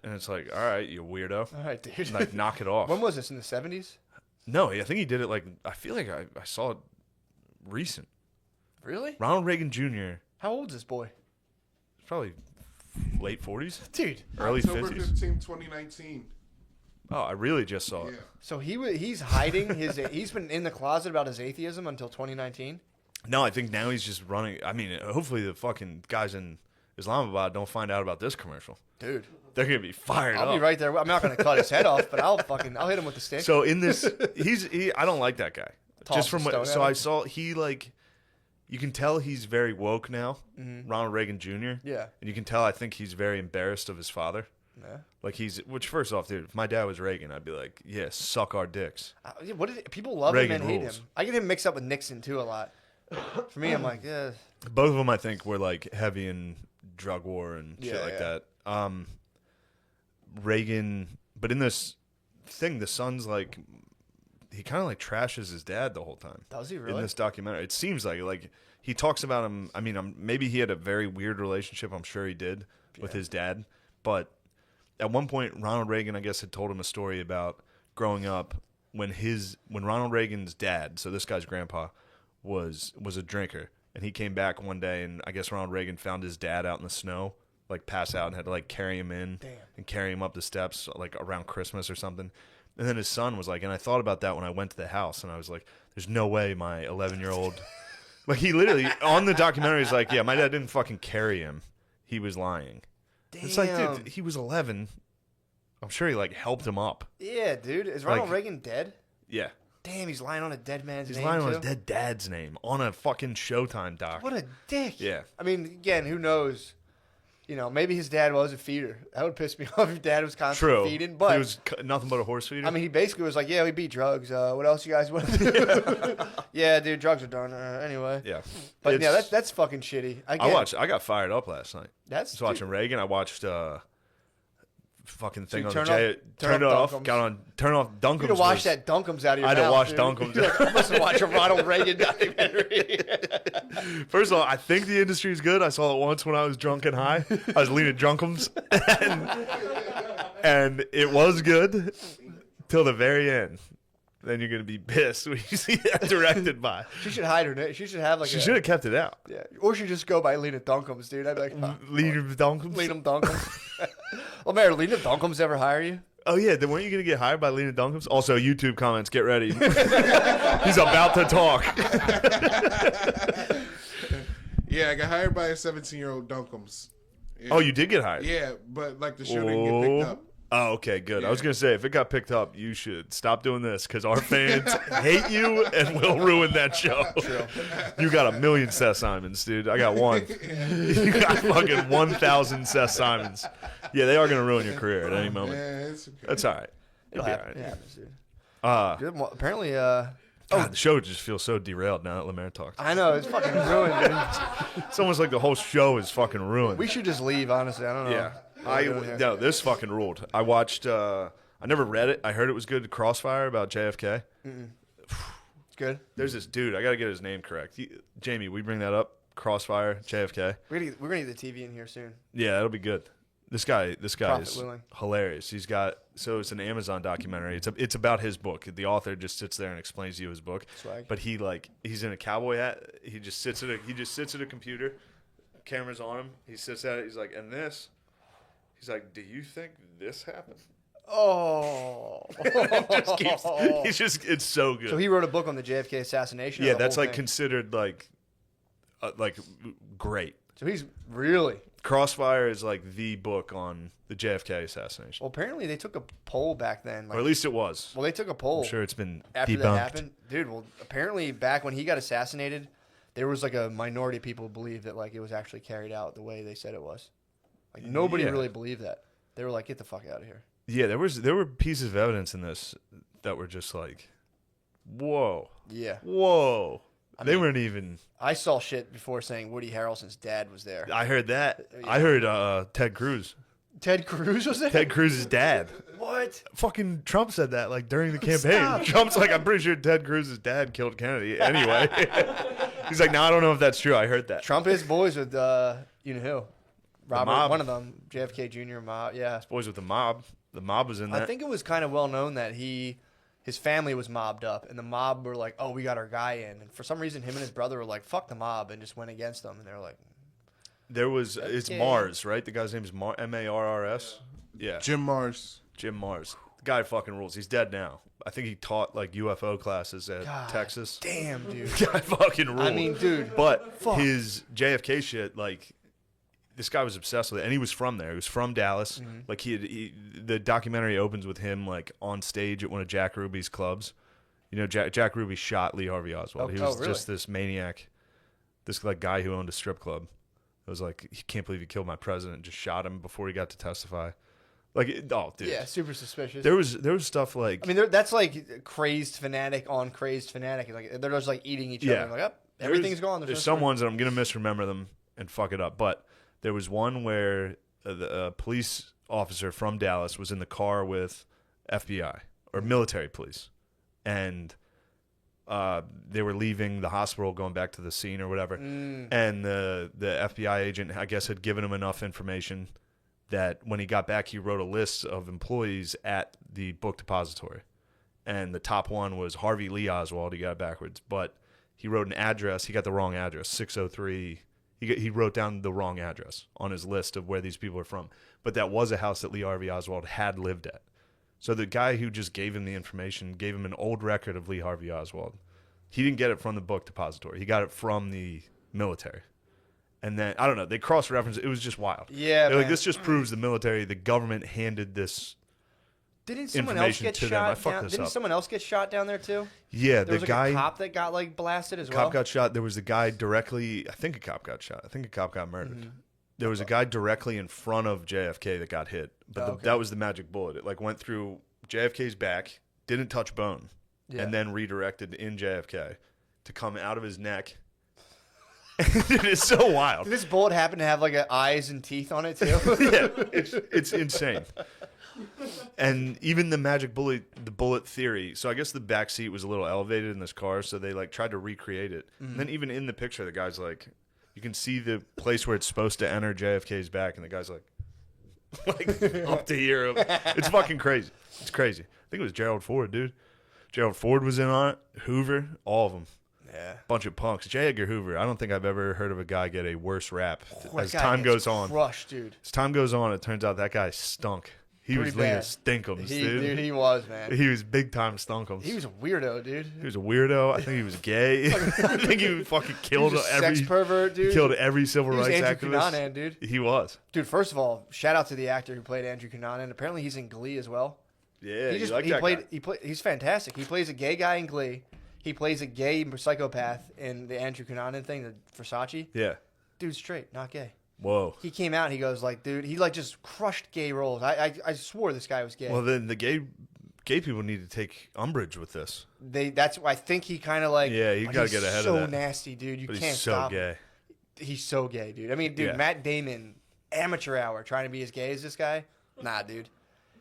And it's like, all right, you weirdo. All right, dude. Like, knock it off. When was this, in the 70s? No, I think he did it like, I feel like I saw it recent. Really? Ronald Reagan Jr. How old is this boy? Probably late 40s? Dude. Early October 50s? 15, 2019. Oh, I really just saw it. Yeah. So he's hiding his... He's been in the closet about his atheism until 2019? No, I think now he's just running. I mean, hopefully the fucking guys in Islamabad don't find out about this commercial. Dude. They're going to be fired up. I'll be right there. I'm not going to cut his head off, but I'll hit him with the stick. So in this, I don't like that guy. Toss Just from the stone what, at so him? I saw you can tell he's very woke now, Ronald Reagan Jr. Yeah. And you can tell, I think he's very embarrassed of his father. Yeah. Like which first off, dude, if my dad was Reagan, I'd be like, yeah, suck our dicks. People love Reagan him and hate rules. him. I get him mixed up with Nixon too a lot. For me, I'm like, yeah. Both of them, I think, were like heavy in drug war and shit Yeah, like yeah. that. Reagan, but in this thing, the son's like, he kind of like trashes his dad the whole time. Does he really? In this documentary, it seems like he talks about him. I mean, maybe he had a very weird relationship. I'm sure he did with his dad. But at one point, Ronald Reagan, I guess, had told him a story about growing up when Ronald Reagan's dad, so this guy's grandpa, was a drinker, and he came back one day, and I guess Ronald Reagan found his dad out in the snow, like pass out, and had to like carry him in and carry him up the steps like around Christmas or something. And then his son was like, and I thought about that when I went to the house, and I was like, there's no way my 11-year-old, like he literally on the documentary is like, yeah, my dad didn't fucking carry him, he was lying. Damn. It's like, dude, he was 11. I'm sure he like helped him up. Yeah, dude. Is Ronald Like- Reagan dead? Yeah. Damn, he's lying on a dead man's He's name lying too? on his dead dad's name on a fucking Showtime doc. What a dick. Yeah. I mean, again, who knows? You know, maybe his dad was a feeder. That would piss me off if dad was constantly True. feeding. But he was nothing but a horse feeder. I mean, he basically was like, "Yeah, we beat drugs. What else you guys want to do?" Yeah, dude, drugs are done. Anyway. yeah. But yeah, It's- that's fucking shitty. I got fired up last night. I was watching Reagan. I watched fucking thing So on you the turn J. turn Turn it off off. Dunkums? Turn off Dunkums. You to wash was- that Dunkums out of your I mouth. had to wash dude. Dunkums. You're like, I must have watched a Ronald Reagan documentary. First of all, I think the industry is good. I saw it once when I was drunk and high. I was leaning Dunkums, and it was good till the very end. Then you're gonna be pissed when you see that directed by. She should hide her name. She should have like She should have kept it out. Yeah. Or she just go by Lena Dunkums, dude. I'd be like, huh. Leaning Dunkums. Lena Dunkums. Well, Mayor, Lena Dunkums ever hire you? Oh yeah, then weren't you gonna get hired by Lena Dunkums? Also, YouTube comments, get ready. He's about to talk. Yeah, I got hired by a 17-year-old Dunkums. Yeah. Oh, you did get hired. Yeah, but like the show didn't get picked up. Oh, okay, good. I was Yeah. gonna say if it got picked up, you should stop doing this because our fans hate you and will ruin that show. You got 1 million Seth Simons, dude. I got one. You got fucking 1,000 Seth Simons. Yeah, they are gonna ruin your career at any moment. Yeah, it's okay. That's all right. It'll Be happen. all It right. happens, dude. Uh, Well, apparently, God, the show just feels so derailed now that Lemaire talks. I know, it's fucking ruined, dude. It's almost like the whole show is fucking ruined. We should just leave, honestly. I don't know. Yeah. what we're doing here. No, this fucking ruled. I watched, I never read it. I heard it was good. Crossfire about JFK. It's good. There's this dude. I got to get his name correct. Jamie, we bring that up? Crossfire, JFK. We're gonna get the TV in here soon. Yeah, that'll be good. This guy Profit is willing. hilarious. He's got, so it's an Amazon documentary. It's about his book. The author just sits there and explains to you his book. Swag. But he's in a cowboy hat. He just sits at a computer. Camera's on him. He sits at it. He's like, and this. He's like, do you think this happened? Oh. It's so good. So he wrote a book on the JFK assassination. yeah, or the that's whole like thing? considered like great. So he's really. Crossfire is like the book on the JFK assassination, Well, apparently they took a poll back then. Like, or at least it was. well, they took a poll. I'm sure it's been after debunked. that happened, dude. Well, apparently back when he got assassinated, there was like a minority of people who believed that like it was actually carried out the way they said it was. Like nobody Yeah. really believed that. They were like, "Get the fuck out of here." Yeah, there were pieces of evidence in this that were just like, whoa, Yeah, whoa. They weren't even. I saw shit before saying Woody Harrelson's dad was there. I heard that. Yeah. I heard Ted Cruz. Ted Cruz was it? Ted Cruz's dad. What? Fucking Trump said that like during the campaign. Stop. Trump's like, I'm pretty sure Ted Cruz's dad killed Kennedy. Anyway, he's like, no, I don't know if that's true. I heard that. Trump is boys with you know who? Robert, mob. one of them, JFK Jr. mob. Yeah, Boys with the mob. The mob was in that. I think it was kind of well known that his family was mobbed up, and the mob were like, "Oh, we got our guy in." And for some reason, him and his brother were like, "Fuck the mob," and just went against them. And they're like, There was it's Okay. Mars, right? The guy's name is Marrs. Yeah, Jim Mars. Jim Mars. The guy fucking rules. He's dead now. I think he taught like UFO classes at God Texas. "Damn, dude." Guy fucking rules. I mean, dude. but fuck. his JFK shit, like, this guy was obsessed with it, and he was from there. He was from Dallas. Mm-hmm. Like the documentary opens with him like on stage at one of Jack Ruby's clubs. You know, Jack Ruby shot Lee Harvey Oswald. He was really? just this maniac, this like guy who owned a strip club. It was like, he can't believe he killed my president. Just shot him before he got to testify. Like, oh, dude. Yeah, super suspicious. There was stuff like, I mean, that's like crazed fanatic on crazed fanatic. Like they're just like eating each Yeah. other. Like, everything's gone. There's no some screw. ones that I'm gonna misremember them and fuck it up. But there was one where the police officer from Dallas was in the car with FBI or military police, and they were leaving the hospital, going back to the scene or whatever. And the FBI agent, I guess, had given him enough information that when he got back, he wrote a list of employees at the book depository. And the top one was Harvey Lee Oswald. He got it backwards. But he wrote an address. He got the wrong address, 603. He wrote down the wrong address on his list of where these people are from. But that was a house that Lee Harvey Oswald had lived at. So the guy who just gave him the information gave him an old record of Lee Harvey Oswald. He didn't get it from the book depository. He got it from the military. And then, I don't know, they cross-referenced. It was just wild. Yeah, They're like, man. this just proves the military, the government handed this. Didn't someone else information get to them. I shot? fucked Down, this didn't up. someone else get shot down there too? Yeah, There the was like guy. a cop that got like blasted as Cop well. got shot. There was the guy directly. I think a cop got shot. I think a cop got murdered. Mm-hmm. There was a guy directly in front of JFK that got hit, but Okay. that was the magic bullet. It like went through JFK's back, didn't touch bone, Yeah. and then redirected in JFK to come out of his neck. It is so wild. Did this bullet happen to have like eyes and teeth on it too? Yeah, it's insane. And even the magic bullet, the bullet theory. So I guess the back seat was a little elevated in this car, so they like tried to recreate it. Mm-hmm. And then even in the picture, the guy's like, you can see the place where it's supposed to enter JFK's back, and the guy's like up to here. It's fucking crazy. It's crazy. I think it was Gerald Ford, dude. Gerald Ford was in on it. Hoover, all of them. Yeah. Bunch of punks. J. Edgar Hoover. I don't think I've ever heard of a guy get a worse rap That as guy time gets goes on. crushed, dude. As time goes on, it turns out that guy stunk. He was Pretty leaning bad. stinkums, dude. Dude, he was, man. He was big time stunkums. He was a weirdo, dude. He was a weirdo. I think he was gay. I think he fucking He killed was a every sex pervert, dude. He killed every civil He was rights Andrew activist. Cunanan, dude. He was. Dude, first of all, shout out to the actor who played Andrew Cunanan. Apparently, he's in Glee as well. Yeah, He like that guy. He's fantastic. He plays a gay guy in Glee. He plays a gay psychopath in the Andrew Cunanan thing, the Versace. Yeah. Dude's straight, not gay. Whoa. He came out and he goes like, dude, he like just crushed gay roles. I swore this guy was gay. Well, then the gay people need to take umbrage with this. That's I think he kind of like. Yeah, you but gotta he's get ahead so of that. nasty, dude. You But can't he's so stop. gay. He's so gay, dude. I mean, dude, Yeah. Matt Damon, amateur hour, trying to be as gay as this guy. Nah, dude.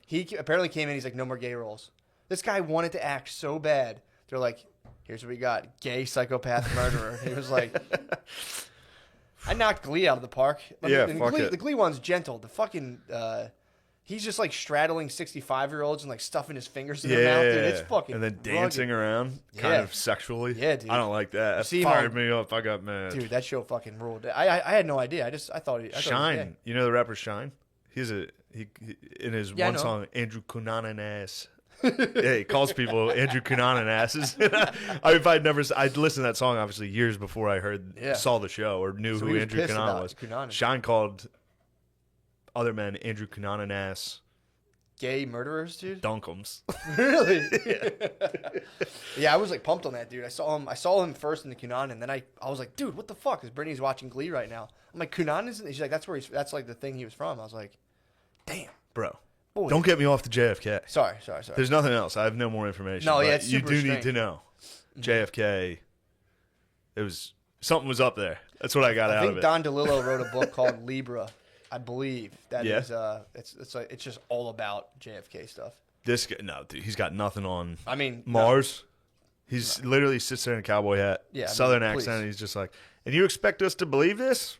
He apparently came in. He's like, no more gay roles. This guy wanted to act so bad. They're like, here's what we got: gay psychopath murderer. He was like, I knocked Glee out of the park. Yeah, and fuck it. The Glee one's gentle. The fucking he's just like straddling 65-year-olds and like stuffing his fingers in their mouth. Dude, it's fucking and then rugged. dancing around, kind Yeah. of sexually. Yeah, dude. I don't like that. That see him fired on- me up. I got mad. Dude, that show fucking ruled. I had no idea. I thought he was Shine. gay. You know the rapper Shine? He in his Yeah, I one know. song, Andrew Cunanan ass. Yeah, he calls people Andrew Cunanan asses. I'd listened to that song obviously years before I saw the show or knew So who he was Andrew pissed Cunanan about was. Cunanan. Shine called other men Andrew Cunanan ass Gay murderers, dude. dunkums. Really? Yeah, I was like pumped on that dude. I saw him first in the Cunanan, and then I was like, dude, what the fuck? Because Brittany's watching Glee right now. I'm like, Cunanan isn't. She's like, that's like the thing he was from. I was like, damn. Bro, Boy. don't get me off the JFK. Sorry. There's nothing else. I have no more information. No, yeah, but it's you super do strange. need to know. JFK, something was up there. That's what I got I out think of it. Don DeLillo wrote a book called Libra. I believe that is. It's just all about JFK stuff. This guy, no, dude, he's got nothing on. I mean, Mars. He's literally sits there in a cowboy hat, Southern accent. And he's just like, and you expect us to believe this?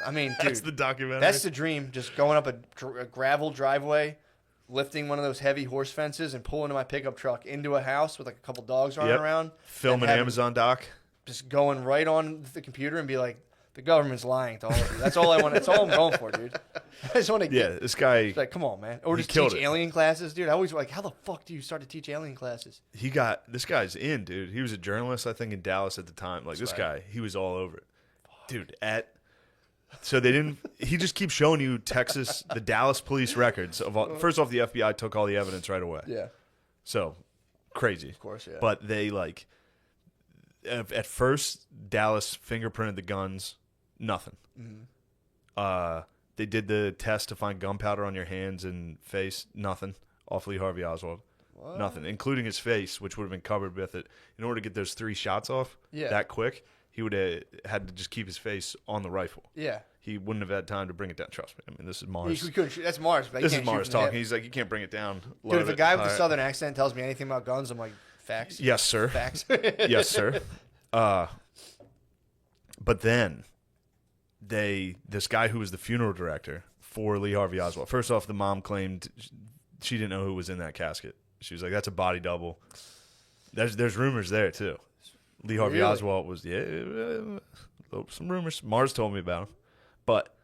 I mean, that's dude, the documentary. That's the dream. Just going up a gravel driveway, lifting one of those heavy horse fences, and pulling my pickup truck into a house with like a couple dogs running around. Filming Amazon doc. Just going right on the computer and be like, the government's lying to all of you. That's all I want. That's all I'm going for, dude. I just want to get. This guy. Like, come on, man. Or just teach alien classes, dude. I always like, how the fuck do you start to teach alien classes? This guy's in, dude. He was a journalist, I think, in Dallas at the time. Like, this guy, he was all over it. Dude, so they didn't. He just keeps showing you the Dallas police records of all. First off, the FBI took all the evidence right away. Yeah. So, crazy. Of course, yeah. But they, like, at first, Dallas fingerprinted the guns. Nothing. Mm-hmm. They did the test to find gunpowder on your hands and face. Nothing. Off Lee Harvey Oswald. What? Nothing, including his face, which would have been covered with it. In order to get those 3 shots off that quick, he would have had to just keep his face on the rifle. Yeah. He wouldn't have had time to bring it down. Trust me. I mean, this is Mars. We couldn't shoot. That's Mars. But this is Mars talking. He's like, you can't bring it down. Dude, if a guy with a southern accent tells me anything about guns, I'm like, facts? Yes, sir. Facts? Yes, sir. But then... this guy who was the funeral director for Lee Harvey Oswald. First off, the mom claimed she didn't know who was in that casket. She was like, "That's a body double." There's rumors there too. Lee Harvey Oswald was some rumors. Mars told me about him, but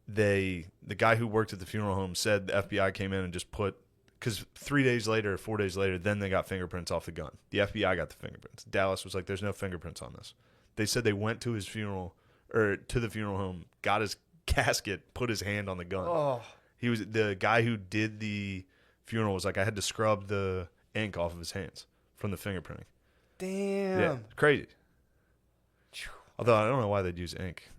the guy who worked at the funeral home said the FBI came in and just because 3 days later or 4 days later, then they got fingerprints off the gun. The FBI got the fingerprints. Dallas was like, "There's no fingerprints on this." They said they went to his funeral. Or to the funeral home, got his casket, put his hand on the gun. Oh. He was the guy who did the funeral was like, I had to scrub the ink off of his hands from the fingerprinting. Damn. Yeah, crazy. Although I don't know why they'd use ink.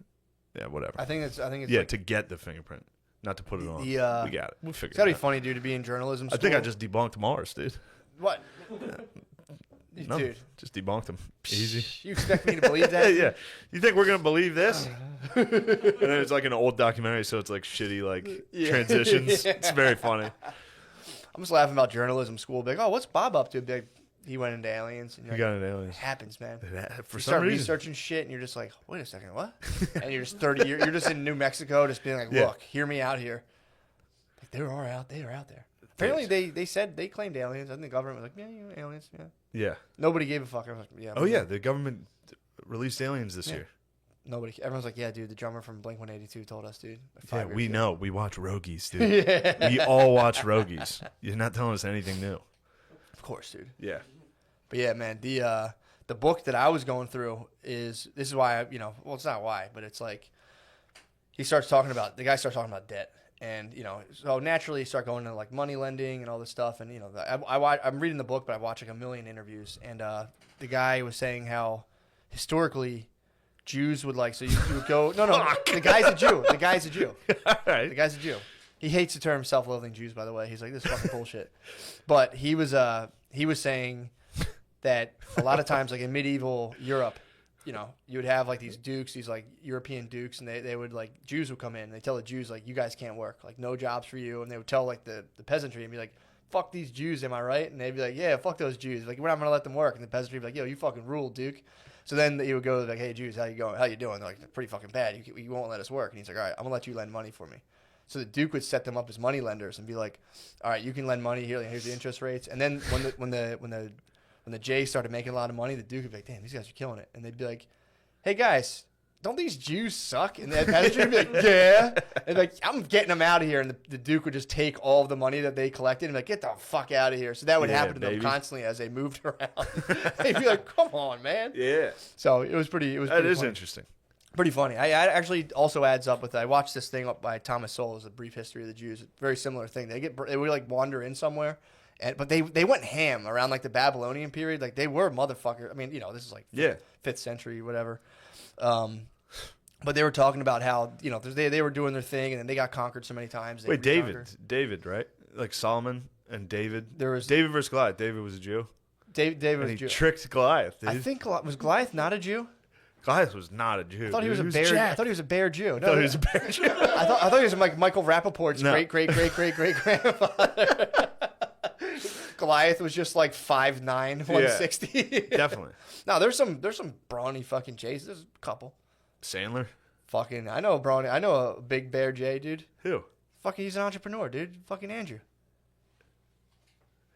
Yeah, whatever. I think it's like, to get the fingerprint, not to put it on. We got it. We'll figure it out. It's gotta be funny, dude, to be in journalism school. I think I just debunked Mars, dude. What? No, dude, just debunked him. Easy. You expect me to believe that? Yeah. You think we're gonna believe this? And then it's like an old documentary, so it's like shitty, like transitions. Yeah. It's very funny. I'm just laughing about journalism school. Be like, oh, what's Bob up to? Be like, he went into aliens. And he got into aliens. It happens, man. For you some start reason. researching shit, and you're just like, wait a second, what? And you're just 30 years. You're just in New Mexico, just being like, look, hear me out here. Like, they are out there. Apparently, they said they claimed aliens. I think the government was like, yeah, aliens, yeah. Yeah. Nobody gave a fuck. I was like, yeah. Oh yeah, the government released aliens this year. Everyone's like, yeah, dude. The drummer from Blink-182 told us, dude. Yeah, we know. We watch Rogies, dude. Yeah. We all watch Rogies. You're not telling us anything new. Of course, dude. Yeah. But yeah, man, the book that I was going through this is why well, it's not why, but it's like the guy starts talking about debt. And, so naturally you start going into like money lending and all this stuff. And, I'm reading the book, but I watch like a million interviews. And the guy was saying how historically Jews would like, so you would go, no, the guy's a Jew. All right. The guy's a Jew. He hates the term self-loathing Jews, by the way. He's like, this is fucking bullshit. But he was saying that a lot of times, like in medieval Europe, you would have like these dukes, these like European dukes, and they would like, Jews would come in and they tell the Jews like, you guys can't work, like no jobs for you. And they would tell like the peasantry and be like, fuck these Jews, am I right? And they'd be like, yeah, fuck those Jews. Like, we're not gonna let them work. And the peasantry would be like, yo, you fucking rule, duke. So then he would go like, hey Jews, how you going? How you doing? They're like, pretty fucking bad. You won't let us work. And he's like, all right, I'm gonna let you lend money for me. So the duke would set them up as money lenders and be like, all right, you can lend money here. Here's the interest rates. And then when the Jays started making a lot of money, the duke would be like, damn, these guys are killing it. And they'd be like, hey guys, don't these Jews suck? And the peasantry would be like, yeah. And like, I'm getting them out of here. And the duke would just take all of the money that they collected and be like, get the fuck out of here. So that would happen to them constantly as they moved around. They'd be like, come on, man. Yeah. So it was pretty funny. Interesting. Pretty funny. I actually also adds up with, I watched this thing up by Thomas Sowell, A Brief History of the Jews. Very similar thing. They would like wander in somewhere. But they went ham around like the Babylonian period. Like they were motherfuckers. I mean, this is like 5th century, whatever. But they were talking about how they were doing their thing, and then they got conquered so many times. Wait, David, right? Like Solomon and David. There was David versus Goliath. David was a Jew. David was a Jew. He tricked Goliath. Dude. I think was Goliath not a Jew? Goliath was not a Jew. I thought he was a bear. jacked. I thought he was a bear Jew. I thought he was a bear Jew. I thought he was like Michael Rappaport's great grandfather. Goliath was just like 5'9", 160. Definitely. No, there's some brawny fucking Jays. There's a couple. Sandler. Fucking, I know a brawny. I know a big bear Jay, dude. Who? Fucking, he's an entrepreneur, dude. Fucking Andrew.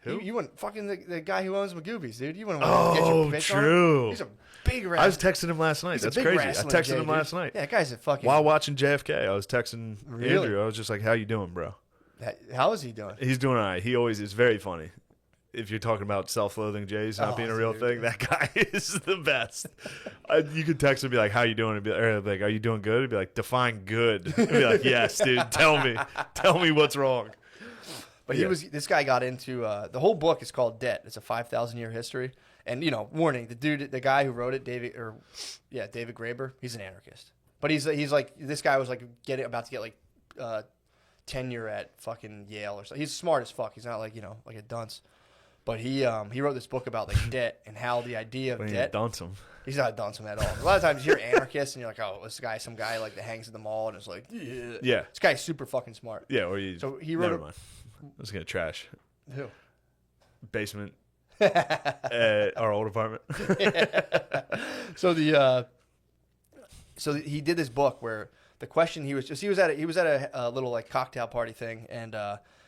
Who? You wouldn't fucking the guy who owns Magoobies, dude. You wouldn't Oh, get your bitch true. on him. He's a big wrestler. I was texting him last night. That's crazy. I texted him last night. Yeah, that guy's a fucking. While watching JFK, I was texting Really? Andrew. I was just like, "How you doing, bro?" How is he doing? He's doing all right. He always is very funny. If you're talking about self-loathing Jays not being a real thing, that guy is the best. You could text him and be like, "How you doing?" And be like, "Are you doing good?" He'd be like, "Define good." He'd be like, "Yes, dude. Tell me what's wrong." But this guy got into the whole book is called Debt. It's a 5,000-year history. And warning, the guy who wrote it, David Graeber, he's an anarchist. But he's like, this guy was like about to get like tenure at fucking Yale or something. He's smart as fuck. He's not like like a dunce. But he wrote this book about like debt and how the idea of debt. Dunce him. He's not dunce him at all. A lot of times you hear anarchists and you're like, oh, this guy, some guy like that hangs at the mall and is like, yeah. This guy's super fucking smart. Yeah, or you. So he wrote. Never mind. I was gonna trash. Who? Basement. Our old apartment. So he did this book where the question he was at a little like cocktail party thing, and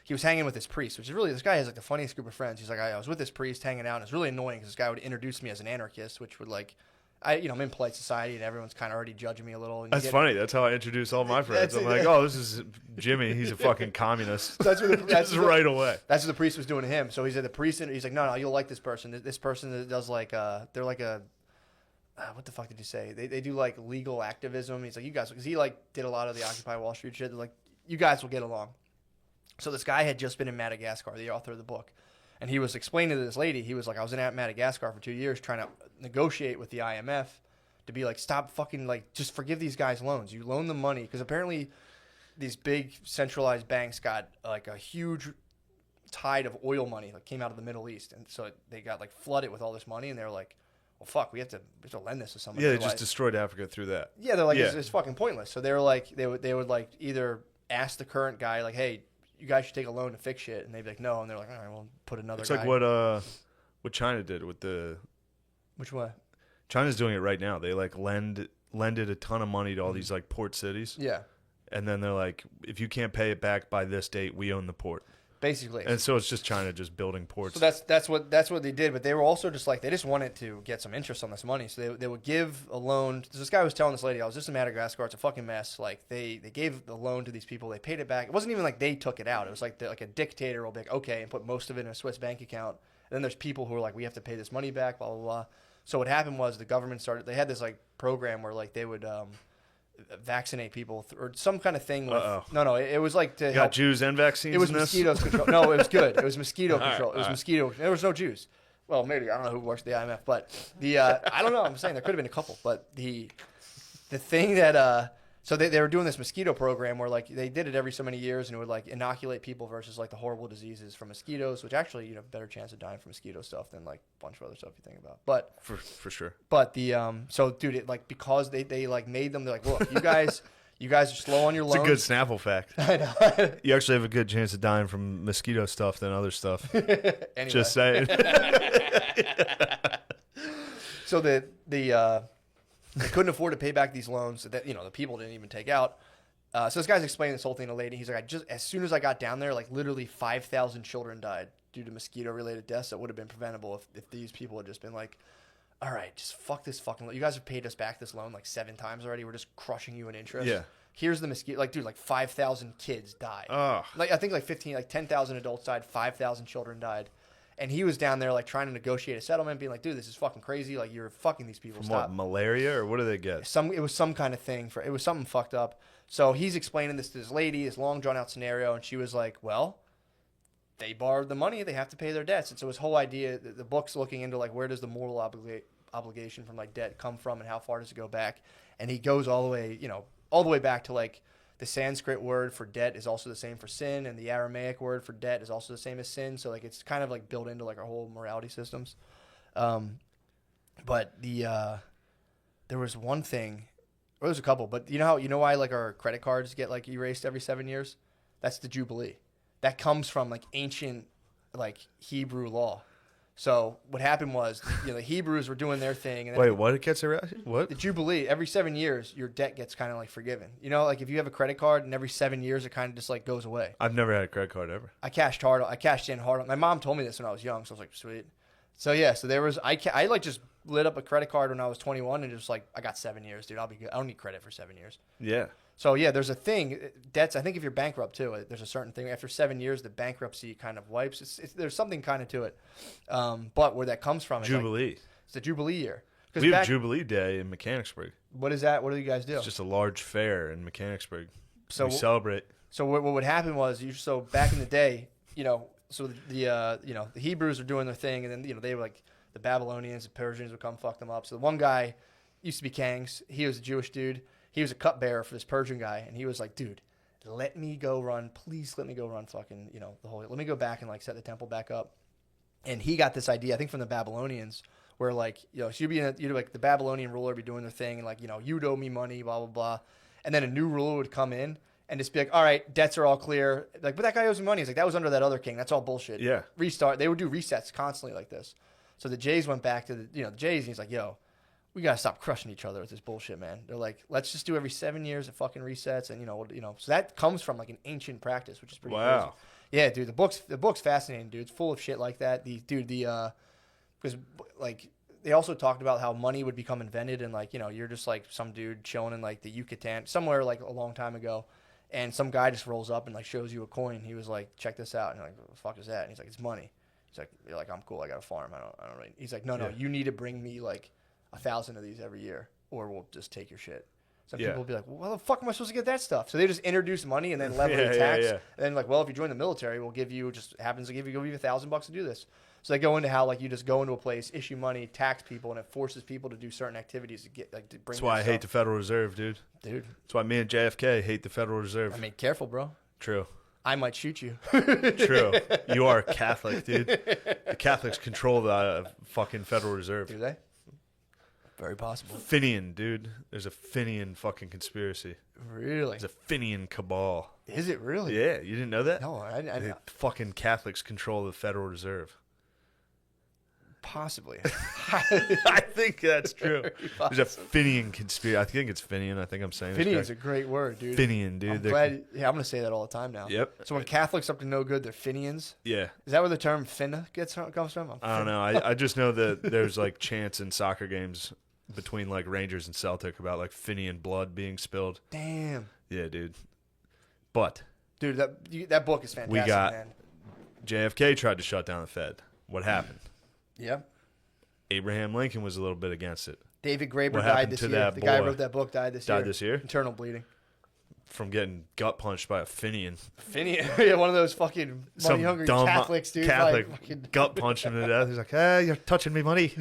he was hanging with this priest, which is really, this guy has like the funniest group of friends. He's like, I was with this priest hanging out, and it's really annoying because this guy would introduce me as an anarchist, which would like, I'm in polite society and everyone's kind of already judging me a little. And That's funny. That's how I introduce all my friends. I'm like, oh, this is Jimmy. He's a fucking communist. That's right away. That's what the priest was doing to him. So he said the priest, he's like, no, you'll like this person. This person that does like, they're like a, what the fuck did you say? They do like legal activism. He's like, you guys, because he like did a lot of the Occupy Wall Street shit. They're like, you guys will get along. So this guy had just been in Madagascar, the author of the book. And he was explaining to this lady, he was like, I was in Madagascar for 2 years trying to negotiate with the IMF to be like, stop fucking, like, just forgive these guys loans. You loan them money. Because apparently these big centralized banks got like a huge tide of oil money that came out of the Middle East. And so they got like flooded with all this money. And they were like, well, fuck, we have to lend this to somebody. Yeah, they just destroyed Africa through that. Yeah, they're like, it's fucking pointless. So they were like, they would like either ask the current guy, like, hey, you guys should take a loan to fix shit. And they'd be like, no. And they're like, all right, we'll put another guy. It's like what China did with the... Which one? China's doing it right now. They like lended a ton of money to all these like port cities. Yeah. And then they're like, if you can't pay it back by this date, we own the port. Basically. And so it's just China just building ports. So that's what they did, but they were also just like, they just wanted to get some interest on this money. So they would give a loan. This guy was telling this lady, I was just in Madagascar, it's a fucking mess. Like they gave the loan to these people, they paid it back. It wasn't even like they took it out. It was like a dictator will be like, okay, and put most of it in a Swiss bank account. And then there's people who are like, we have to pay this money back, blah, blah, blah. So what happened was the government they had this like program where like they would vaccinate people or some kind of thing. It was like to help Jews and vaccines. It was in this? mosquitoes control. No, it was good. It was mosquito control. Right, it was mosquito. There was no Jews. Well, maybe I don't know who works at the IMF, but I don't know. I'm saying there could have been a couple, but the thing that so they were doing this mosquito program where like they did it every so many years and it would like inoculate people versus like the horrible diseases from mosquitoes, which actually better chance of dying from mosquito stuff than like a bunch of other stuff you think about. But for sure. But the so dude, it like because they like made them, they're like, look, you guys are slow on your loans. It's a good Snapple fact. I know. You actually have a good chance of dying from mosquito stuff than other stuff. Anyway. Just saying. So they couldn't afford to pay back these loans that the people didn't even take out. So this guy's explaining this whole thing to a lady. He's like, as soon as I got down there, like literally 5,000 children died due to mosquito-related deaths that would have been preventable if these people had just been like, all right, just fuck this fucking loan. You guys have paid us back this loan like 7 times already. We're just crushing you in interest. Yeah. Here's the mosquito. Like, dude, like 5,000 kids died. Oh. Like I think like 10,000 adults died, 5,000 children died. And he was down there like trying to negotiate a settlement, being like, dude, this is fucking crazy. Like you're fucking these people. From Stop. what, malaria or what do they get? It was some kind of thing it was something fucked up. So he's explaining this to this lady, this long drawn out scenario, and she was like, well, they borrowed the money, they have to pay their debts. And so his whole idea, the book's looking into like where does the moral obligation from like debt come from and how far does it go back? And he goes all the way back to like the Sanskrit word for debt is also the same for sin, and the Aramaic word for debt is also the same as sin. So like it's kind of like built into like our whole morality systems. But there was one thing, or there's a couple, but you know why like our credit cards get like erased every 7 years? That's the Jubilee. That comes from like ancient like Hebrew law. So what happened was, the Hebrews were doing their thing. And Wait, what? It gets erased? What? The Jubilee, every 7 years, your debt gets kind of like forgiven. Like if you have a credit card and every 7 years it kind of just like goes away. I've never had a credit card ever. I cashed in hard. My mom told me this when I was young, so I was like, sweet. So yeah, so there was, I like just lit up a credit card when I was 21 and just like, I got 7 years, dude. I'll be good. I don't need credit for 7 years. Yeah. So yeah, there's a thing, debts, I think if you're bankrupt too, there's a certain thing. After 7 years, the bankruptcy kind of wipes. There's something kind of to it. But where that comes from is Jubilee. like, it's the Jubilee year. We have Jubilee Day in Mechanicsburg. What is that? What do you guys do? It's just a large fair in Mechanicsburg. So we celebrate. So what would happen was, so back in the day, so the Hebrews were doing their thing, and then they were like the Babylonians, the Persians would come fuck them up. So the one guy used to be Kangs. He was a Jewish dude. He was a cupbearer for this Persian guy, and he was like, dude, let me go run. Please let me go run fucking, the whole, let me go back and like set the temple back up. And he got this idea, I think from the Babylonians, where like, so you'd like the Babylonian ruler would be doing their thing, and like, you'd owe me money, blah, blah, blah. And then a new ruler would come in and just be like, all right, debts are all clear. Like, but that guy owes me money. He's like, that was under that other king. That's all bullshit. Yeah. Restart. They would do resets constantly like this. So the Jays went back to the Jays, and he's like, yo, we got to stop crushing each other with this bullshit, man. They're like, let's just do every 7 years it fucking resets. And, so that comes from like an ancient practice, which is pretty crazy. Yeah, dude, the book's fascinating, dude. It's full of shit like that. Because like they also talked about how money would become invented, and like, you're just like some dude chilling in like the Yucatan, somewhere like a long time ago. And some guy just rolls up and like shows you a coin. He was like, check this out. And you're like, what the fuck is that? And he's like, it's money. He's like, you're like, I'm cool. I got a farm. I don't really. He's like, no, you need to bring me like 1,000 of these every year, or we'll just take your shit. Some people will be like, well, how the fuck am I supposed to get that stuff? So they just introduce money and then level the tax. And then like, well, if you join the military, we'll give you, just happens to give you $1,000 to do this. So they go into how like you just go into a place, issue money, tax people, and it forces people to do certain activities to get like to bring. That's why I hate the Federal Reserve, dude. That's why me and JFK hate the Federal Reserve. I mean, careful, bro. True. I might shoot you. True. You are a Catholic, dude. The Catholics control the fucking Federal Reserve. Do they? Very possible. Finian, dude. There's a Finian fucking conspiracy. Really? There's a Finian cabal. Is it really? Yeah, you didn't know that? No, I The fucking Catholics control the Federal Reserve. Possibly. I think that's true. There's a Finian conspiracy. I think it's Finian. I think I'm saying Finian's a great word, dude. Finian, dude. I'm going to say that all the time now. Yep. So when Catholics up to no good, they're Finians? Yeah. Is that where the term finna comes from? I don't know. I just know that there's like chants in soccer games between like Rangers and Celtic about like Finian blood being spilled. Damn. Yeah, dude. But dude, that book is fantastic. We got man. JFK tried to shut down the Fed. What happened? Yeah. Abraham Lincoln was a little bit against it. David Graeber died this year. The guy who wrote that book died this year. Died this year? Internal bleeding. From getting gut punched by a Finian. Yeah, one of those fucking money-hungry Catholics, dude. Catholic like, fucking... gut punched him to death. He's like, hey, you're touching me money.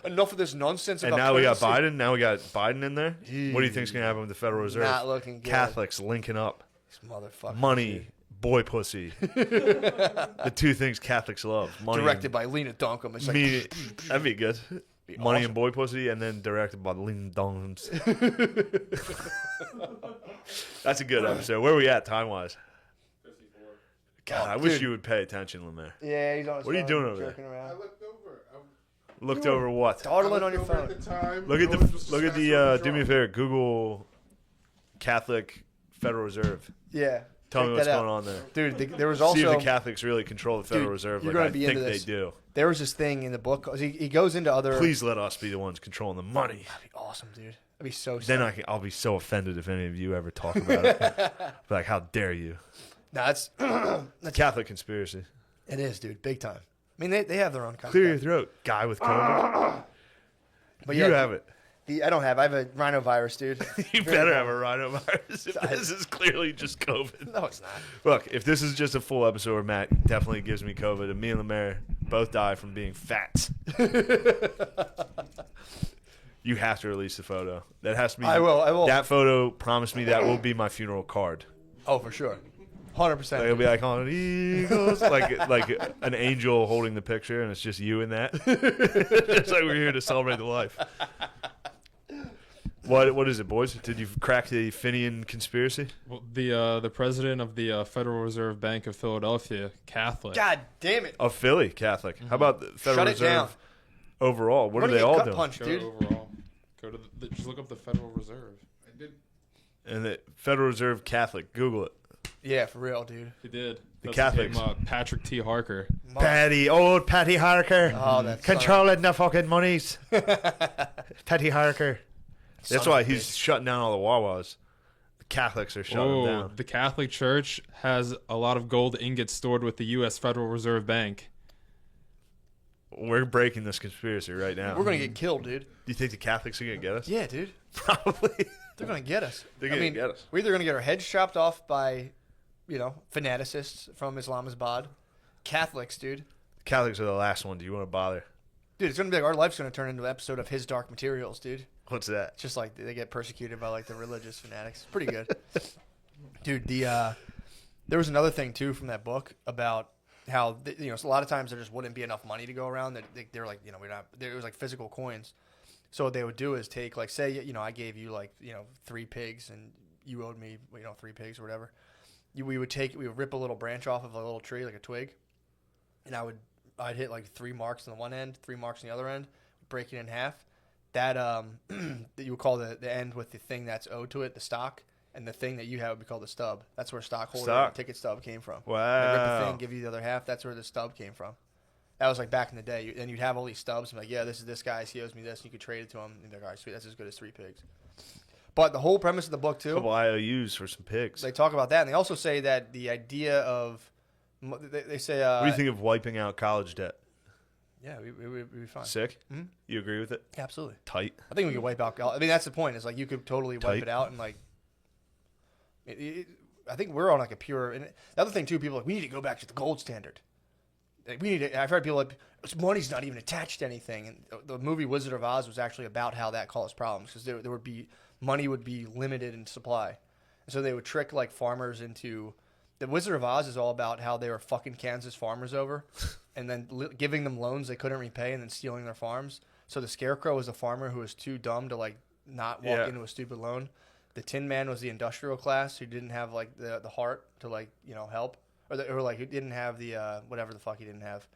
Enough of this nonsense and about now currency. we got Biden. Now we got Biden in there. Jeez. What do you think's going to happen with the Federal Reserve? Not looking good. Catholics linking up. These motherfuckers. Money. Dude. Boy pussy. The two things Catholics love. Money directed by Lena Dunham. It's like, that'd be good. Be Money awesome. and boy pussy, and then directed by Lena Dunham. That's a good episode. Where are we at time wise? 54. God, I wish you would pay attention, Lemaire. Yeah, he's on his What are you phone, doing over there? jerking around. I looked over. Looked over what? Dawdling on your phone. Look at do me a favor. Google Catholic Federal Reserve. Yeah. Tell me check what's that going out. on there. Dude, there was also... See if the Catholics really control the Federal Dude, Reserve you're like gonna I be think into they this. do. There was this thing in the book. He goes into other... Please let us be the ones controlling the money. That'd be awesome, dude. That'd be so Then sick. I'll be so offended if any of you ever talk about it. Be like, how dare you? No, that's Catholic conspiracy. it is, dude. Big time. I mean, they have their own kind Clear of your throat, guy with COVID. But You have it. I don't have. I have a rhinovirus, dude. You better have a rhinovirus if this is clearly just COVID. No, it's not. Look, if this is just a full episode where Matt definitely gives me COVID, and me and Lemaire both die from being fat, you have to release the photo. That has to be. I will. That photo, promise me that will be my funeral card. Oh, for sure. 100%. Like, it'll be like on Eagles, like an angel holding the picture, and it's just you in that. It's like we're here to celebrate the life. What is it, boys? Did you crack the Finian conspiracy? Well, the president of the Federal Reserve Bank of Philadelphia, Catholic. God damn it. Of Philly, Catholic. How about the Federal Shut it Reserve down. overall? What are We're they gonna all get doing? punched, Go dude. to overall. Go to just look up the Federal Reserve. I did. And the Federal Reserve Catholic. Google it. Yeah, for real, dude. He did. The That's Catholics. his name, Patrick T. Harker. Old Patty Harker. Oh, that's Controlling the fucking monies. Patty Harker. That's Son why of a he's bitch. shutting down all the Wawas. The Catholics are shutting them Oh, down. the Catholic Church has a lot of gold ingots stored with the U.S. Federal Reserve Bank. We're breaking this conspiracy right now. We're gonna get killed, dude. Do you think the Catholics are going to get us? Yeah, dude. Probably. They're gonna get us. They're gonna get us. We're either gonna get our heads chopped off by, fanaticists from Islamabad, Catholics, dude. Catholics are the last one. Do you want to bother? Dude, it's gonna be like our life's gonna turn into an episode of His Dark Materials, dude. What's that? It's just like they get persecuted by like the religious fanatics. Pretty good, dude. There was another thing too from that book about how a lot of times there just wouldn't be enough money to go around. They're like, we're not. It was like physical coins. So what they would do is take, like, say, I gave you, like, 3 pigs and you owed me, 3 pigs or whatever. We would rip a little branch off of a little tree, like a twig, and I'd hit, like, 3 marks on the one end, 3 marks on the other end, break it in half. That, that you would call the end with the thing that's owed to it, the stock, and the thing that you have would be called the stub. That's where stockholder ticket stub came from. Wow. They rip the thing, give you the other half. That's where the stub came from. That was like back in the day. And you'd have all these stubs. And like, yeah, this is this guy's. He owes me this. And you could trade it to him. And they're like, all right, sweet. That's as good as 3 pigs. But the whole premise of the book, too. A couple IOUs for some pigs. They talk about that. And they also say that the idea of. They say. What do you think of wiping out college debt? Yeah, we'd be fine. Sick? Mhm. You agree with it? Absolutely. Tight. I think we could wipe out. I mean, that's the point. Is like you could totally wipe Tight. it out and like. I think we're on like a pure. And the other thing, too, people are like, we need to go back to the gold standard. Like, I've heard people like, money's not even attached to anything. And the movie Wizard of Oz was actually about how that caused problems because there would be money would be limited in supply, and so they would trick like farmers into. The Wizard of Oz is all about how they were fucking Kansas farmers over, and then giving them loans they couldn't repay, and then stealing their farms. So the Scarecrow was a farmer who was too dumb to like not walk into a stupid loan. The Tin Man was the industrial class who didn't have like the heart to like help. Or like who didn't have the whatever the fuck he didn't have.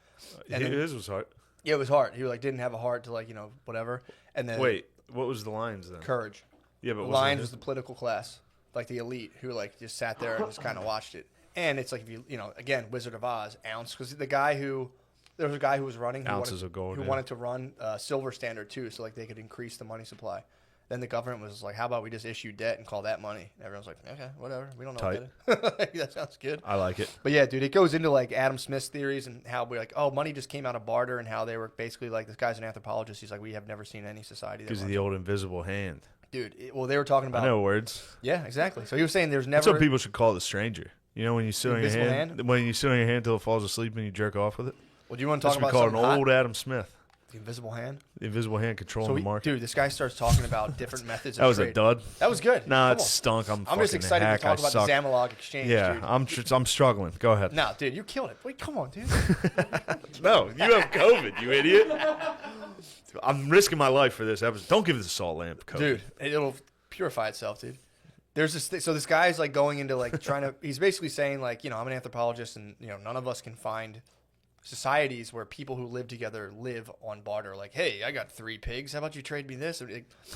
And His was hard. Yeah, it was hard. He like didn't have a heart to like whatever. And then Wait, what was the Lions then? courage. Yeah, but Lions was the political class, like the elite who like just sat there and just kind of watched it. And it's like if you again Wizard of Oz ounce because there was a guy who was running Ounces of gold, who yeah. wanted to run silver standard too, so like they could increase the money supply. Then the government was like, how about we just issue debt and call that money? And everyone's like, okay, whatever. We don't know Tight. what that is. That sounds good. I like it. But yeah, dude, it goes into like Adam Smith's theories and how we're like, oh, money just came out of barter and how they were basically like, this guy's an anthropologist. He's like, we have never seen any society. Because of the old invisible hand. Dude, well, they were talking about. I know words. Yeah, exactly. So he was saying there's That's never. what people should call it the stranger. You know when you sit on your Invisible hand? hand? When you sit on your hand until it falls asleep and you jerk off with it? Well, do you want to That's talk what we about call something an hot? old Adam Smith. The invisible hand? The invisible hand controlling the market. Dude, this guy starts talking about different methods of That was trade. a dud. That was good. Nah, Come it on. stunk. I'm I'm just fucking excited hack. to talk I about suck. the Zamalog exchange, Yeah, dude. I'm struggling. Go ahead. No, dude, you killed it. Wait, come on, dude. No, you have COVID, you idiot. I'm risking my life for this episode. Don't give the salt lamp COVID. Dude, it'll purify itself, dude. There's this so this guy's like going into like trying to he's basically saying like, I'm an anthropologist and none of us can find societies where people who live together live on barter. Like, hey, I got 3 pigs. How about you trade me this?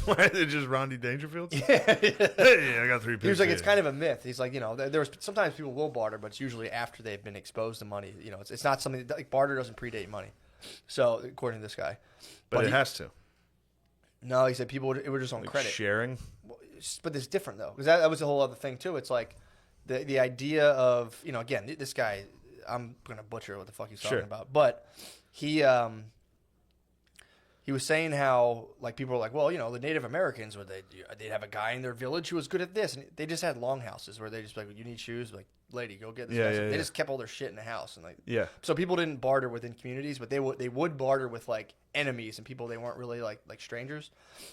They're just Rodney Dangerfield? Yeah. Hey, I got 3 pigs. He was like, here. it's kind of a myth. He's like, there's sometimes people will barter, but it's usually after they've been exposed to money. It's not something like barter doesn't predate money. So according to this guy, But it he- has to. No, he said people it were just on Like credit. sharing. But it's different though, because that was a whole other thing too. It's like the idea of again this guy. I'm gonna butcher what the fuck he's talking about, but he was saying how like people were like, well, the Native Americans they'd have a guy in their village who was good at this, and they just had longhouses where they just like, you need shoes, like lady, go get this. Yeah, guy. yeah, They yeah. just kept all their shit in the house and like Yeah. So people didn't barter within communities, but they would barter with like enemies and people they weren't really like strangers.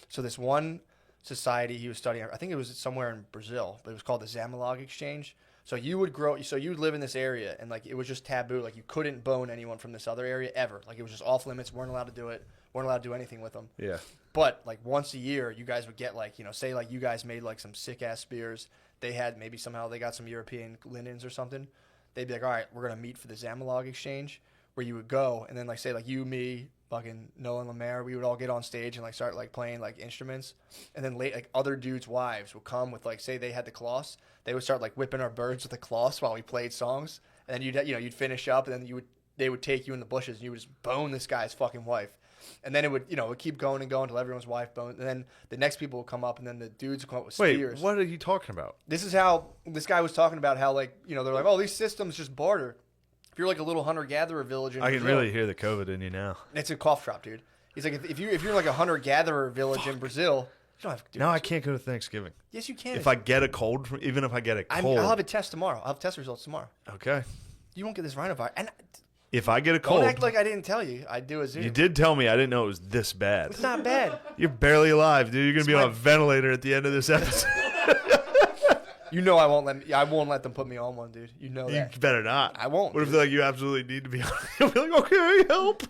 So this one society he was studying, I think it was somewhere in Brazil, but it was called the Zamalog Exchange. So you would live in this area, and like it was just taboo. Like you couldn't bone anyone from this other area ever. Like it was just off limits. Weren't allowed to do it. Weren't allowed to do anything with them. Yeah. But like once a year, you guys would get like, say like you guys made like some sick ass spears. They had maybe somehow they got some European linens or something. They'd be like, all right, we're gonna meet for the Zamalog exchange, where you would go, and then like say like you, me, fucking Noah and Lemaire, we would all get on stage and like start like playing like instruments, and then like other dudes' wives would come with like, say they had the cloths, they would start like whipping our birds with the cloths while we played songs, and then you'd finish up, and then they would take you in the bushes and you would just bone this guy's fucking wife, and then it would it would keep going and going until everyone's wife boned, and then the next people would come up, and then the dudes would come up with spears. Wait, what are you talking about? This is how this guy was talking about how like they're like, oh, these systems just barter. If you're like a little hunter-gatherer village in I can Brazil, really hear the COVID in you now. it's a cough drop, dude. He's like, if you're like a hunter-gatherer village in Brazil, you don't have to do Now I can't go to Thanksgiving. Yes, you can. If I get a cold, even if I get a cold. I'll have a test tomorrow. I'll have test results tomorrow. Okay. You won't get this rhinovirus. And If I get a don't cold. act like I didn't tell you. I do a Zoom. You did tell me. I didn't know it was this bad. It's not bad. You're barely alive, dude. You're going to be on a ventilator at the end of this episode. I won't let them put me on one, dude. You know You that. better not. I won't, What if dude. they're like, you absolutely need to be on it? You'll be like, okay, help.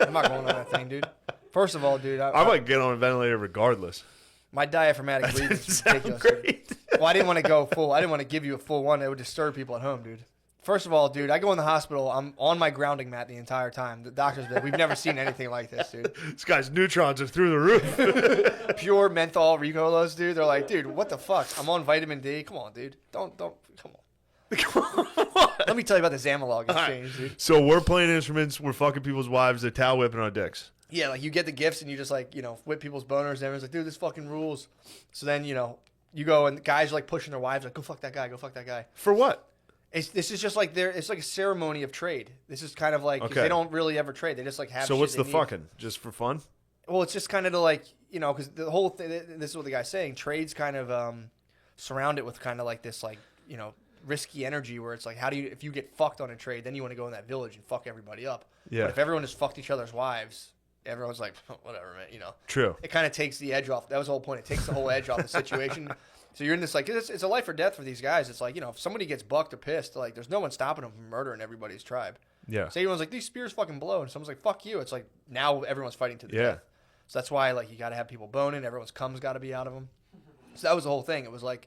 I'm not going on that thing, dude. First of all, dude, I might get on a ventilator regardless. my diaphragmatic breathing That is sounds ridiculous. Dude. great. Well, I didn't want to go full. I didn't want to give you a full one. It would disturb people at home, dude. First of all, dude, I go in the hospital. I'm on my grounding mat the entire time. The doctors, we've never seen anything like this, dude. This guy's neutrons are through the roof. Pure menthol Ricolos, dude. They're like, dude, what the fuck? I'm on vitamin D. Come on, dude. Don't, come on. Let me tell you about the Zamalog exchange, dude. So we're playing instruments. We're fucking people's wives. They're towel whipping our dicks. Yeah, like you get the gifts and you just like, whip people's boners and everyone's like, dude, this fucking rules. So then, you go and guys are like pushing their wives like, go fuck that guy, go fuck that guy. For what? This is just like it's like a ceremony of trade. This is kind of like 'cause Okay. they don't really ever trade. They just like have. So shit what's they the need. fucking? Just for fun? Well, it's just kind of to like because the whole thing. This is what the guy's saying. Trades kind of surround it with kind of like this like risky energy where it's like if you get fucked on a trade, then you want to go in that village and fuck everybody up. Yeah. But if everyone just fucked each other's wives, everyone's like whatever, man. True. It kind of takes the edge off. That was the whole point. It takes the whole edge off the situation. So you're in this like it's a life or death for these guys. It's like if somebody gets bucked or pissed, like there's no one stopping them from murdering everybody's tribe. Yeah. So everyone's like these spears fucking blow, and someone's like fuck you. It's like now everyone's fighting to the Yeah. death. So that's why like you got to have people boning. Everyone's cum's got to be out of them. So that was the whole thing. It was like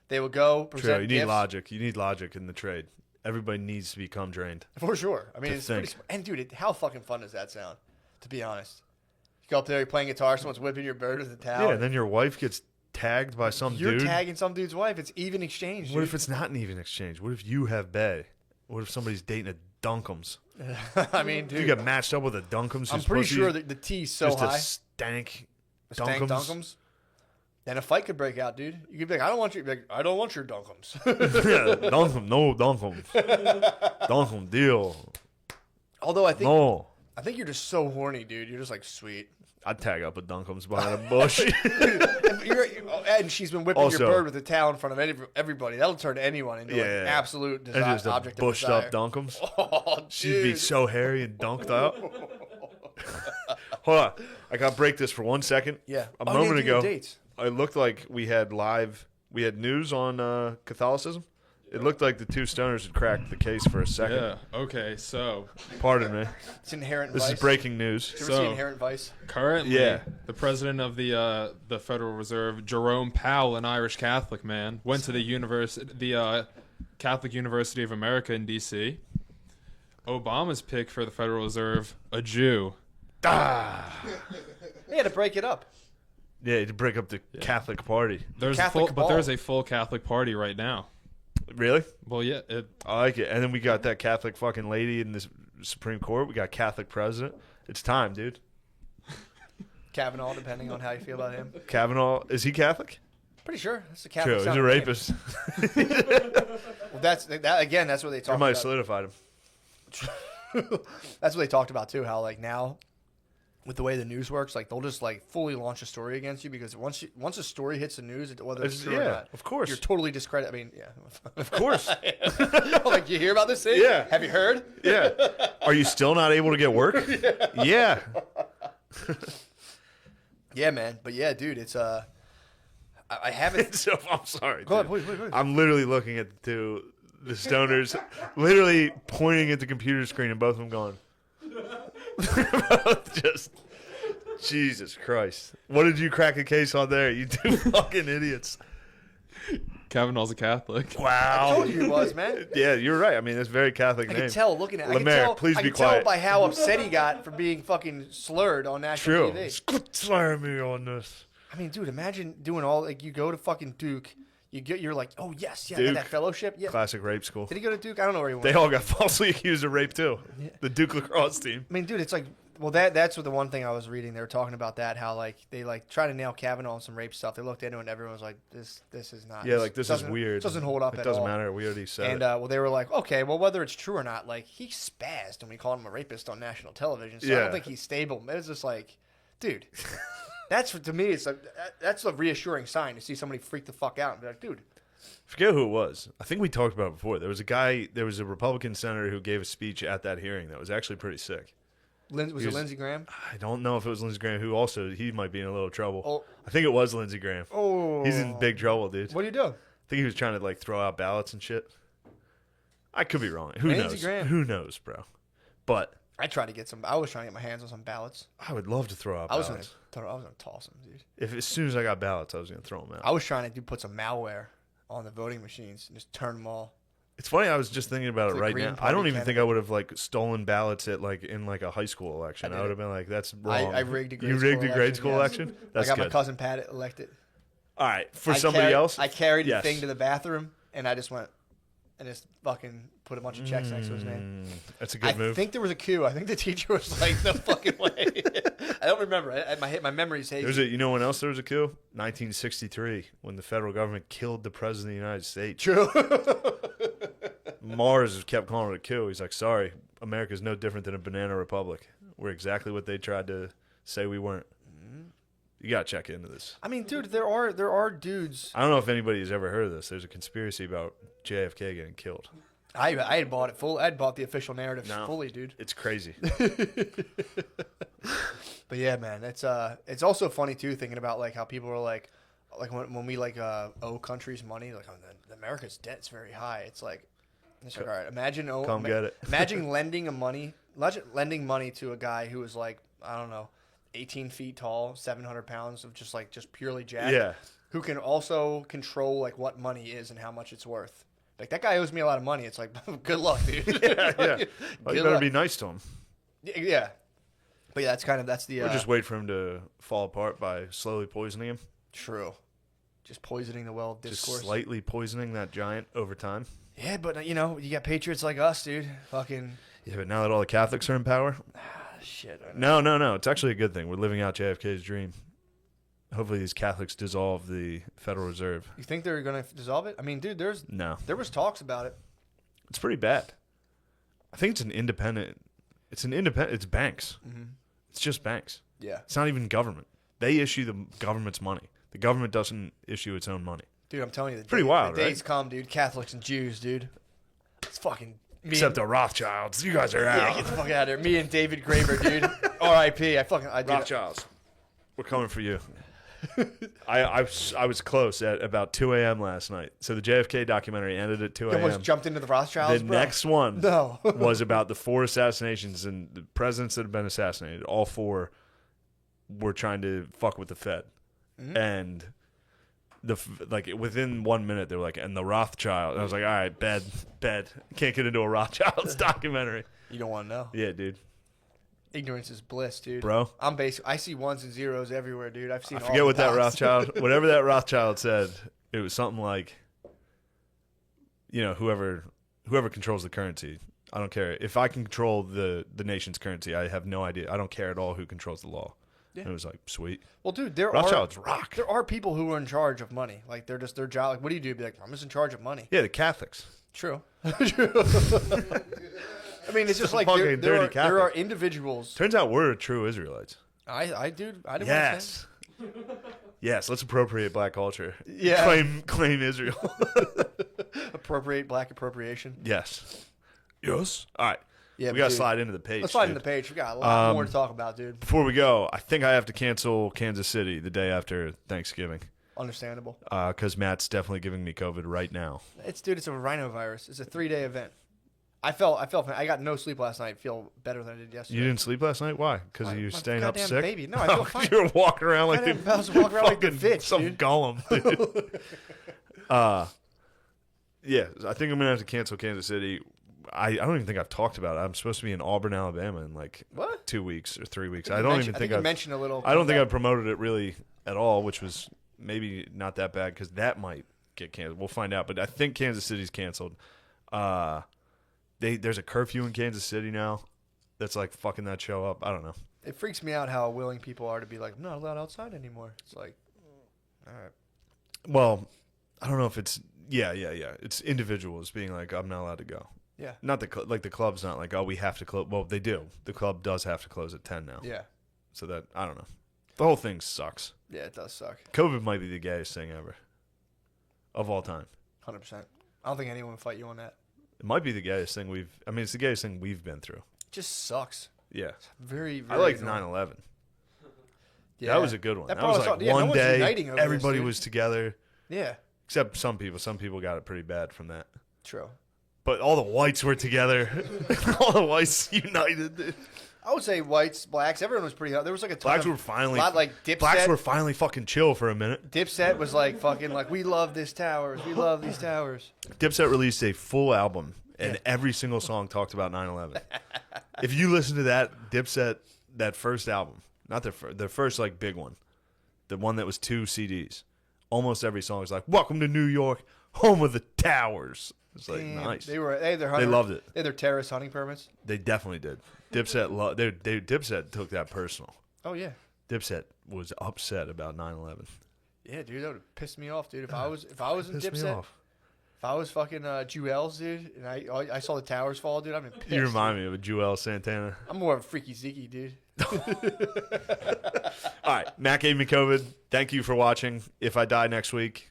they would go present True. You need gifts. logic. You need logic in the trade. Everybody needs to become drained. For sure. I mean, To it's think. pretty. And dude, how fucking fun does that sound? To be honest, you go up there, you're playing guitar, someone's whipping your bird with a towel. Yeah. And then your wife gets tagged by some you're dude. tagging some dude's wife. It's even exchange. What Dude. if it's not an even exchange? What if you have bae? What if somebody's dating a Dunkums? I mean, If you dude, get matched up with a Dunkums, I'm whose pretty pussy sure that the T's so just high. a stank Stank Dunkums. Dunkums. Then a fight could break out, dude. You could be like, I don't want your, like, I don't want your Dunkums. Yeah, Dunkum, no Dunkum. Dunkum deal. Although I think No. you're just so horny, dude. You're just like sweet. I'd tag up a Dunkums behind a bush. And she's been whipping Also- your bird with a towel in front of everybody. That'll turn anyone into an absolute And just a object bushed of up desire. Dunkums. Oh, She'd be dude. so hairy and dunked out. Hold on. I got to break this for 1 second. Yeah. A Oh, moment yeah, do your ago, dates. it looked like we had news on Catholicism. It looked like the two stoners had cracked the case for a second. Yeah. Okay. So Pardon me. It's Inherent This Vice. is breaking news. Did you ever see So- Inherent Vice? currently, Yeah. the president of the Federal Reserve, Jerome Powell, an Irish Catholic man, went to the Catholic University of America in D.C. Obama's pick for the Federal Reserve, a Jew. They had to break it up. Yeah, to break up the Catholic Party. There's Catholic but ball. there's a full Catholic Party right now. Really? Well, yeah. I like it. And then we got that Catholic fucking lady in the Supreme Court. We got Catholic president. It's time, dude. Kavanaugh, depending on how you feel about him. Kavanaugh, is he Catholic? Pretty sure that's the Catholic. True. He's a sounding name. rapist. Well, that's that again. That's what they I talked might have about. solidified him. That's what they talked about too. How like now, with the way the news works, like they'll just like fully launch a story against you because once a story hits the news, whether it's true or Yeah, not, of course. you're totally discredited. I mean, yeah, Of course. like you hear about this thing? Yeah. Have you heard? Yeah. Are you still not able to get work? Yeah. Yeah, man. But yeah, dude, it's I haven't. So I'm sorry. Go ahead, dude. please. I'm literally looking at the the stoners literally pointing at the computer screen and both of them going. Just, Jesus Christ. What did you crack a case on there? You two fucking idiots. Kavanaugh's a Catholic. Wow. I told you he was, man. Yeah, you're right. I mean, that's a very Catholic I name. can tell looking at it. Lemaire, please I be can tell quiet. by how upset he got for being fucking slurred on national TV. Quit slamming me on this. I mean, dude, imagine doing all like you go to fucking Duke, you're like, oh yes, yeah, I got Duke. that fellowship. Yeah. Classic rape school. Did he go to Duke? I don't know where he went. They all got falsely accused of rape too. The Duke lacrosse team. I mean, dude, it's like, well, that's what the one thing I was reading. They were talking about that, how like they like try to nail Kavanaugh on some rape stuff. They looked into it and everyone was like, this is not. Yeah, like this is doesn't- weird. Doesn't hold up It at doesn't all. matter. We already said And it. well, they were like, okay, well, whether it's true or not, like he spazzed when we called him a rapist on national television. So I Yeah. don't think he's stable. It's just like, dude, that's to me, it's like that's a reassuring sign to see somebody freak the fuck out and be like, dude. Forget who it was. I think we talked about it before. There was a Republican senator who gave a speech at that hearing that was actually pretty sick. Was it Lindsey Graham? I don't know if it was Lindsey Graham, who also, he might be in a little trouble. Oh. I think it was Lindsey Graham. Oh, He's in big trouble, dude. What are you doing? I think he was trying to like throw out ballots and shit. I could be wrong. Who Lindsey knows? Graham. Who knows, bro? But I tried to get some. I was trying to get my hands on some ballots. I would love to throw out I was ballots. gonna toss them, dude. If as soon as I got ballots, I was gonna throw them out. I was trying to put some malware on the voting machines and just turn them all. It's funny. I was just thinking about it The right Green now. I Party don't even think candidate. I would have like stolen ballots at like in like a high school election. I I did would it. have been like, "That's wrong." I rigged a grade You school rigged a grade election, school yes. election. That's I got good. my cousin Pat elected. All right, for I somebody carried- else, I carried yes. the thing to the bathroom and I just went and just fucking put a bunch of checks next to his name. That's a good I move. think there was a queue. I think the teacher was like, "No fucking way." I don't remember. My memory's hazy. There's a, you know when else there was a coup? 1963, when the federal government killed the president of the United States. True. Mars kept calling it a coup. He's like, sorry, America's no different than a banana republic. We're exactly what they tried to say we weren't. You gotta check into this. I mean, dude, there are dudes. I don't know if anybody has ever heard of this. There's a conspiracy about JFK getting killed. I had bought it full. I had bought the official narrative No. fully, dude. It's crazy. But yeah, man, it's also funny too thinking about like how people are like when we like owe countries money, like America's debt's very high. It's like all right, imagine get it. imagine lending money to a guy who was like, I don't know, 18 feet tall, 700 pounds of just purely jacked. Yeah. Who can also control like what money is and how much it's worth. Like that guy owes me a lot of money. It's like, good luck, dude. Yeah. Well, you Good better luck. be nice to him. Yeah. But yeah, that's the. Or just wait for him to fall apart by slowly poisoning him. True. Just poisoning the well of discourse. Just slightly poisoning that giant over time. Yeah, but you got patriots like us, dude. Fucking Yeah, but now that all the Catholics are in power, shit. no. It's actually a good thing. We're living out JFK's dream. Hopefully these Catholics dissolve the Federal Reserve. You think they're gonna dissolve it? I mean, dude, No. there was talks about it. It's pretty bad. I think it's an independent. It's banks. Mm-hmm. It's just banks. Yeah, It's not even government. They issue the government's money. The government doesn't issue its own money. dude, I'm telling you, Pretty wild, the right? days come, dude. Catholics and Jews, dude. It's fucking. Except the Rothschilds. You guys are yeah, out. get the fuck out of there. Me and David Graeber, dude. R.I.P. I did. Rothschilds. We're coming for you. I was close at about 2 a.m. last night. So the JFK documentary ended at 2 You almost a.m. jumped into the Rothschilds, The bro. next one No. was about the 4 assassinations and the presidents that have been assassinated. All 4 were trying to fuck with the Fed. Mm-hmm. And within 1 minute, they were like, and the Rothschild. And I was like, all right, bed. Can't get into a Rothschilds documentary. You don't want to know. Yeah, dude. Ignorance is bliss, dude. Bro. I see ones and zeros everywhere, dude. I've seen. I all forget the what that dots. Rothschild, whatever that Rothschild said, it was something like, whoever controls the currency, I don't care. If I can control the nation's currency, I have no idea. I don't care at all who controls the law. Yeah. And it was like, sweet. Well, dude, Rothschilds rock. There are people who are in charge of money. Like they're just their job. Like, what do you do? Be like, I'm just in charge of money. Yeah, the Catholics. True. True. I mean, it's just like Fucking there dirty are Catholic. individuals. Turns out we're true Israelites. I didn't want to say. Yes. Yes, let's appropriate black culture. Yeah. Claim Israel. Appropriate black appropriation. Yes. Yes. All right. Yeah, we got to dude, slide into the page. Let's slide dude. into the page. We got a lot more to talk about, dude. Before we go, I think I have to cancel Kansas City the day after Thanksgiving. Understandable. Because Matt's definitely giving me COVID right now. It's a rhinovirus. It's a 3-day event. I got no sleep last night. Feel better than I did yesterday. You didn't sleep last night? Why? Because you staying up sick? Baby. No, I feel fine. You're walking around like I was walking around like the Fitch, some dude. golem, dude. Yeah, I think I'm gonna have to cancel Kansas City. I don't even think I've talked about it. I'm supposed to be in Auburn, Alabama in like 2 weeks or 3 weeks. I don't think I mentioned a little. I don't think I've promoted it really at all, which was maybe not that bad because that might get canceled. We'll find out. But I think Kansas City's canceled. There's a curfew in Kansas City now that's like fucking that show up. I don't know. It freaks me out how willing people are to be like, I'm not allowed outside anymore. It's like, all right. Well, I don't know if it's yeah. It's individuals being like, I'm not allowed to go. Yeah. Not the club's not like, oh, we have to close. Well, they do. The club does have to close at 10 now. Yeah. So that I don't know. The whole thing sucks. Yeah, it does suck. COVID might be the gayest thing ever, of all time. 100%. I don't think anyone would fight you on that. It might be the gayest thing it's the gayest thing we've been through. It just sucks. Yeah. Very, I very. liked annoying. 9/11. Yeah. That was a good one. That was like no one one's day. uniting over Everybody this, dude. was together. Yeah. Except some people. Some people got it pretty bad from that. True. But all the whites were together. All the whites united. Dude. I would say whites, blacks, everyone was pretty. There was like a ton Blacks of, were finally. lot like Dipset. Blacks were finally fucking chill for a minute. Dipset was like fucking like, we love this towers. We love these towers. Dipset released a full album, and every single song talked about 9/11. If you listen to that Dipset, that first album, not their first like big one, the one that was 2 CDs, almost every song was like, "Welcome to New York, home of the towers." It's like nice. They loved it. They had their terrorist hunting permits. They definitely did. Dipset Dipset took that personal. Oh yeah. Dipset was upset about 9/11. Yeah, dude, that would have pissed me off, dude. If I was in Pissed me Dipset, off. if I was fucking Jewels, dude, and I saw the towers fall, dude, I'd been pissed. You remind me of a Joel Santana. I'm more of a freaky zeke, dude. All right, Matt gave me COVID. Thank you for watching. If I die next week,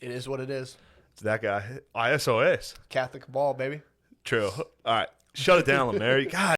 It is what it is. it's that guy. ISOS. Catholic ball, baby. True. All right, shut it down, Mary. God.